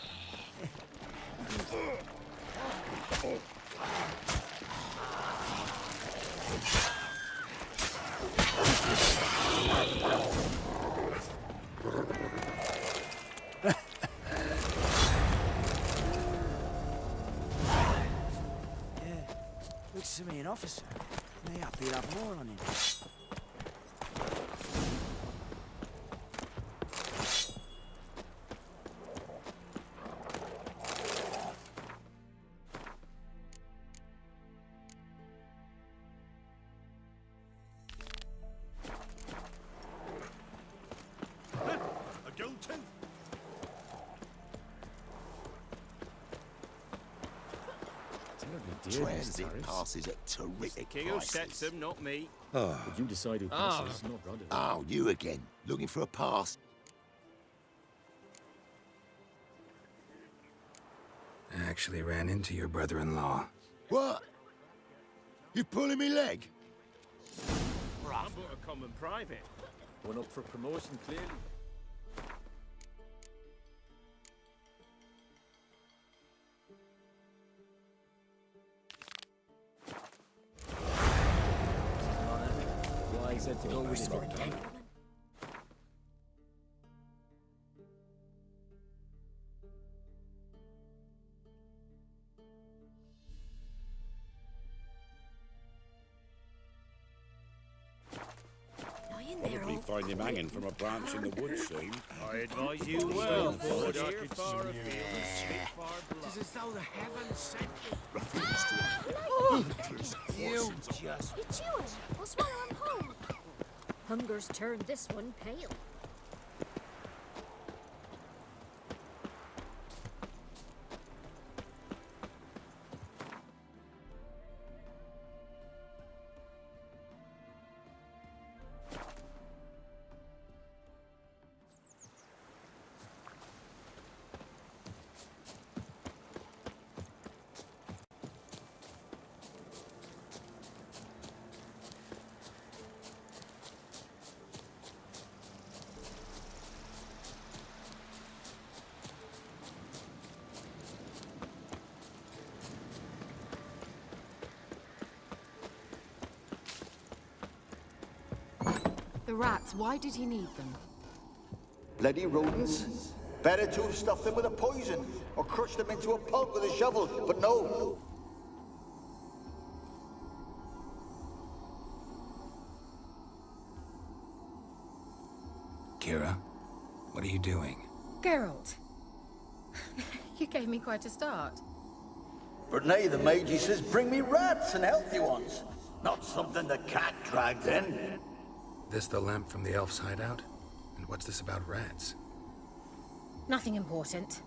to me an officer. Mayhap he'll have more on him. A gold tooth. Transit passes at terrific King who prices. sets them, not me. But you decide who passes, not Roddy. Oh, you again. Looking for a pass? I actually ran into your brother-in-law. What? You pulling me leg? I'm but a common private. One up for promotion, clearly. Why is it to go with it? Probably find him hanging from a branch in the woods soon. I advise you well, for here far afield and spit far blood. It's as though the heavens sent You just... It's you! I'll swallow him whole. Hunger's turned this one pale. The rats, why did he need them? Bloody rodents. Better to have stuffed them with a poison, or crushed them into a pulp with a shovel, but no. Kira, what are you doing? Geralt. You gave me quite a start. But nay, the mage, he says, bring me rats and healthy ones. Not something the cat dragged in. This the lamp from the elf's hideout? And what's this about rats? Nothing important.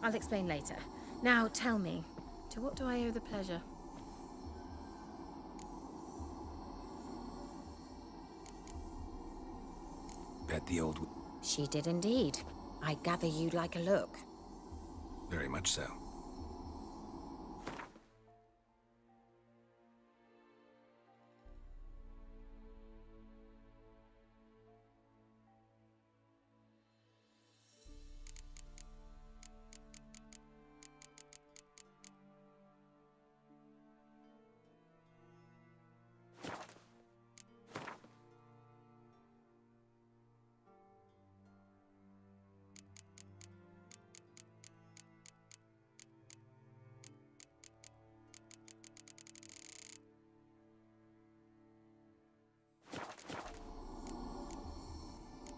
I'll explain later. Now tell me, to what do I owe the pleasure? Bet the old... She did indeed. I gather you'd like a look. Very much so.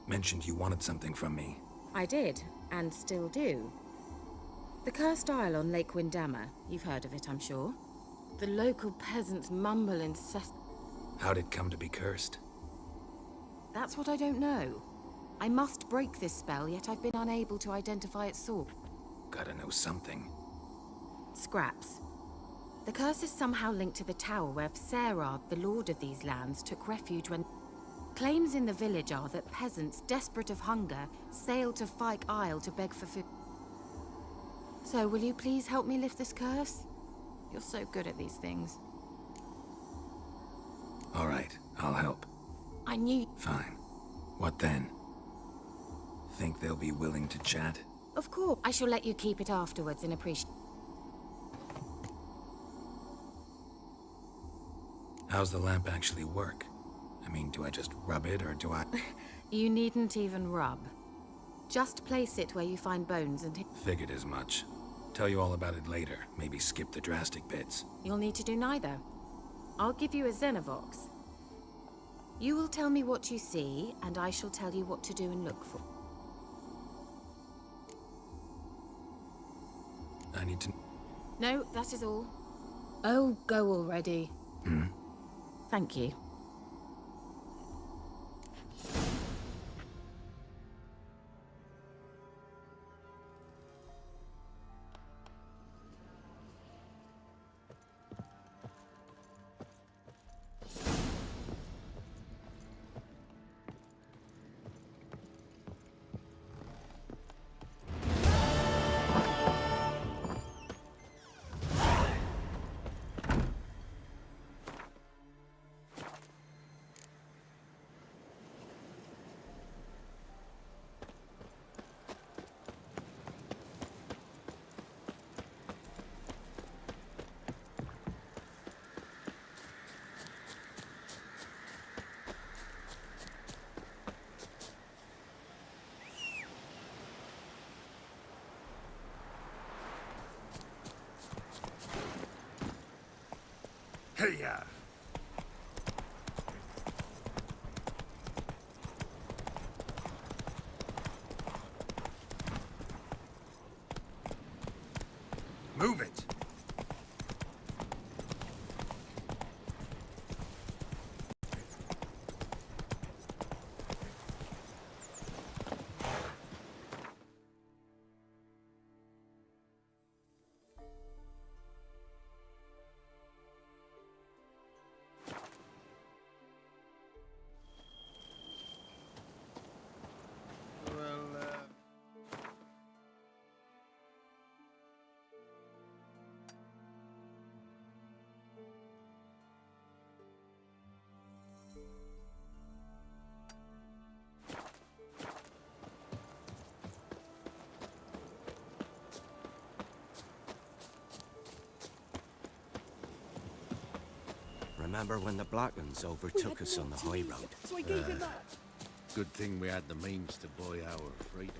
Mentioned you wanted something from me. I did, and still do. The cursed isle on Lake Windammer. You've heard of it, I'm sure. The local peasants mumble incessant. How'd it come to be cursed? That's what I don't know. I must break this spell, yet I've been unable to identify its source. Gotta know something. Scraps. The curse is somehow linked to the tower where Serard, the lord of these lands, took refuge when... Claims in the village are that peasants, desperate of hunger, sailed to Fyke Isle to beg for food. So, will you please help me lift this curse? You're so good at these things. All right, I'll help. I knew... Fine. What then? Think they'll be willing to chat? Of course. I shall let you keep it afterwards in appreciation. How's the lamp actually work? I mean, do I just rub it, or do I... You needn't even rub. Just place it where you find bones and... Figured as much. Tell you all about it later. Maybe skip the drastic bits. You'll need to do neither. I'll give you a Xenovox. You will tell me what you see, and I shall tell you what to do and look for. I need to... No, that is all. Oh, go already. Thank you. Hey-ya! Move it! Remember when the Blackens overtook us on the high road? So I gave him that. Good thing we had the means to buy our freedom.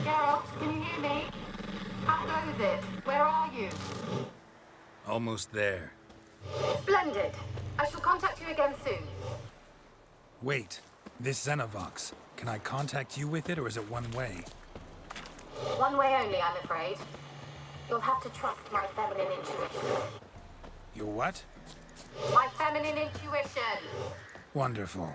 Geralt, can you hear me? How goes it? Where are you? Almost there. Splendid. I shall contact you again soon. Wait, this Xenovox. Can I contact you with it, or is it one way? One way only, I'm afraid. You'll have to trust my feminine intuition. Your what? My feminine intuition! Wonderful.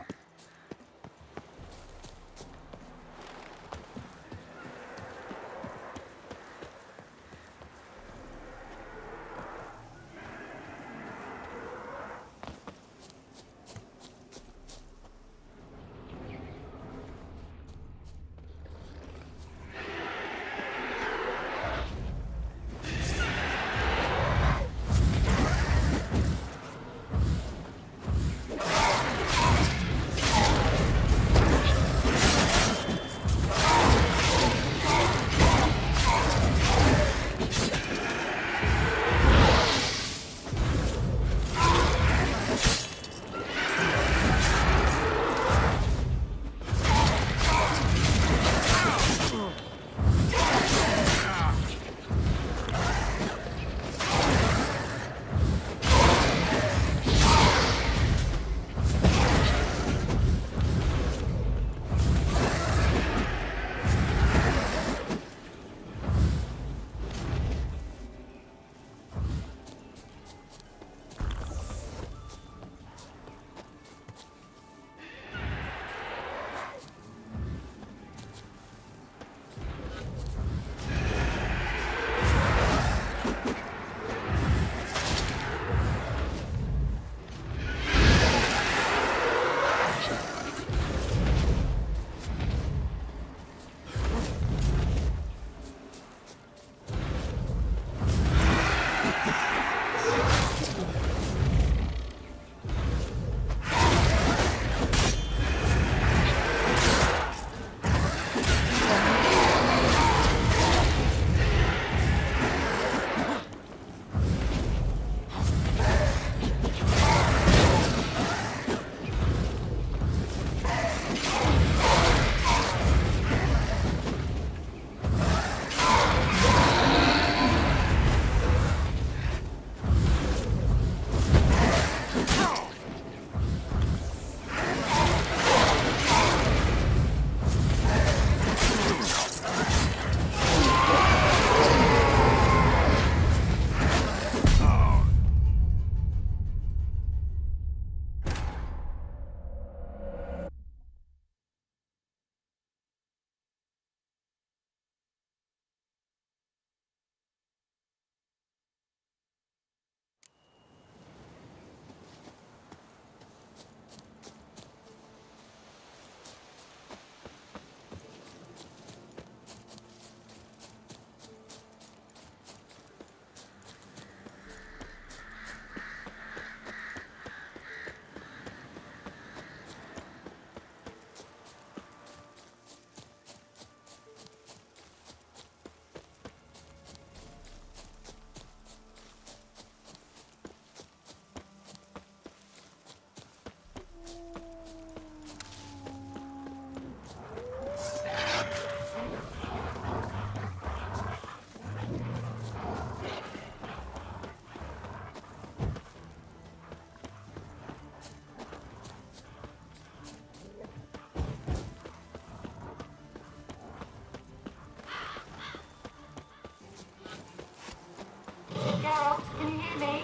hear me?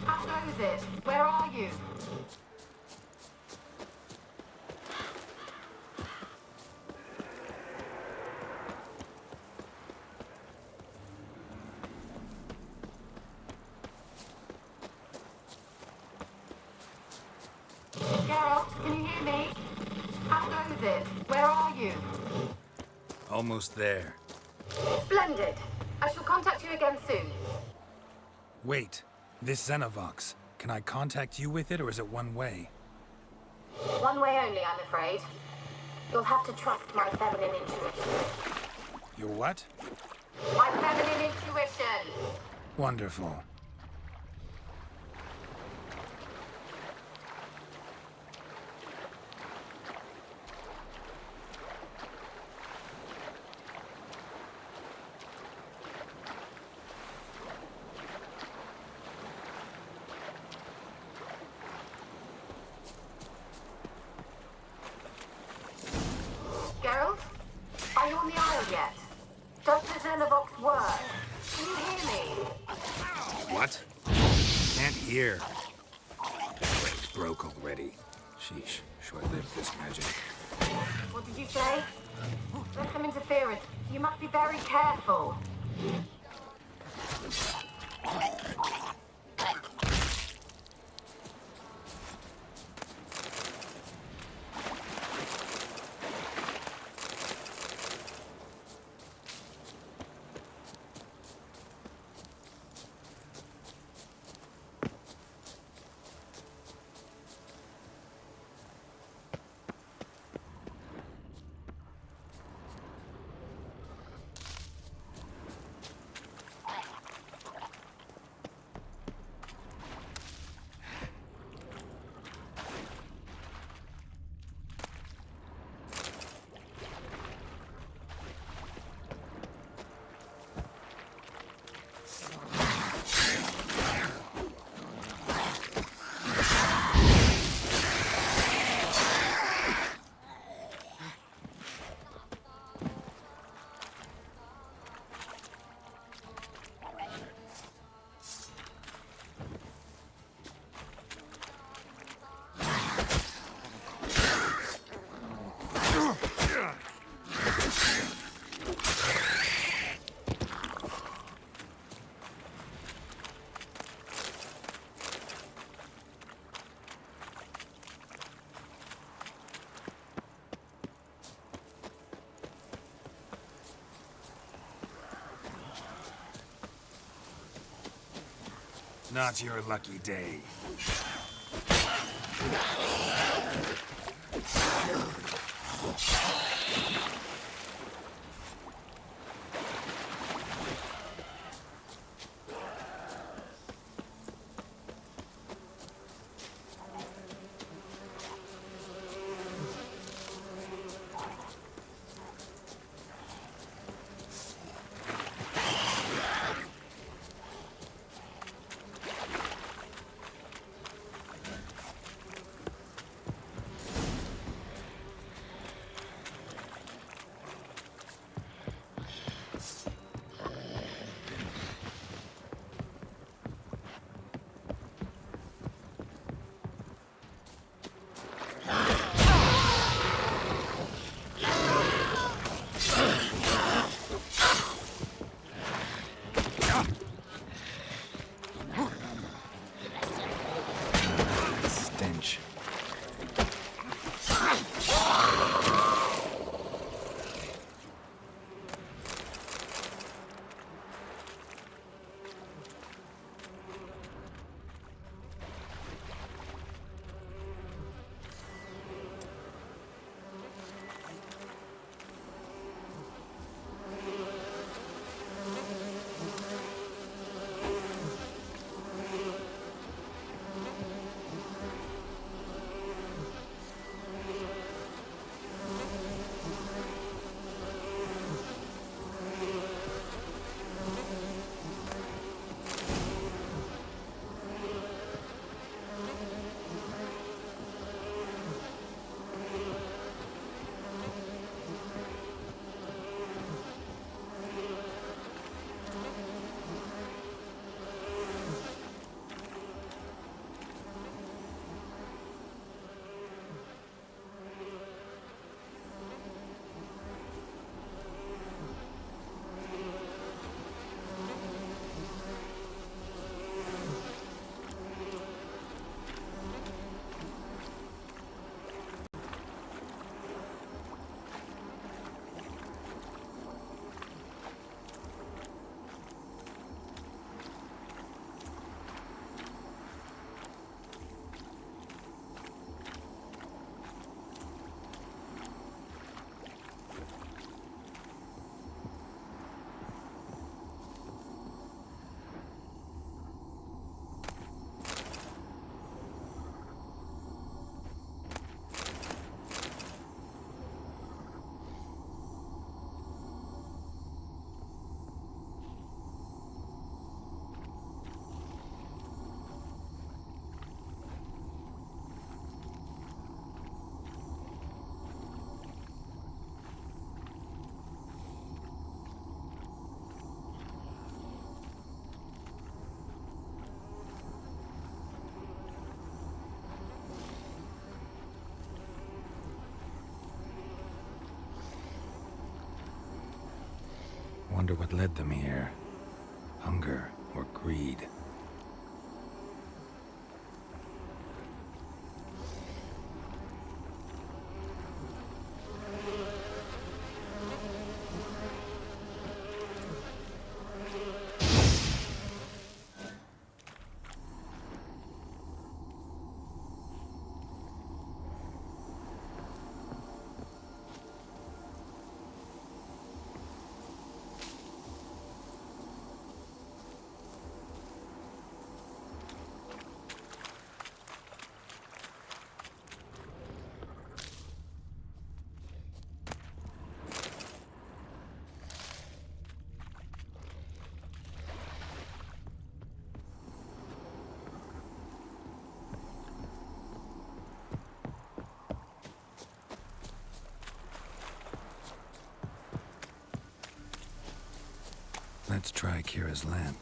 How goes it? Where are you? Geralt, can you hear me? How goes it? Where are you? Almost there. Splendid. I shall contact you again soon. Wait, this Xenovox. Can I contact you with it, or is it one way? One way only, I'm afraid. You'll have to trust my feminine intuition. Your what? My feminine intuition! Wonderful. Geralt? Are you on the Isle yet? Does the Xenovox work? Can you hear me? What? Can't hear. Brakes broke already. Sheesh, short-lived this magic. What did you say? There's some interference. You must be very careful. Not your lucky day. wonder what led them here. Hunger or greed. Let's try Kira's lamp.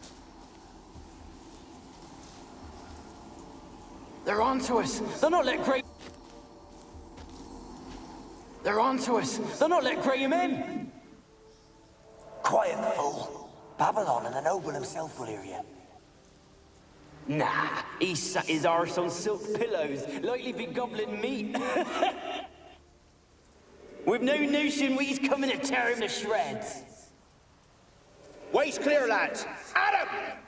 They're onto us! They'll not let Graham... They're onto us! They'll not let Graham in! Quiet, fool. Babylon and the noble himself will hear you. Nah, he sat his arse on silk pillows, likely be gobbling meat. We've no notion we's coming to tear him to shreds. Waist clear, lads! At 'em!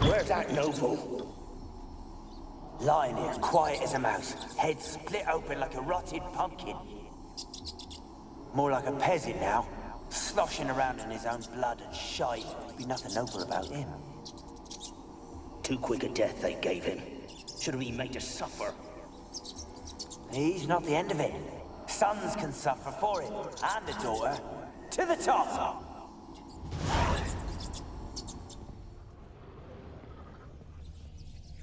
Where's that noble? Lying here, quiet as a mouse, head split open like a rotted pumpkin. More like a peasant now, sloshing around in his own blood and shite. Be nothing noble about him. Too quick a death they gave him. Should have been made to suffer. He's not the end of it. Sons can suffer for it, and a daughter. To the top!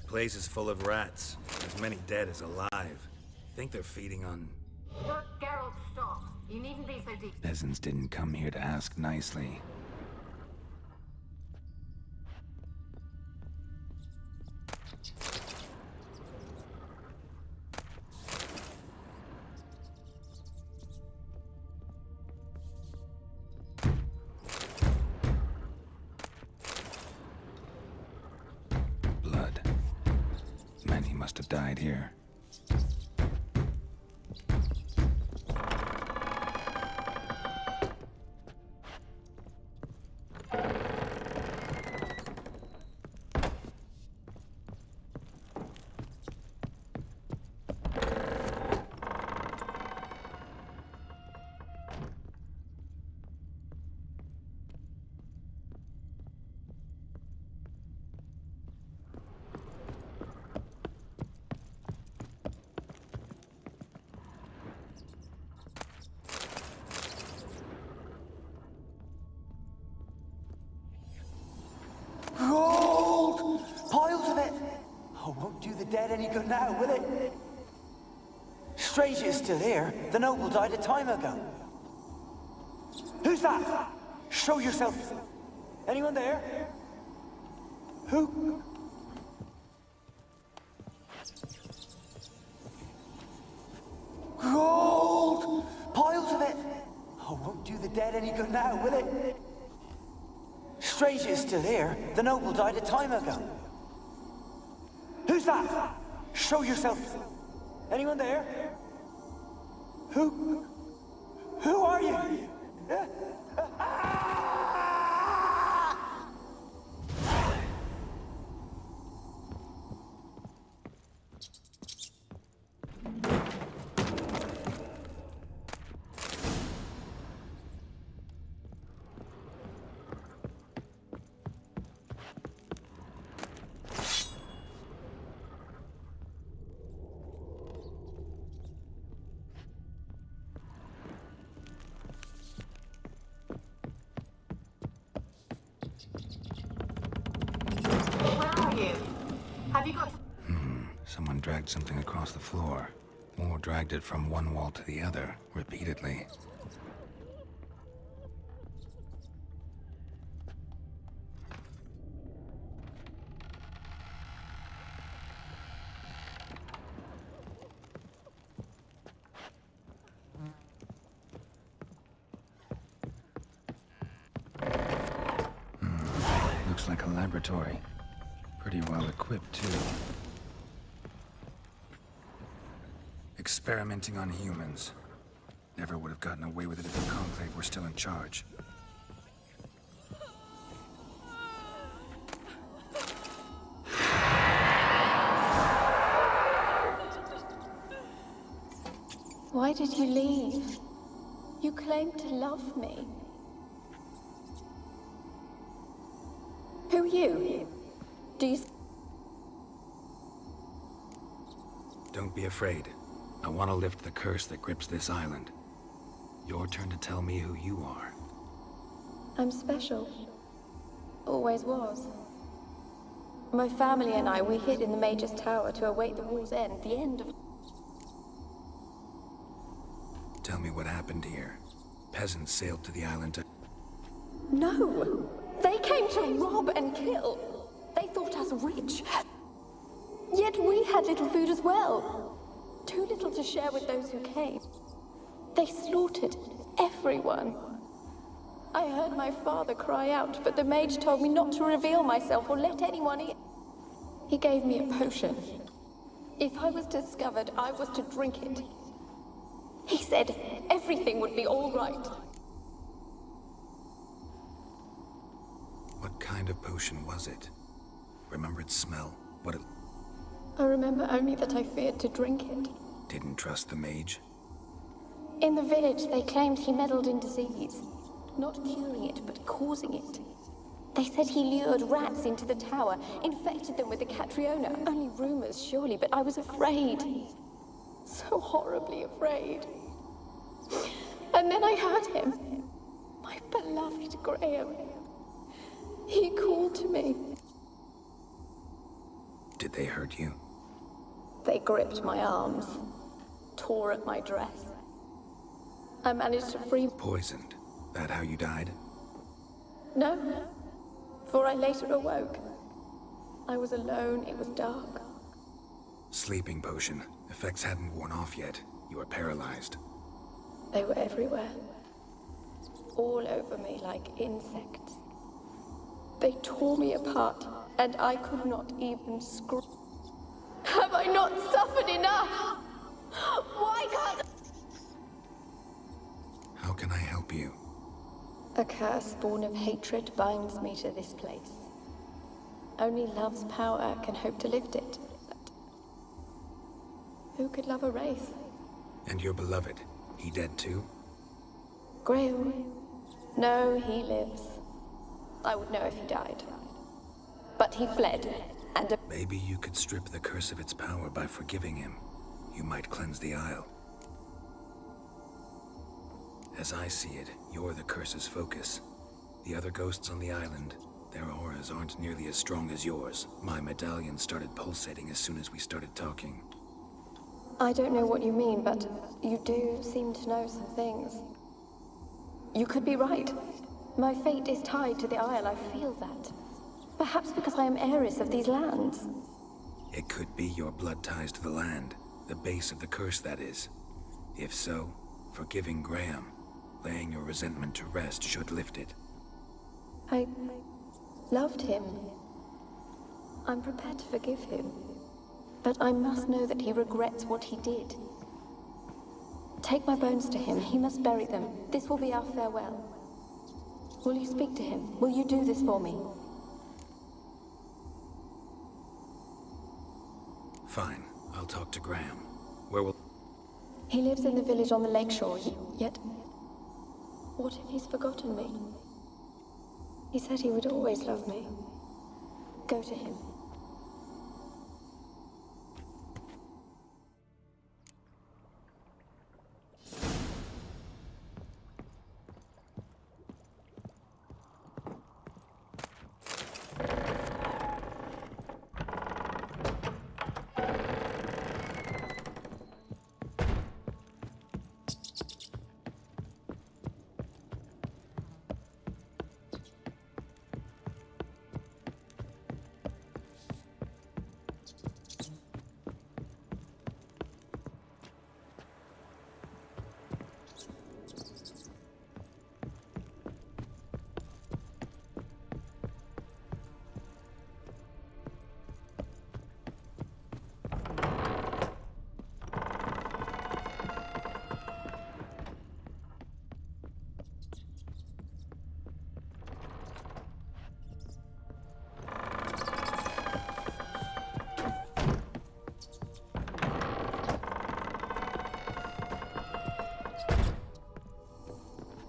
Place is full of rats. As many dead as alive. Think they're feeding on... Look, Geralt, stop. You needn't be so deep. Peasants didn't come here to ask nicely. Blood. Many must have died here. Gold! Piles of it! Oh, won't do the dead any good now, will it? Strange it's still here. The noble died a time ago. Who's that? Show yourself. Anyone there? Who? Gold! Piles of it! Oh, won't do the dead any good now, will it? Strange it's still here. The noble died a time ago. Who's that? Show yourself. Anyone there? Who are you? Someone dragged something across the floor. Or dragged it from one wall to the other, repeatedly. Looks like a laboratory. Pretty well equipped, too. Experimenting on humans. Never would have gotten away with it if the Conclave were still in charge. Why did you leave? You claimed to love me. Who are you? Do you... Don't be afraid. I want to lift the curse that grips this island. Your turn to tell me who you are. I'm special. Always was. My family and I, we hid in the Mage's Tower to await the war's end, the end of... Tell me what happened here. Peasants sailed to the island to... No! They came to rob and kill. They thought us rich. Yet we had little food as well. Too little to share with those who came. They slaughtered everyone. I heard my father cry out, but the mage told me not to reveal myself or let anyone in. He gave me a potion. If I was discovered, I was to drink it. He said everything would be all right. What kind of potion was it? Remember its smell? What it... I remember only that I feared to drink it. Didn't trust the mage? In the village, they claimed he meddled in disease. Not curing it, but causing it. They said he lured rats into the tower, infected them with the Catriona. Only rumors, surely, but I was afraid. So horribly afraid. And then I heard him. My beloved Graham. He called to me. Did they hurt you? They gripped my arms, tore at my dress. I managed to free... Poisoned? That how you died? No, for I later awoke. I was alone, it was dark. Sleeping potion. Effects hadn't worn off yet. You were paralyzed. They were everywhere. All over me like insects. They tore me apart, and I could not even scream. Have I not suffered enough? Why can't... How can I help you? A curse born of hatred binds me to this place. Only love's power can hope to lift it. But who could love a wraith? And your beloved, he dead too? Graham? No, he lives. I would know if he died. But he fled, and... Maybe you could strip the curse of its power by forgiving him. You might cleanse the Isle. As I see it, you're the curse's focus. The other ghosts on the island, their auras aren't nearly as strong as yours. My medallion started pulsating as soon as we started talking. I don't know what you mean, but you do seem to know some things. You could be right. My fate is tied to the Isle, I feel that. Perhaps because I am heiress of these lands. It could be your blood ties to the land, the base of the curse, that is. If so, forgiving Graham, laying your resentment to rest, should lift it. I loved him. I'm prepared to forgive him. But I must know that he regrets what he did. Take my bones to him. He must bury them. This will be our farewell. Will you speak to him? Will you do this for me? Fine. I'll talk to Graham. Where will... He lives in the village on the lakeshore, yet... What if he's forgotten me? He said he would always love me. Go to him.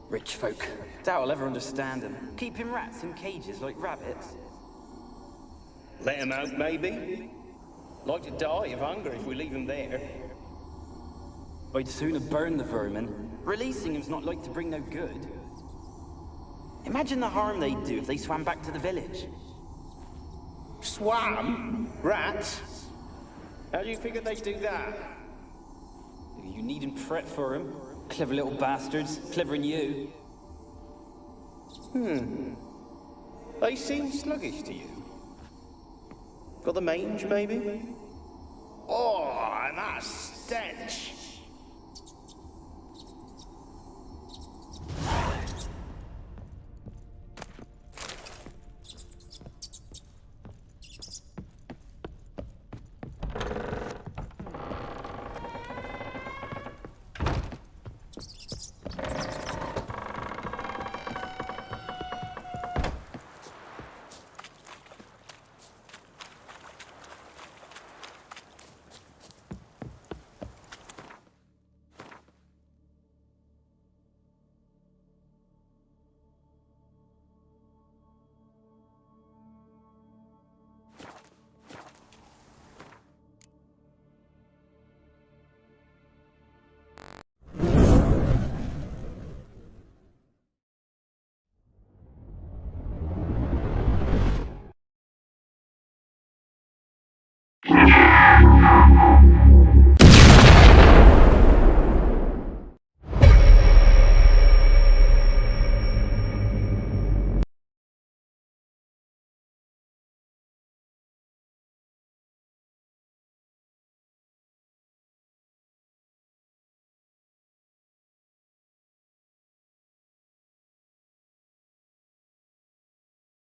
Rich folk. Doubt I'll ever understand them. Keeping rats in cages like rabbits. Let them out, maybe? Like to die of hunger if we leave them there. I'd sooner burn the vermin. Releasing them's not like to bring no good. Imagine the harm they'd do if they swam back to the village. Swam? Rats? How do you figure they'd do that? You needn't fret for them. Clever little bastards. Clever than you. They seem sluggish to you. Got the mange, maybe? Oh, and that stench! Yeah.